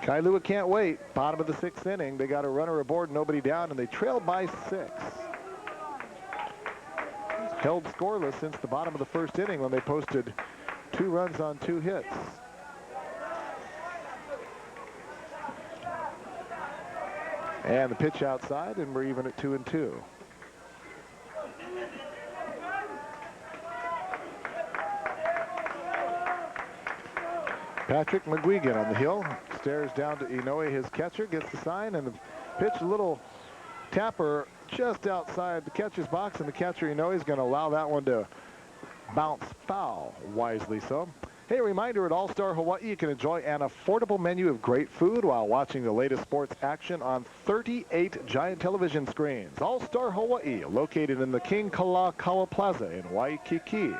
Kailua can't wait. Bottom of the 6th inning. They got a runner aboard, nobody down, and they trail by 6. Held scoreless since the bottom of the 1st inning when they posted 2 runs on 2 hits. And the pitch outside, and we're even at 2-2. Patrick McGuigan on the hill, stares down to Inoue, his catcher, gets the sign, and the pitch, a little tapper just outside the catcher's box, and the catcher Inoue is going to allow that one to bounce foul, wisely so. Hey, a reminder, at All-Star Hawaii, you can enjoy an affordable menu of great food while watching the latest sports action on 38 giant television screens. All-Star Hawaii, located in the King Kalakaua Plaza in Waikiki.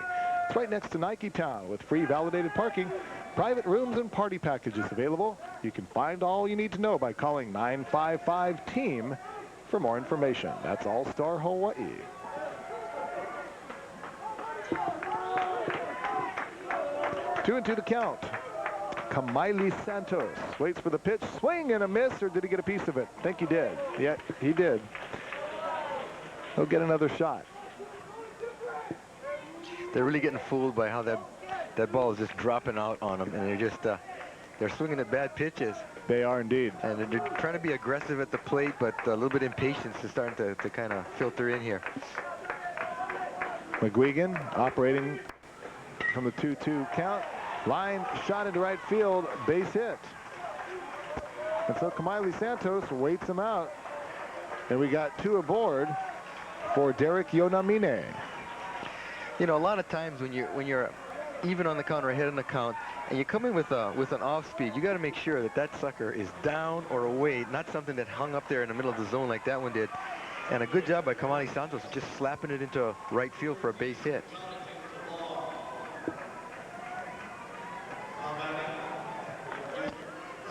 It's right next to Nike Town with free validated parking, private rooms, and party packages available. You can find all you need to know by calling 955-TEAM for more information. That's All-Star Hawaii. Two and two to count. Kailua Santos waits for the pitch, swing and a miss, or did he get a piece of it? I think he did. Yeah, he did. He'll get another shot. They're really getting fooled by how that ball is just dropping out on them, and they're swinging at bad pitches. They are indeed. And they're trying to be aggressive at the plate, but a little bit impatience is starting to kind of filter in here. McGuigan operating from the 2-2 count. Line shot into right field, base hit. And so Kailua Santos waits him out. And we got 2 aboard for Derek Yonamine. You know, a lot of times when you're even on the count or ahead on the count, and you come in with an off speed, you got to make sure that sucker is down or away, not something that hung up there in the middle of the zone like that one did. And a good job by Kailua Santos just slapping it into right field for a base hit.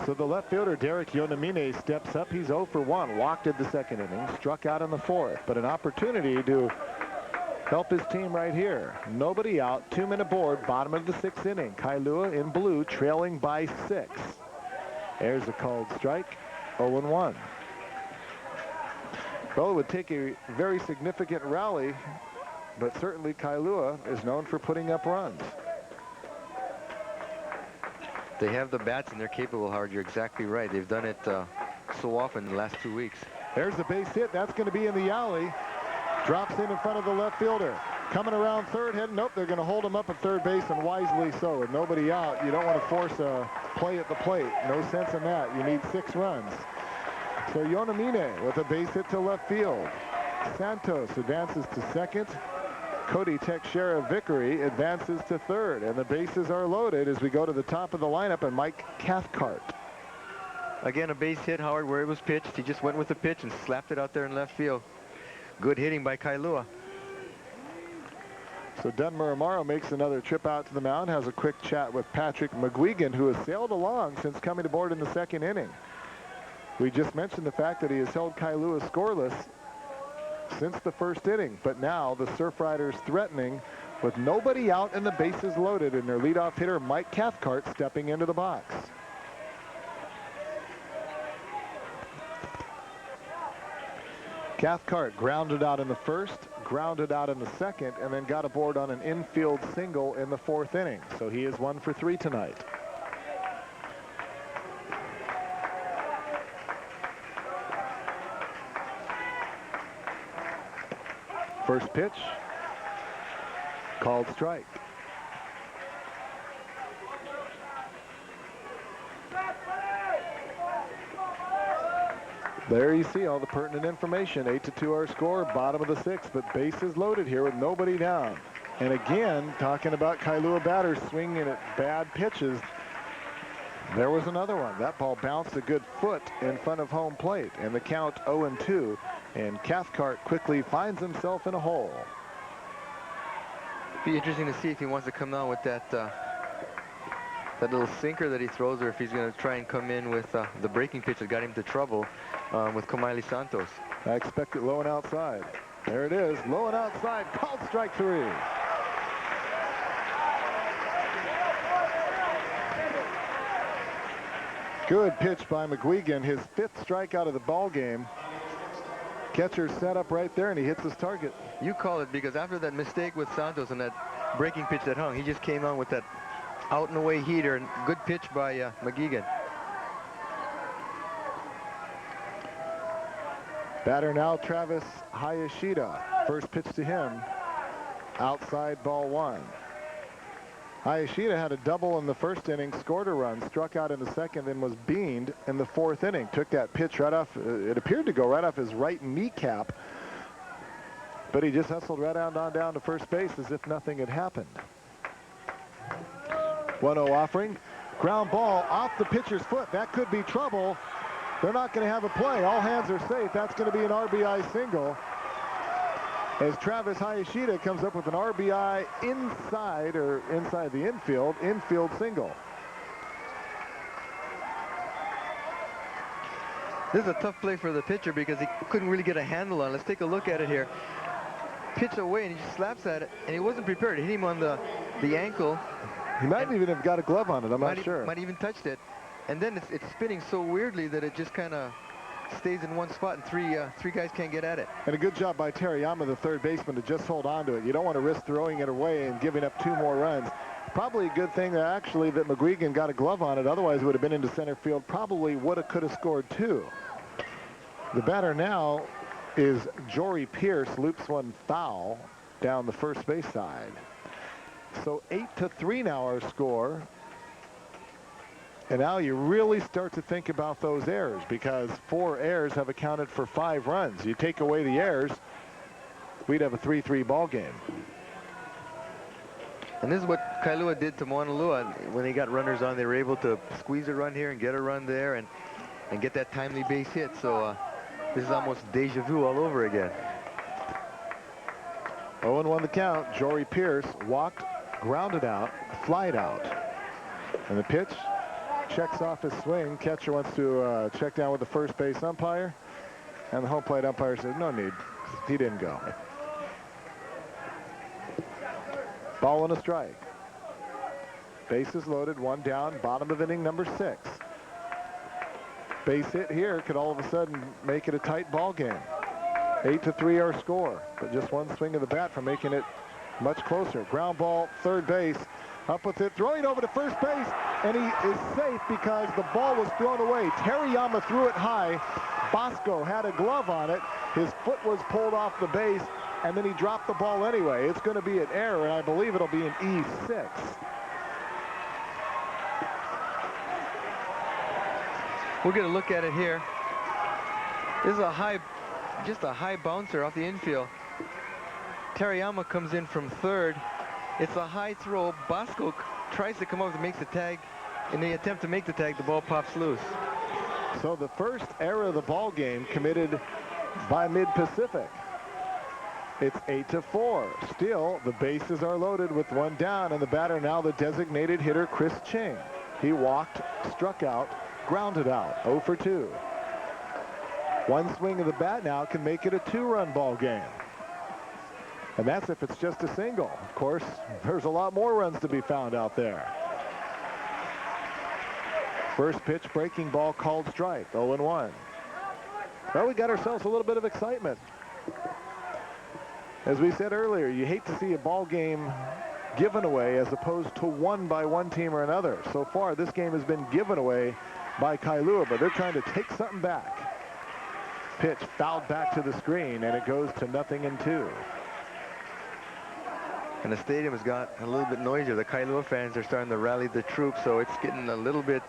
So the left fielder, Derek Yonamine, steps up. He's 0 for 1, walked in the 2nd inning, struck out in the 4th, but an opportunity to help his team right here. Nobody out, 2 men aboard, bottom of the 6th inning. Kailua in blue, trailing by 6. There's a called strike, 0-1. Well, it would take a very significant rally, but certainly Kailua is known for putting up runs. They have the bats and they're capable, Howard. You're exactly right. They've done it so often in the last 2 weeks. There's the base hit. That's going to be in the alley. Drops in front of the left fielder. Coming around third, heading up. They're going to hold him up at third base, and wisely so. With nobody out, you don't want to force a play at the plate. No sense in that. You need 6 runs. So Yonamine with a base hit to left field. Santos advances to second. Cody Teixeira Vickery advances to third, and the bases are loaded as we go to the top of the lineup, and Mike Cathcart. Again, a base hit, Howard, where it was pitched. He just went with the pitch and slapped it out there in left field. Good hitting by Kailua. So Dunmore Amaro makes another trip out to the mound, has a quick chat with Patrick McGuigan, who has sailed along since coming aboard in the 2nd inning. We just mentioned the fact that he has held Kailua scoreless since the 1st inning, but now the Surf Riders threatening with nobody out and the bases loaded, and their leadoff hitter Mike Cathcart stepping into the box. Cathcart grounded out in the 1st, grounded out in the 2nd, and then got aboard on an infield single in the 4th inning. So he is 1 for 3 tonight. First pitch, called strike. There you see all the pertinent information. 8-2 our score, bottom of the sixth, but bases loaded here with nobody down. And again, talking about Kailua batters swinging at bad pitches. There was another one. That ball bounced a good foot in front of home plate, and the count 0-2. And Cathcart quickly finds himself in a hole. Be interesting to see if he wants to come down with that that little sinker that he throws, or if he's going to try and come in with the breaking pitch that got him into trouble with Kamaili Santos. I expect it low and outside. There it is, low and outside, called strike 3. Good pitch by McGuigan, his 5th strikeout of the ball game. Catcher set up right there, and he hits his target. You call it, because after that mistake with Santos and that breaking pitch that hung, he just came on with that out and away heater, and good pitch by McGuigan. Batter now Travis Hayashida. First pitch to him, outside, ball 1. Hayashida had a double in the first inning, scored a run, struck out in the second, and was beaned in the 4th inning. Took that pitch right off, it appeared to go right off his right kneecap, but he just hustled right on down to first base as if nothing had happened. 1-0 offering, ground ball off the pitcher's foot. That could be trouble. They're not going to have a play. All hands are safe. That's going to be an RBI single, as Travis Hayashida comes up with an RBI inside the infield single. This is a tough play for the pitcher because he couldn't really get a handle on it. Let's take a look at it here. Pitch away, and he just slaps at it, and he wasn't prepared. Hit him on the ankle. He might even have got a glove on it. I'm not sure. Might even touched it. And then it's spinning so weirdly that it just kind of stays in one spot, and three guys can't get at it. And a good job by Teriyama, the third baseman, to just hold on to it. You don't want to risk throwing it away and giving up 2 more runs. Probably a good thing that actually that McGuigan got a glove on it. Otherwise, it would have been into center field. Probably would have, could have scored 2. The batter now is Jory Pierce. Loops one foul down the first base side. So 8-3 now our score. And now you really start to think about those errors, because 4 errors have accounted for 5 runs. You take away the errors, we'd have a 3-3 ball game. And this is what Kailua did to Maunalua. When they got runners on, they were able to squeeze a run here and get a run there and get that timely base hit. So this is almost deja vu all over again. 0-1 the count. Jory Pierce walked, grounded out, flied out. And the pitch checks off his swing. Catcher wants to check down with the first base umpire, and the home plate umpire says no need. He didn't go. Ball and a strike. Bases loaded, 1 down, bottom of inning number 6. Base hit here could all of a sudden make it a tight ball game. 8-3 our score, but just 1 swing of the bat from making it much closer. Ground ball, third base. Up with it, throwing over to first base, and he is safe because the ball was thrown away. Teriyama threw it high. Bosco had a glove on it. His foot was pulled off the base, and then he dropped the ball anyway. It's going to be an error, and I believe it'll be an E6. We'll get a look at it here. This is just a high bouncer off the infield. Teriyama comes in from third. It's a high throw. Bosco tries to come up and makes the tag. In the attempt to make the tag, the ball pops loose. So the first error of the ball game committed by Mid-Pacific. It's 8-4. Still, the bases are loaded with 1 down, and the batter now the designated hitter, Chris Ching. He walked, struck out, grounded out, 0 for 2. 1 swing of the bat now can make it a 2-run ball game. And that's if it's just a single. Of course, there's a lot more runs to be found out there. First pitch, breaking ball, called strike, 0-1. Well, we got ourselves a little bit of excitement. As we said earlier, you hate to see a ball game given away as opposed to won by one team or another. So far, this game has been given away by Kailua, but they're trying to take something back. Pitch fouled back to the screen, and it goes to 0-2. And the stadium has got a little bit noisier. The Kailua fans are starting to rally the troops, so it's getting a little bit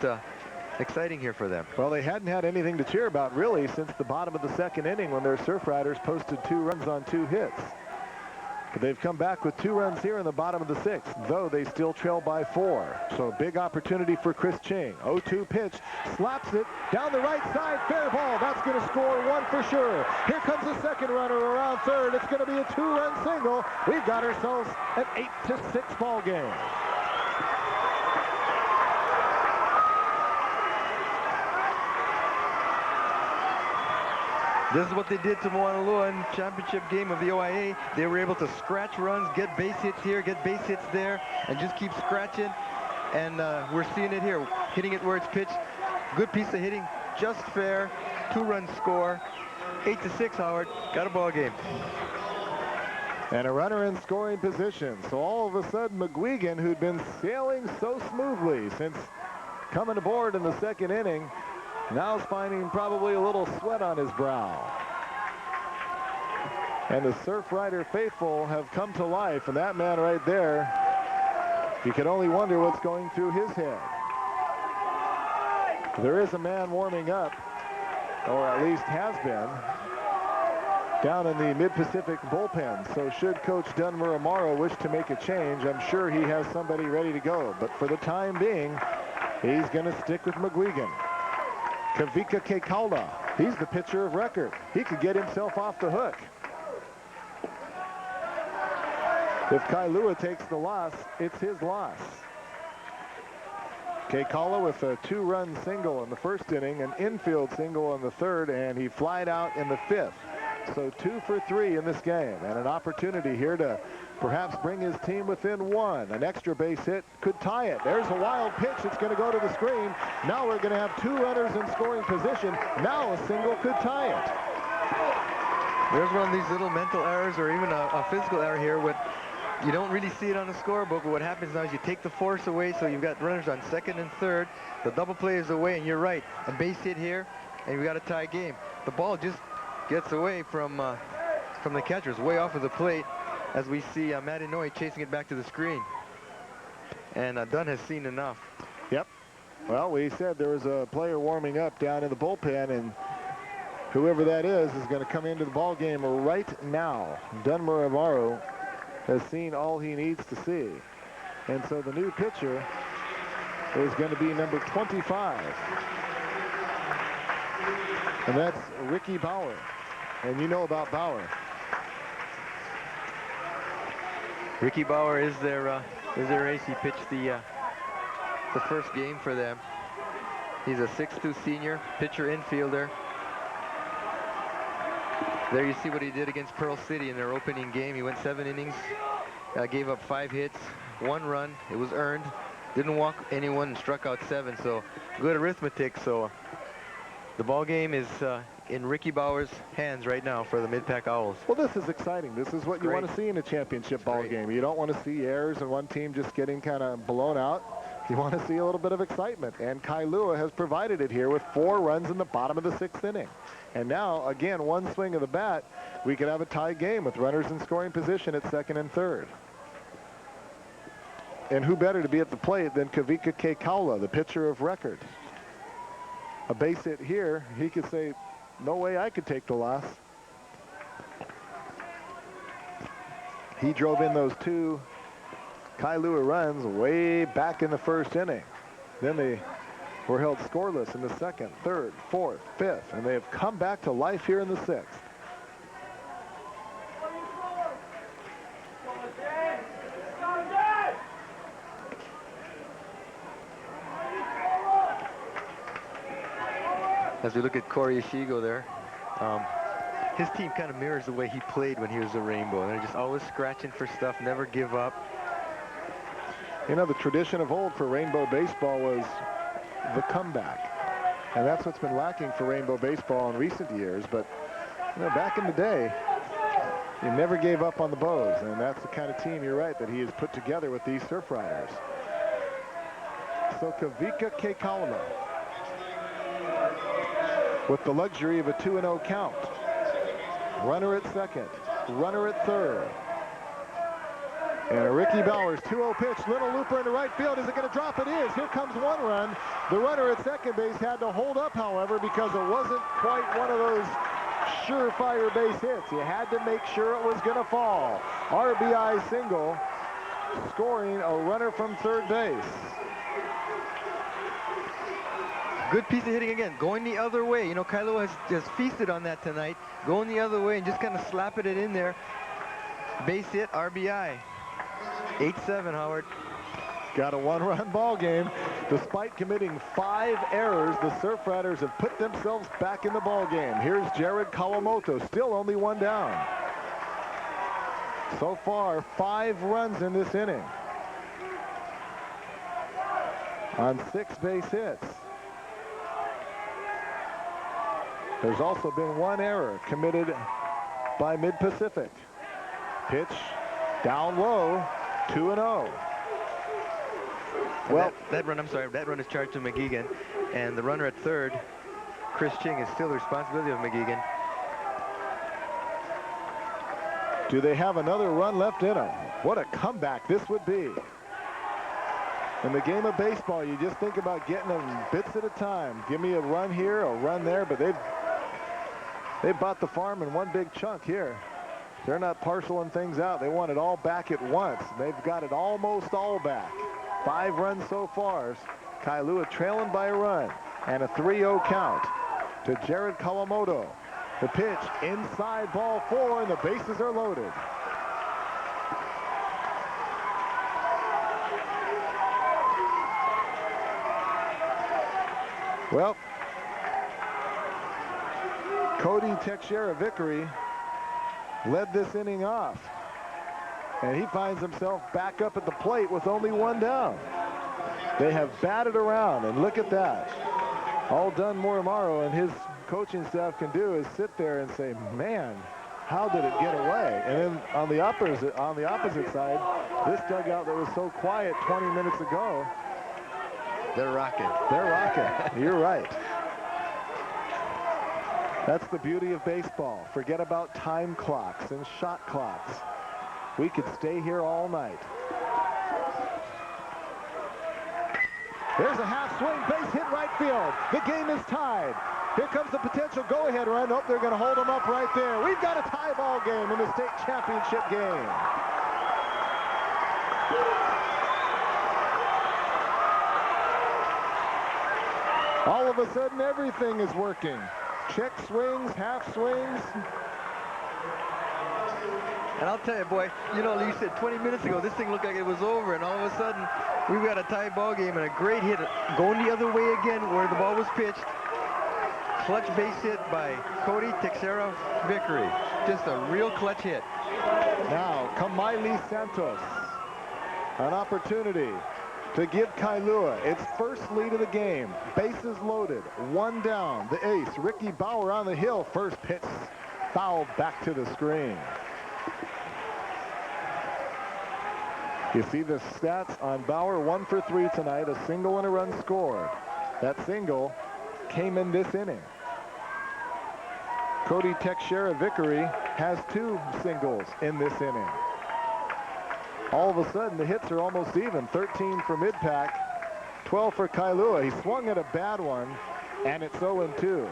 exciting here for them. Well, they hadn't had anything to cheer about really since the bottom of the second inning when their Surf Riders posted 2 runs on 2 hits. But they've come back with 2 runs here in the bottom of the 6th, though they still trail by 4. So a big opportunity for Chris Ching. 0-2 pitch, slaps it down the right side, fair ball. That's going to score 1 for sure. Here comes the second runner around third. It's going to be a 2-run single. We've got ourselves an 8-6 ball game. This is what they did to Moanalua in the championship game of the OIA. They were able to scratch runs, get base hits here, get base hits there, and just keep scratching. And we're seeing it here, hitting it where it's pitched. Good piece of hitting, just fair. 2-run score. 8-6, Howard. Got a ball game. And a runner in scoring position. So all of a sudden, McGuigan, who'd been sailing so smoothly since coming aboard in the second inning, now is finding probably a little sweat on his brow. And the Surf Rider faithful have come to life, and that man right there, you can only wonder what's going through his head. There is a man warming up, or at least has been, down in the Mid-Pacific bullpen. So should Coach Dunmer Amaro wish to make a change, I'm sure he has somebody ready to go. But for the time being, he's going to stick with McGuigan. Kavika Keikaula, he's the pitcher of record. He could get himself off the hook. If Kailua takes the loss, it's his loss. Keikaula with a 2-run single in the first inning, an infield single in the third, and he flied out in the 5th. So 2 for 3 in this game, and an opportunity here to perhaps bring his team within 1. An extra base hit could tie it. There's a wild pitch. It's going to go to the screen. Now we're going to have 2 runners in scoring position. Now a single could tie it. There's one of these little mental errors or even a physical error here. You don't really see it on the scorebook, but what happens now is you take the force away, so you've got runners on second and third. The double play is away, and you're right. A base hit here, and you've got a tie game. The ball just gets away from the catchers, way off of the plate, as we see Matt Inouye chasing it back to the screen. And Dunn has seen enough. Yep. Well, we said there was a player warming up down in the bullpen, and whoever that is going to come into the ball game right now. Dunmer Amaro has seen all he needs to see. And so the new pitcher is going to be number 25. And that's Ricky Bauer. And you know about Bauer. Ricky Bauer is their ace. He pitched the first game for them. He's a 6'2" senior, pitcher infielder. There you see what he did against Pearl City in their opening game. He went 7 innings, gave up 5 hits, 1 run. It was earned. Didn't walk anyone and struck out 7. So good arithmetic. So the ball game is in Ricky Bauer's hands right now for the Mid-Pac Owls. Well, this is exciting. This is what you want to see in a championship ball game. You don't want to see errors and one team just getting kind of blown out. You want to see a little bit of excitement. And Kailua has provided it here with 4 runs in the bottom of the 6th inning. And now, again, one swing of the bat, we could have a tie game with runners in scoring position at second and third. And who better to be at the plate than Kavika Keikaula, the pitcher of record? A base hit here, he could say, no way I could take the loss. He drove in those 2 Kailua runs way back in the first inning. Then they were held scoreless in the 2nd, 3rd, 4th, 5th, and they have come back to life here in the 6th. As we look at Corey Ishigo there, his team kind of mirrors the way he played when he was a Rainbow. And they're just always scratching for stuff, never give up. You know, the tradition of old for Rainbow baseball was the comeback. And that's what's been lacking for Rainbow baseball in recent years. But, you know, back in the day, you never gave up on the Bows. And that's the kind of team, you're right, that he has put together with these Surf Riders. So Kavika Keikaula, with the luxury of a 2-0 count. Runner at second, runner at third. And a Ricky Bowers 2-0 pitch, little looper into right field. Is it going to drop? It is. Here comes one run. The runner at second base had to hold up, however, because it wasn't quite one of those surefire base hits. You had to make sure it was going to fall. RBI single, scoring a runner from third base. Good piece of hitting again, going the other way. You know, Kailua has just feasted on that tonight, going the other way and just kind of slapping it in there. Base hit, RBI. 8-7, Howard. Got a one-run ball game. Despite committing 5 errors, the Surf Riders have put themselves back in the ball game. Here's Jared Kawamoto, still only 1 down. So far, 5 runs in this inning on 6 base hits. There's also been 1 error committed by Mid-Pacific. Pitch down low, 2-0. Well, that run is charged to McGeegan, and the runner at third, Chris Ching, is still the responsibility of McGeegan. Do they have another run left in them? What a comeback this would be. In the game of baseball, you just think about getting them bits at a time. Give me a run here, a run there, but they bought the farm in one big chunk here. They're not parceling things out. They want it all back at once. They've got it almost all back. 5 runs so far. Kailua trailing by a run. And a 3-0 count to Jared Kawamoto. The pitch inside, ball 4, and the bases are loaded. Well, Cody Teixeira Vickery led this inning off, and he finds himself back up at the plate with only 1 down. They have batted around, and look at that. All Dunn Morimaro and his coaching staff can do is sit there and say, man, how did it get away? And then on the opposite side, this dugout that was so quiet 20 minutes ago, they're rocking. They're rocking. You're right. That's the beauty of baseball. Forget about time clocks and shot clocks. We could stay here all night. There's a half swing, base hit right field. The game is tied. Here comes the potential go-ahead run. Oh, they're going to hold them up right there. We've got a tie ball game in the state championship game. All of a sudden, everything is working. Check swings, half swings. And I'll tell you, boy, you know, you said 20 minutes ago, this thing looked like it was over, and all of a sudden, we've got a tie ball game and a great hit going the other way again where the ball was pitched. Clutch base hit by Cody Teixeira Vickery. Just a real clutch hit. Now, Kamaili Santos. An opportunity to give Kailua its first lead of the game. Bases loaded, 1 down. The ace, Ricky Bauer on the hill. First pitch fouled back to the screen. You see the stats on Bauer, 1 for 3 tonight, a single and a run scored. That single came in this inning. Cody Teixeira Vickery has 2 singles in this inning. All of a sudden, the hits are almost even. 13 for Mid-Pac, 12 for Kailua. He swung at a bad one, and it's 0-2.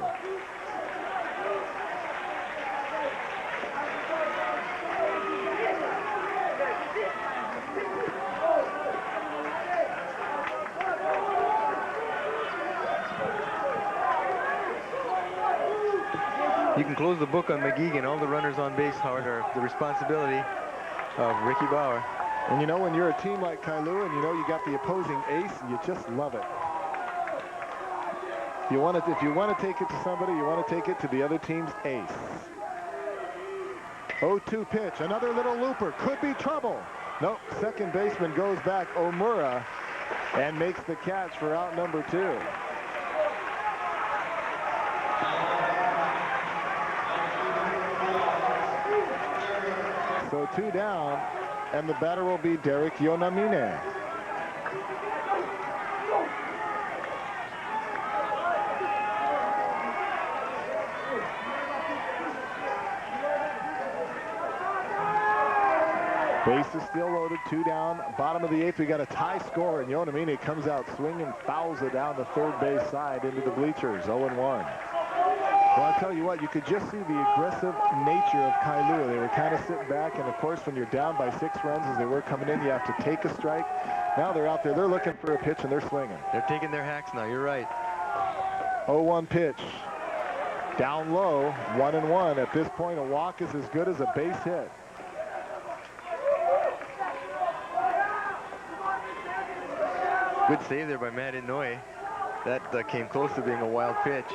You can close the book on McGeegan. All the runners on base, Howard, are the responsibility of Ricky Bauer. And you know, when you're a team like Kailua and you know you got the opposing ace, you just love it. If you want to take it to somebody, you want to take it to the other team's ace. 0-2 pitch, another little looper, could be trouble. Nope, second baseman goes back, Omura, and makes the catch for out number 2. So 2 down, and the batter will be Derek Yonamine. Base is still loaded, 2 down, bottom of the 8th. We got a tie score, and Yonamine comes out swinging, fouls it down the third base side into the bleachers, 0-1. Well, I'll tell you what, you could just see the aggressive nature of Kailua. They were kind of sitting back, and of course, when you're down by 6 runs as they were coming in, you have to take a strike. Now they're out there, they're looking for a pitch, and they're swinging. They're taking their hacks now, you're right. 0-1 pitch. Down low, 1-1. At this point, a walk is as good as a base hit. Good save there by Matt Inouye. That came close to being a wild pitch.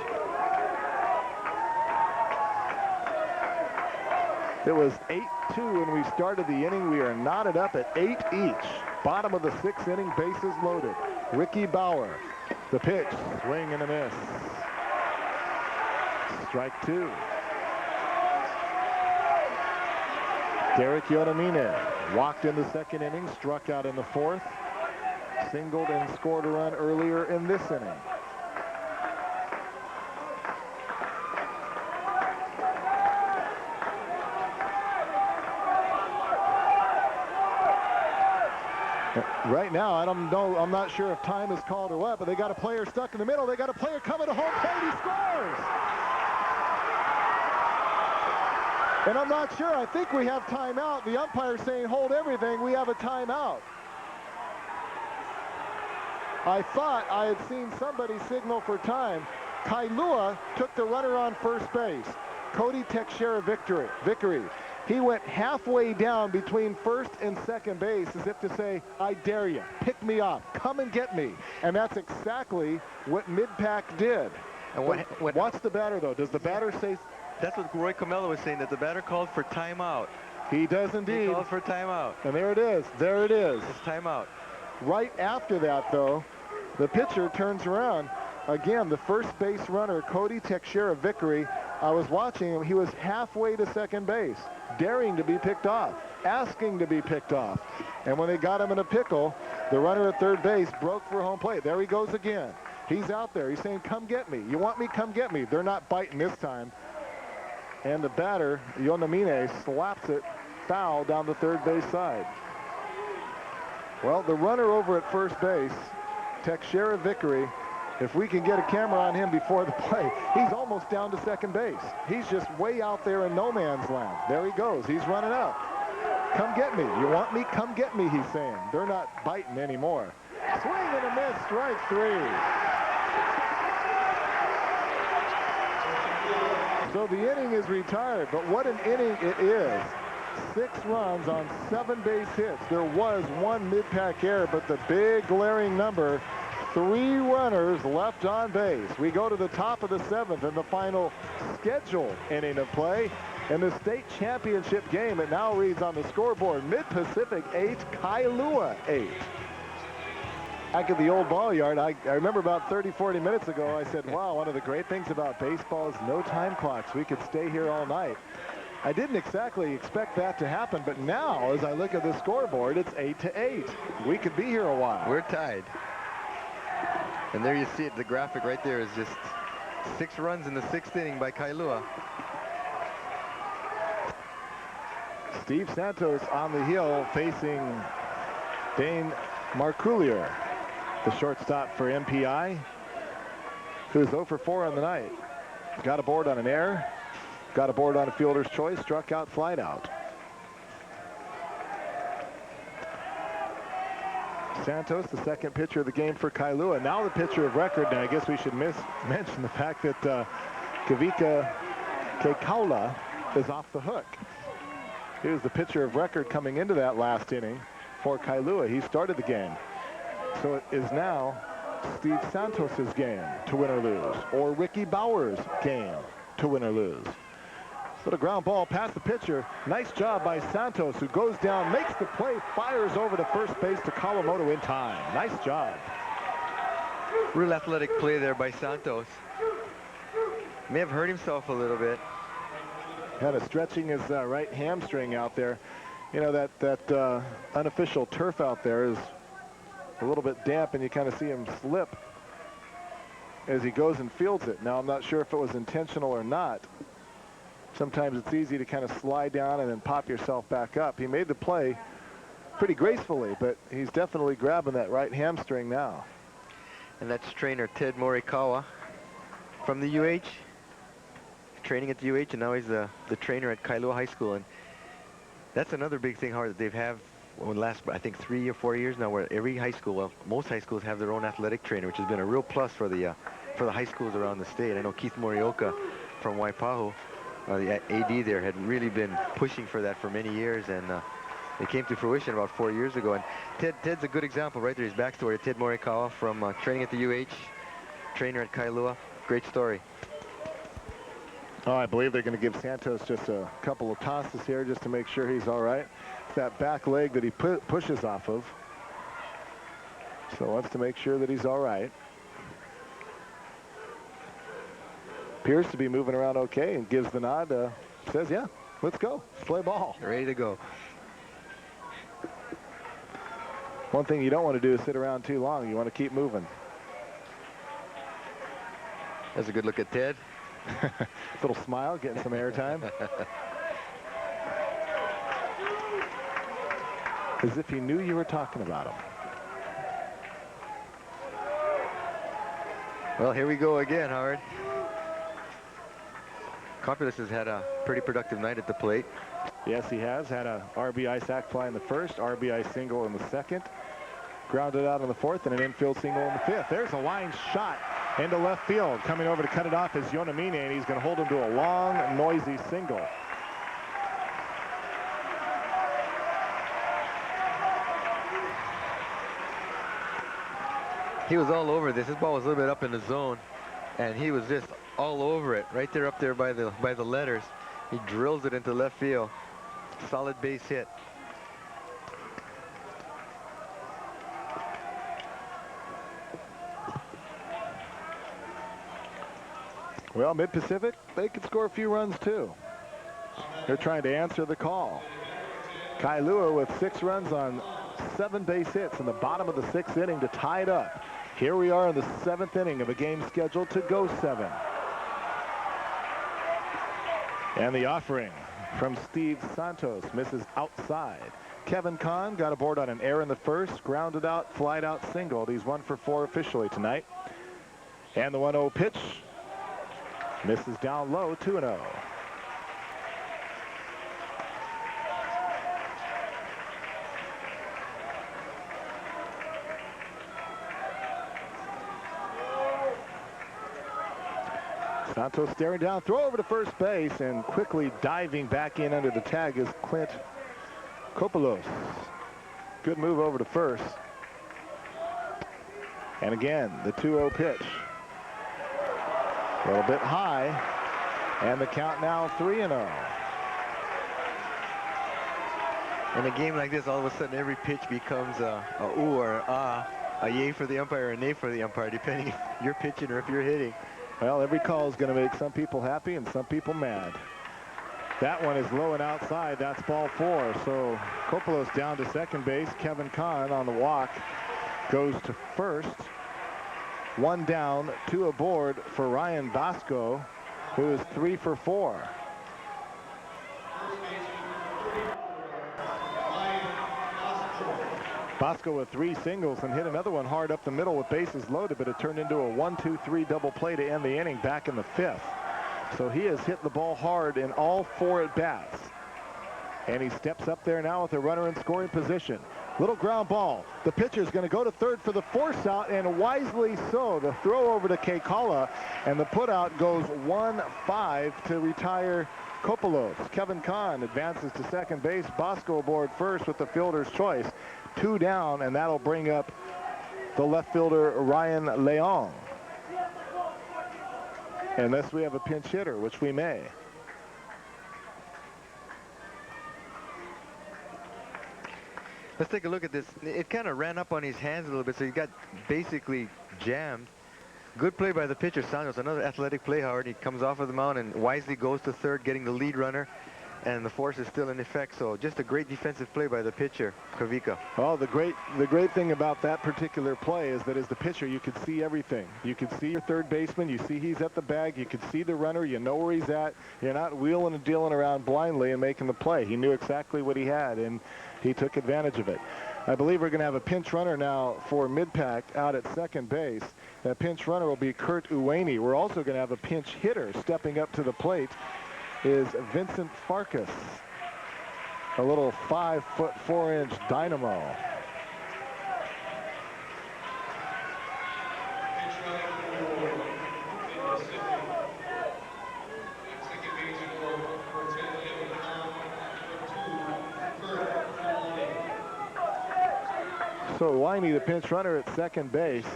It was 8-2 when we started the inning. We are knotted up at 8 each. Bottom of the 6th inning, bases loaded. Ricky Bauer, the pitch, swing and a miss. Strike 2. Derek Yonamine walked in the 2nd inning, struck out in the 4th. Singled and scored a run earlier in this inning. Right now, I don't know, I'm not sure if time is called or what, but they got a player stuck in the middle. They got a player coming to home plate. He scores! And I'm not sure. I think we have timeout. The umpire saying hold everything. We have a timeout. I thought I had seen somebody signal for time. Kailua took the runner on first base. Cody Teixeira Vickery. He went halfway down between first and second base as if to say, I dare you. Pick me up. Come and get me. And that's exactly what mid-pack did. And what's the batter, though? Does the batter say... That's what Roy Camelo was saying, that the batter called for timeout. He does indeed. He called for timeout. And there it is. There it is. It's timeout. Right after that, though, the pitcher turns around. Again, the first base runner, Cody Teixeira Vickery, I was watching him. He was halfway to second base, daring to be picked off, asking to be picked off. And when they got him in a pickle, the runner at third base broke for home plate. There he goes again. He's out there. He's saying, come get me. You want me? Come get me. They're not biting this time. And the batter, Yonamine, slaps it foul down the third base side. Well, the runner over at first base, Teixeira Vickery, if we can get a camera on him before the play, he's almost down to second base. He's just way out there in no man's land. There he goes. He's running out. Come get me. You want me? Come get me, he's saying. They're not biting anymore. Swing and a miss, strike 3. So the inning is retired, but what an inning it is. 6 runs on 7 base hits. There was 1 mid-pack error, but the big glaring number, 3 runners left on base. We go to the top of the 7th in the final scheduled inning of play. In the state championship game, it now reads on the scoreboard, Mid-Pacific 8, Kailua 8. Back at the old ball yard, I remember about 30, 40 minutes ago, I said, wow, one of the great things about baseball is no time clocks. We could stay here all night. I didn't exactly expect that to happen, but now, as I look at the scoreboard, it's 8-8. We could be here a while. We're tied. And there you see it, the graphic right there is just 6 runs in the 6th inning by Kailua. Steve Santos on the hill facing Dane Marcoulier, the shortstop for MPI, who's 0 for 4 on the night. Got a board on an error, got a board on a fielder's choice, struck out, flied out. Santos, the second pitcher of the game for Kailua. Now the pitcher of record. Now I guess we should mention the fact that Kavika Keikaula is off the hook. He was the pitcher of record coming into that last inning for Kailua. He started the game. So it is now Steve Santos' game to win or lose, or Ricky Bauer's game to win or lose. So the ground ball past the pitcher. Nice job by Santos, who goes down, makes the play, fires over to first base to Kawamoto in time. Nice job. Real athletic play there by Santos. May have hurt himself a little bit. Kind of stretching his right hamstring out there. You know, that unofficial turf out there is a little bit damp, and you kind of see him slip as he goes and fields it. Now, I'm not sure if it was intentional or not. Sometimes it's easy to kind of slide down and then pop yourself back up. He made the play pretty gracefully, but he's definitely grabbing that right hamstring now. And that's trainer Ted Morikawa from the UH, training at the UH, and now he's the trainer at Kailua High School. And that's another big thing, Howard, that they've have over the last, I think, 3 or 4 years now, where every high school, well, most high schools have their own athletic trainer, which has been a real plus for the high schools around the state. I know Keith Morioka from Waipahu, the AD there, had really been pushing for that for many years, and it came to fruition about 4 years ago. And Ted's a good example right there. His backstory, Ted Morikawa from training at the UH, trainer at Kailua. Great story. Oh, I believe they're going to give Santos just a couple of tosses here just to make sure he's all right. It's that back leg that he pushes off of. So wants to make sure that he's all right. Appears to be moving around okay and gives the nod. Says, yeah, let's go. Let's play ball. Ready to go. One thing you don't want to do is sit around too long. You want to keep moving. That's a good look at Ted. Little smile, getting some airtime. As if he knew you were talking about him. Well, here we go again, Howard. Copulus has had a pretty productive night at the plate. Yes, he has. Had a RBI sac fly in the first, RBI single in the second. Grounded out in the fourth and an infield single in the fifth. There's a line shot into left field. Coming over to cut it off is Yonamine, and he's going to hold him to a long, noisy single. He was all over this. This ball was a little bit up in the zone, and he was just all over it, right there up there by the letters. He drills it into left field. Solid base hit. Well, Mid-Pacific, they could score a few runs too. They're trying to answer the call. Kailua with 6 runs on 7 base hits in the bottom of the 6th inning to tie it up. Here we are in the 7th inning of a game scheduled to go 7. And the offering from Steve Santos misses outside. Kevin Kahn got aboard on an error in the first, grounded out, flied out, singled. He's 1 for 4 officially tonight. And the 1-0 pitch misses down low, 2-0. Santos staring down, throw over to first base, and quickly diving back in under the tag is Clint Kopelos. Good move over to first. And again, the 2-0 pitch. A little bit high, and the count now 3-0. In a game like this, all of a sudden every pitch becomes a ooh or a yay for the umpire or a nay for the umpire, depending if you're pitching or if you're hitting. Well, every call is going to make some people happy and some people mad. That one is low and outside. That's ball 4. So Kopelos down to second base. Kevin Kahn on the walk goes to first. 1 down, 2 aboard for Ryan Bosco, who is 3 for 4. Bosco with 3 singles and hit another one hard up the middle with bases loaded, but it turned into a 1-2-3 double play to end the inning back in the 5th. So he has hit the ball hard in all 4 at-bats. And he steps up there now with a runner in scoring position. Little ground ball. The pitcher is going to go to third for the force out, and wisely so. The throw over to Keikala, and the put out goes 1-5 to retire Kopelos. Kevin Kahn advances to second base. Bosco aboard first with the fielder's choice. 2 down, and that'll bring up the left fielder Ryan Leong. Unless we have a pinch hitter, which we may. Let's take a look at this. It kind of ran up on his hands a little bit, so he got basically jammed. Good play by the pitcher, Santos. Another athletic play, Howard. He comes off of the mound and wisely goes to third, getting the lead runner. and the force is still in effect. So just a great defensive play by the pitcher, Kavika. Oh, the great thing about that particular play is that as the pitcher, you could see everything. You could see your third baseman. You see he's at the bag. You could see the runner. You know where he's at. You're not wheeling and dealing around blindly and making the play. He knew exactly what he had, and he took advantage of it. I believe we're going to have a pinch runner now for mid-pack out at second base. That pinch runner will be Kurt Uwani. We're also going to have a pinch hitter stepping up to the plate is Vincent Farkas, a little 5'4" dynamo. So Uwani, the pinch runner at second base,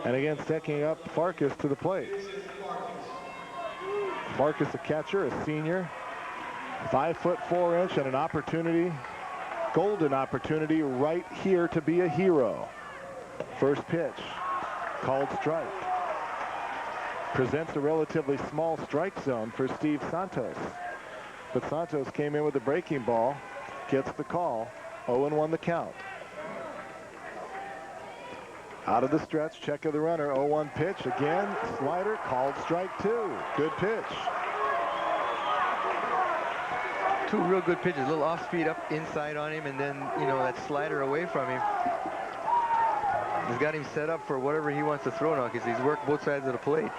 and again taking up Farkas to the plate. Farkas, a catcher, a senior, 5'4", and an opportunity, golden opportunity right here to be a hero. First pitch, called strike. Presents a relatively small strike zone for Steve Santos. But Santos came in with a breaking ball, gets the call, 0-1 the count. Out of the stretch, check of the runner, 0-1 pitch. Again, slider, called strike 2. Good pitch. Two real good pitches, a little off speed up inside on him, and then, you know, that slider away from him. He's got him set up for whatever he wants to throw now because he's worked both sides of the plate.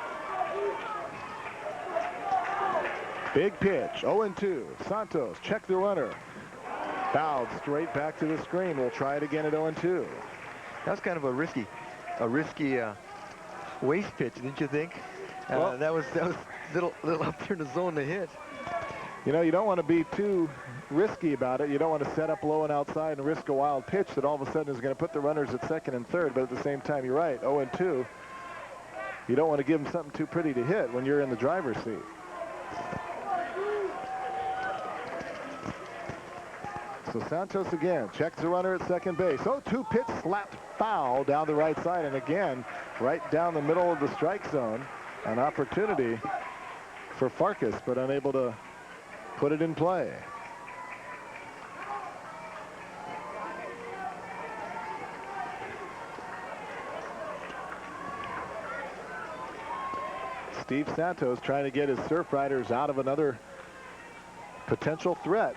Big pitch, 0-2. Santos, check the runner. Fouled straight back to the screen. We'll try it again at 0-2. That was kind of a risky waste pitch, didn't you think? Well, that was little up there in the zone to hit. You know, you don't want to be too risky about it. You don't want to set up low and outside and risk a wild pitch that all of a sudden is going to put the runners at second and third. But at the same time, you're right, 0-2. You don't want to give them something too pretty to hit when you're in the driver's seat. So Santos again checks the runner at second base. 0-2 pitch slapped foul down the right side, and again right down the middle of the strike zone. An opportunity for Farkas, but unable to put it in play. Steve Santos trying to get his Surf Riders out of another potential threat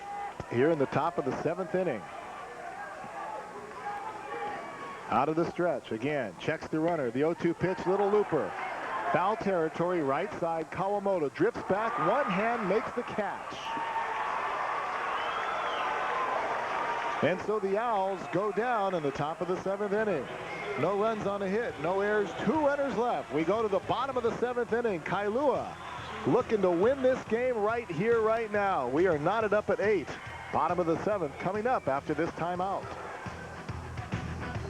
here in the top of the 7th inning. Out of the stretch again, checks the runner. The 0-2 pitch, little looper. Foul territory, right side. Kawamoto drifts back, one hand makes the catch. And so the Owls go down in the top of the 7th inning. No runs on a hit, no errors, 2 runners left. We go to the bottom of the 7th inning. Kailua looking to win this game right here, right now. We are knotted up at 8. Bottom of the 7th coming up after this timeout.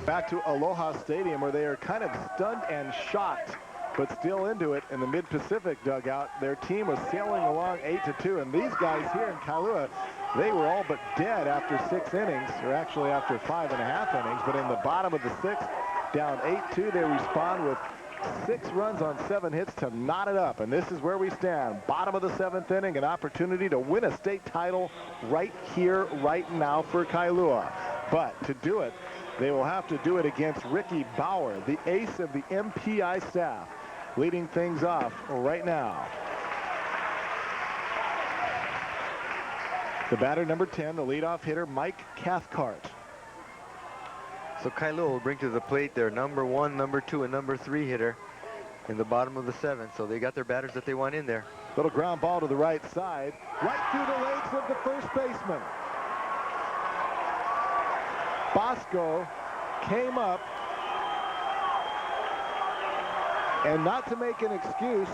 Back to Aloha Stadium, where they are kind of stunned and shocked, but still into it in the Mid-Pacific dugout. Their team was sailing along 8-2, and these guys here in Kailua, they were all but dead after 6 innings, or actually after 5.5 innings. But in the bottom of the 6th, down 8-2, they respond with 6 runs on 7 hits to knot it up. And this is where we stand. Bottom of the 7th inning, an opportunity to win a state title right here, right now for Kailua. But to do it, they will have to do it against Ricky Bauer, the ace of the MPI staff, leading things off right now. The batter, number 10, the leadoff hitter, Mike Cathcart. So Kailua will bring to the plate their number 1, number 2, and number 3 hitter in the bottom of the 7th. So they got their batters that they want in there. Little ground ball to the right side, right through the legs of the first baseman. Bosco came up, and not to make an excuse,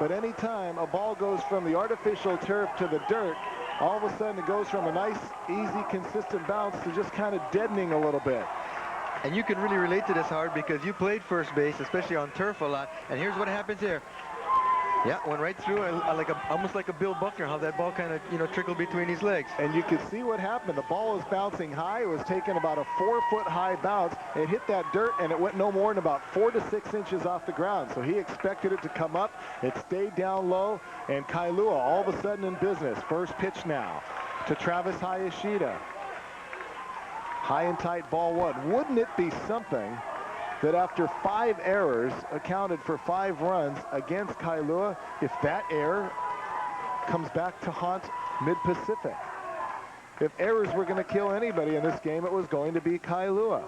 but anytime a ball goes from the artificial turf to the dirt, all of a sudden it goes from a nice, easy, consistent bounce to just kind of deadening a little bit. And you can really relate to this, Howard, because you played first base, especially on turf a lot. And here's what happens here. Yeah, went right through like almost like a Bill Buckner, how that ball kind of, you know, trickled between his legs. And you could see what happened. The ball was bouncing high. It was taking about a 4-foot high bounce. It hit that dirt, and it went no more than about 4 to 6 inches off the ground. So he expected it to come up. It stayed down low, and Kailua all of a sudden in business. First pitch now to Travis Hayashida. High and tight, ball one. Wouldn't it be something that after 5 errors accounted for 5 runs against Kailua, if that error comes back to haunt Mid-Pacific? If errors were going to kill anybody in this game, it was going to be Kailua.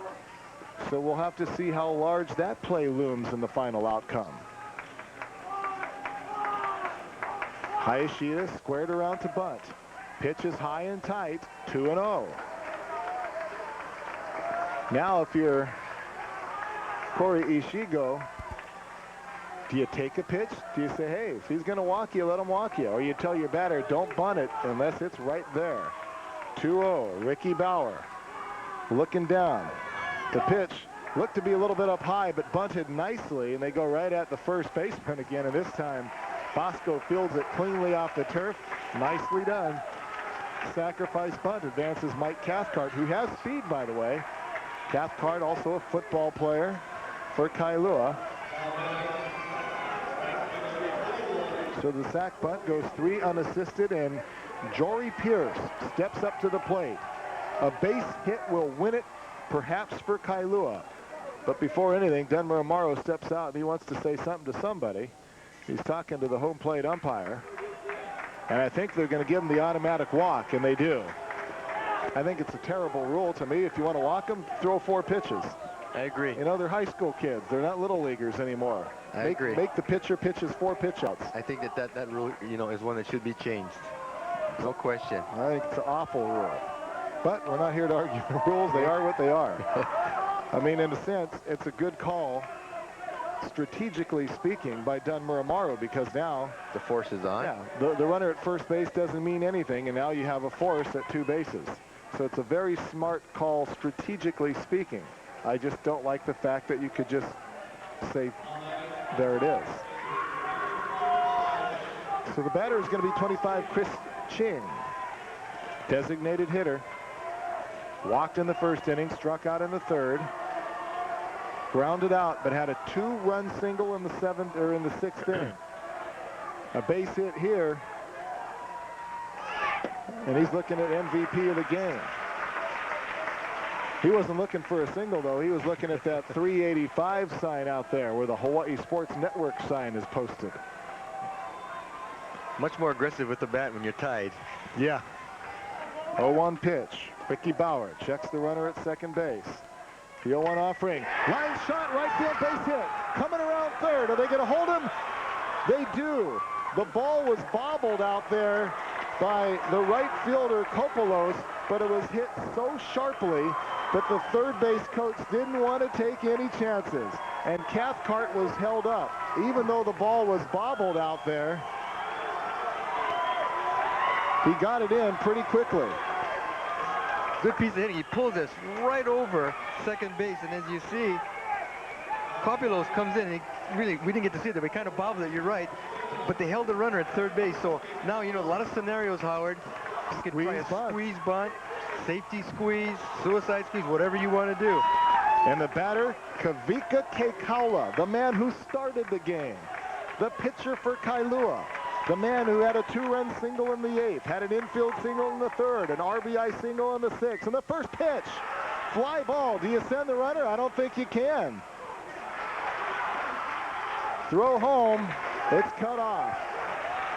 So we'll have to see how large that play looms in the final outcome. Hayashida squared around to bunt. Pitch is high and tight, 2-0. Now if you're Corey Ishigo, do you take a pitch? Do you say, hey, if he's going to walk you, let him walk you? Or you tell your batter, don't bunt it unless it's right there. 2-0, Ricky Bauer looking down. The pitch looked to be a little bit up high, but bunted nicely, and they go right at the first baseman again, and this time Bosco fields it cleanly off the turf. Nicely done. Sacrifice bunt advances Mike Cathcart, who has speed, by the way. Cathcart, also a football player for Kailua. So the sac bunt goes 3 unassisted, and Jory Pierce steps up to the plate. A base hit will win it, perhaps for Kailua. But before anything, Denver Amaro steps out, and he wants to say something to somebody. He's talking to the home plate umpire. And I think they're going to give him the automatic walk, and they do. I think it's a terrible rule to me. If you want to walk them, throw 4 pitches. I agree. You know, they're high school kids. They're not little leaguers anymore. I agree. Make the pitcher pitches 4 pitch outs. I think that rule, you know, is one that should be changed. No question. I think it's an awful rule. But we're not here to argue the rules. They are what they are. I mean, in a sense, it's a good call, strategically speaking, by Dunmer Amaro, because now the force is on. Yeah, the runner at first base doesn't mean anything, and now you have a force at 2 bases. So it's a very smart call, strategically speaking. I just don't like the fact that you could just say, there it is. So the batter is going to be 25, Chris Ching. Designated hitter. Walked in the first inning, struck out in the third. Grounded out, but had a 2-run single in the 6th inning. A base hit here. And he's looking at MVP of the game. He wasn't looking for a single, though. He was looking at that 385 sign out there where the Hawaii Sports Network sign is posted. Much more aggressive with the bat when you're tied. Yeah. 0-1 pitch. Ricky Bauer checks the runner at second base. The 0-1 offering. Line shot, right field, base hit. Coming around third. Are they going to hold him? They do. The ball was bobbled out there by the right fielder, Kopolos, but it was hit so sharply that the third base coach didn't want to take any chances. And Cathcart was held up. Even though the ball was bobbled out there, he got it in pretty quickly. Good piece of hitting. He pulls this right over second base, and as you see, Kopulos comes in, and he really, we didn't get to see it there, but he kind of bobbled it, you're right, but they held the runner at third base. So now, you know, a lot of scenarios, Howard. You can try a squeeze bunt, safety squeeze, suicide squeeze, whatever you want to do. And the batter, Kavika Keikaula, the man who started the game, the pitcher for Kailua, the man who had a 2-run single in the 8th, had an infield single in the 3rd, an RBI single in the 6th, and the first pitch, fly ball. Do you send the runner? I don't think you can. Throw home, it's cut off.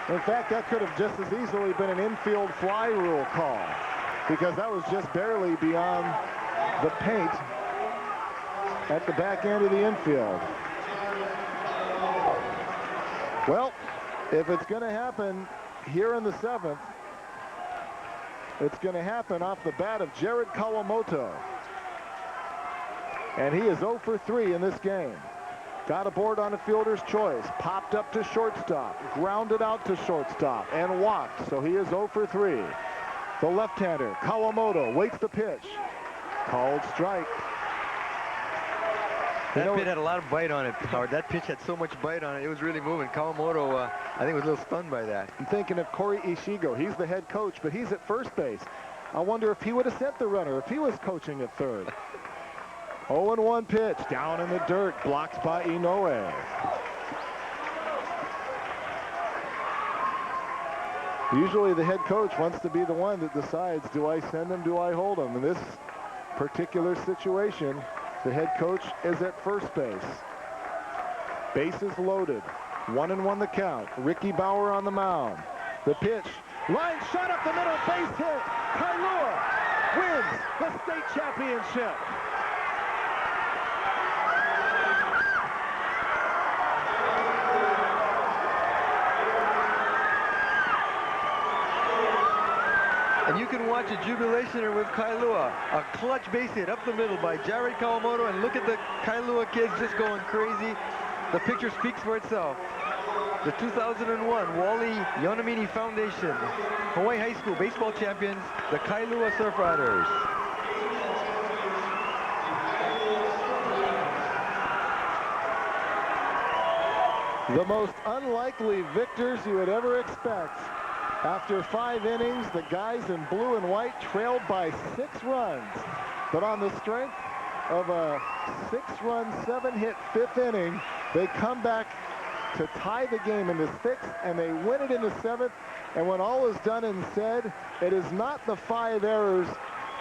In fact, that could have just as easily been an infield fly rule call, because that was just barely beyond the paint at the back end of the infield. Well, if it's going to happen here in the 7th, it's going to happen off the bat of Jared Kawamoto. And he is 0 for 3 in this game. Got aboard on a fielder's choice, popped up to shortstop, grounded out to shortstop, and walked. So he is 0 for 3. The left-hander, Kawamoto, waits the pitch. Called strike. That pitch had a lot of bite on it, Howard. That pitch had so much bite on it. It was really moving. Kawamoto, I think, was a little stunned by that. I'm thinking of Corey Ishigo. He's the head coach, but he's at first base. I wonder if he would have sent the runner if he was coaching at third. 0-1 pitch down in the dirt, blocked by Inoue. Usually the head coach wants to be the one that decides, do I send him, do I hold him? In this particular situation, the head coach is at first base. Bases loaded. 1-1 the count. Ricky Bauer on the mound. The pitch. Line shot up the middle. Base hit. Kailua wins the state championship. And you can watch a jubilation here with Kailua. A clutch base hit up the middle by Jared Kawamoto. And look at the Kailua kids just going crazy. The picture speaks for itself. The 2001 Wally Yonamini Foundation Hawaii High School baseball champions, the Kailua Surf Riders. The most unlikely victors you would ever expect. After 5 innings, the guys in blue and white trailed by 6 runs. But on the strength of a 6-run, 7-hit 5th inning, they come back to tie the game in the 6th, and they win it in the 7th. And when all is done and said, it is not the 5 errors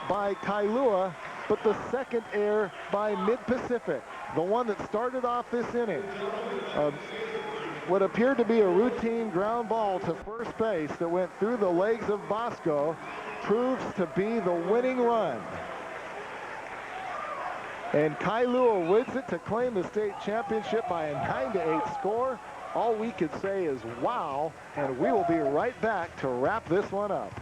by Kailua, but the 2nd error by Mid-Pacific, the one that started off this inning. What appeared to be a routine ground ball to first base that went through the legs of Bosco proves to be the winning run. And Kailua wins it to claim the state championship by a 9-8 score. All we could say is wow, and we will be right back to wrap this one up.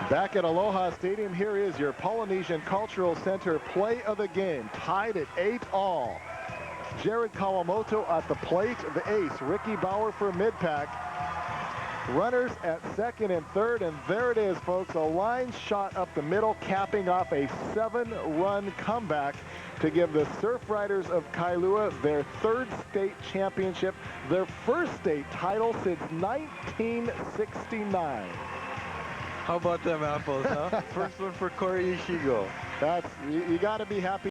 Back at Aloha Stadium, here is your Polynesian Cultural Center play of the game, tied at 8-all. Jared Kawamoto at the plate, the ace, Ricky Bauer for mid-pack. Runners at 2nd and 3rd, and there it is, folks, a line shot up the middle, capping off a 7-run comeback to give the Surf Riders of Kailua their 3rd state championship, their 1st state title since 1969. How about them apples, huh? First one for Corey Ishigo. You got to be happy.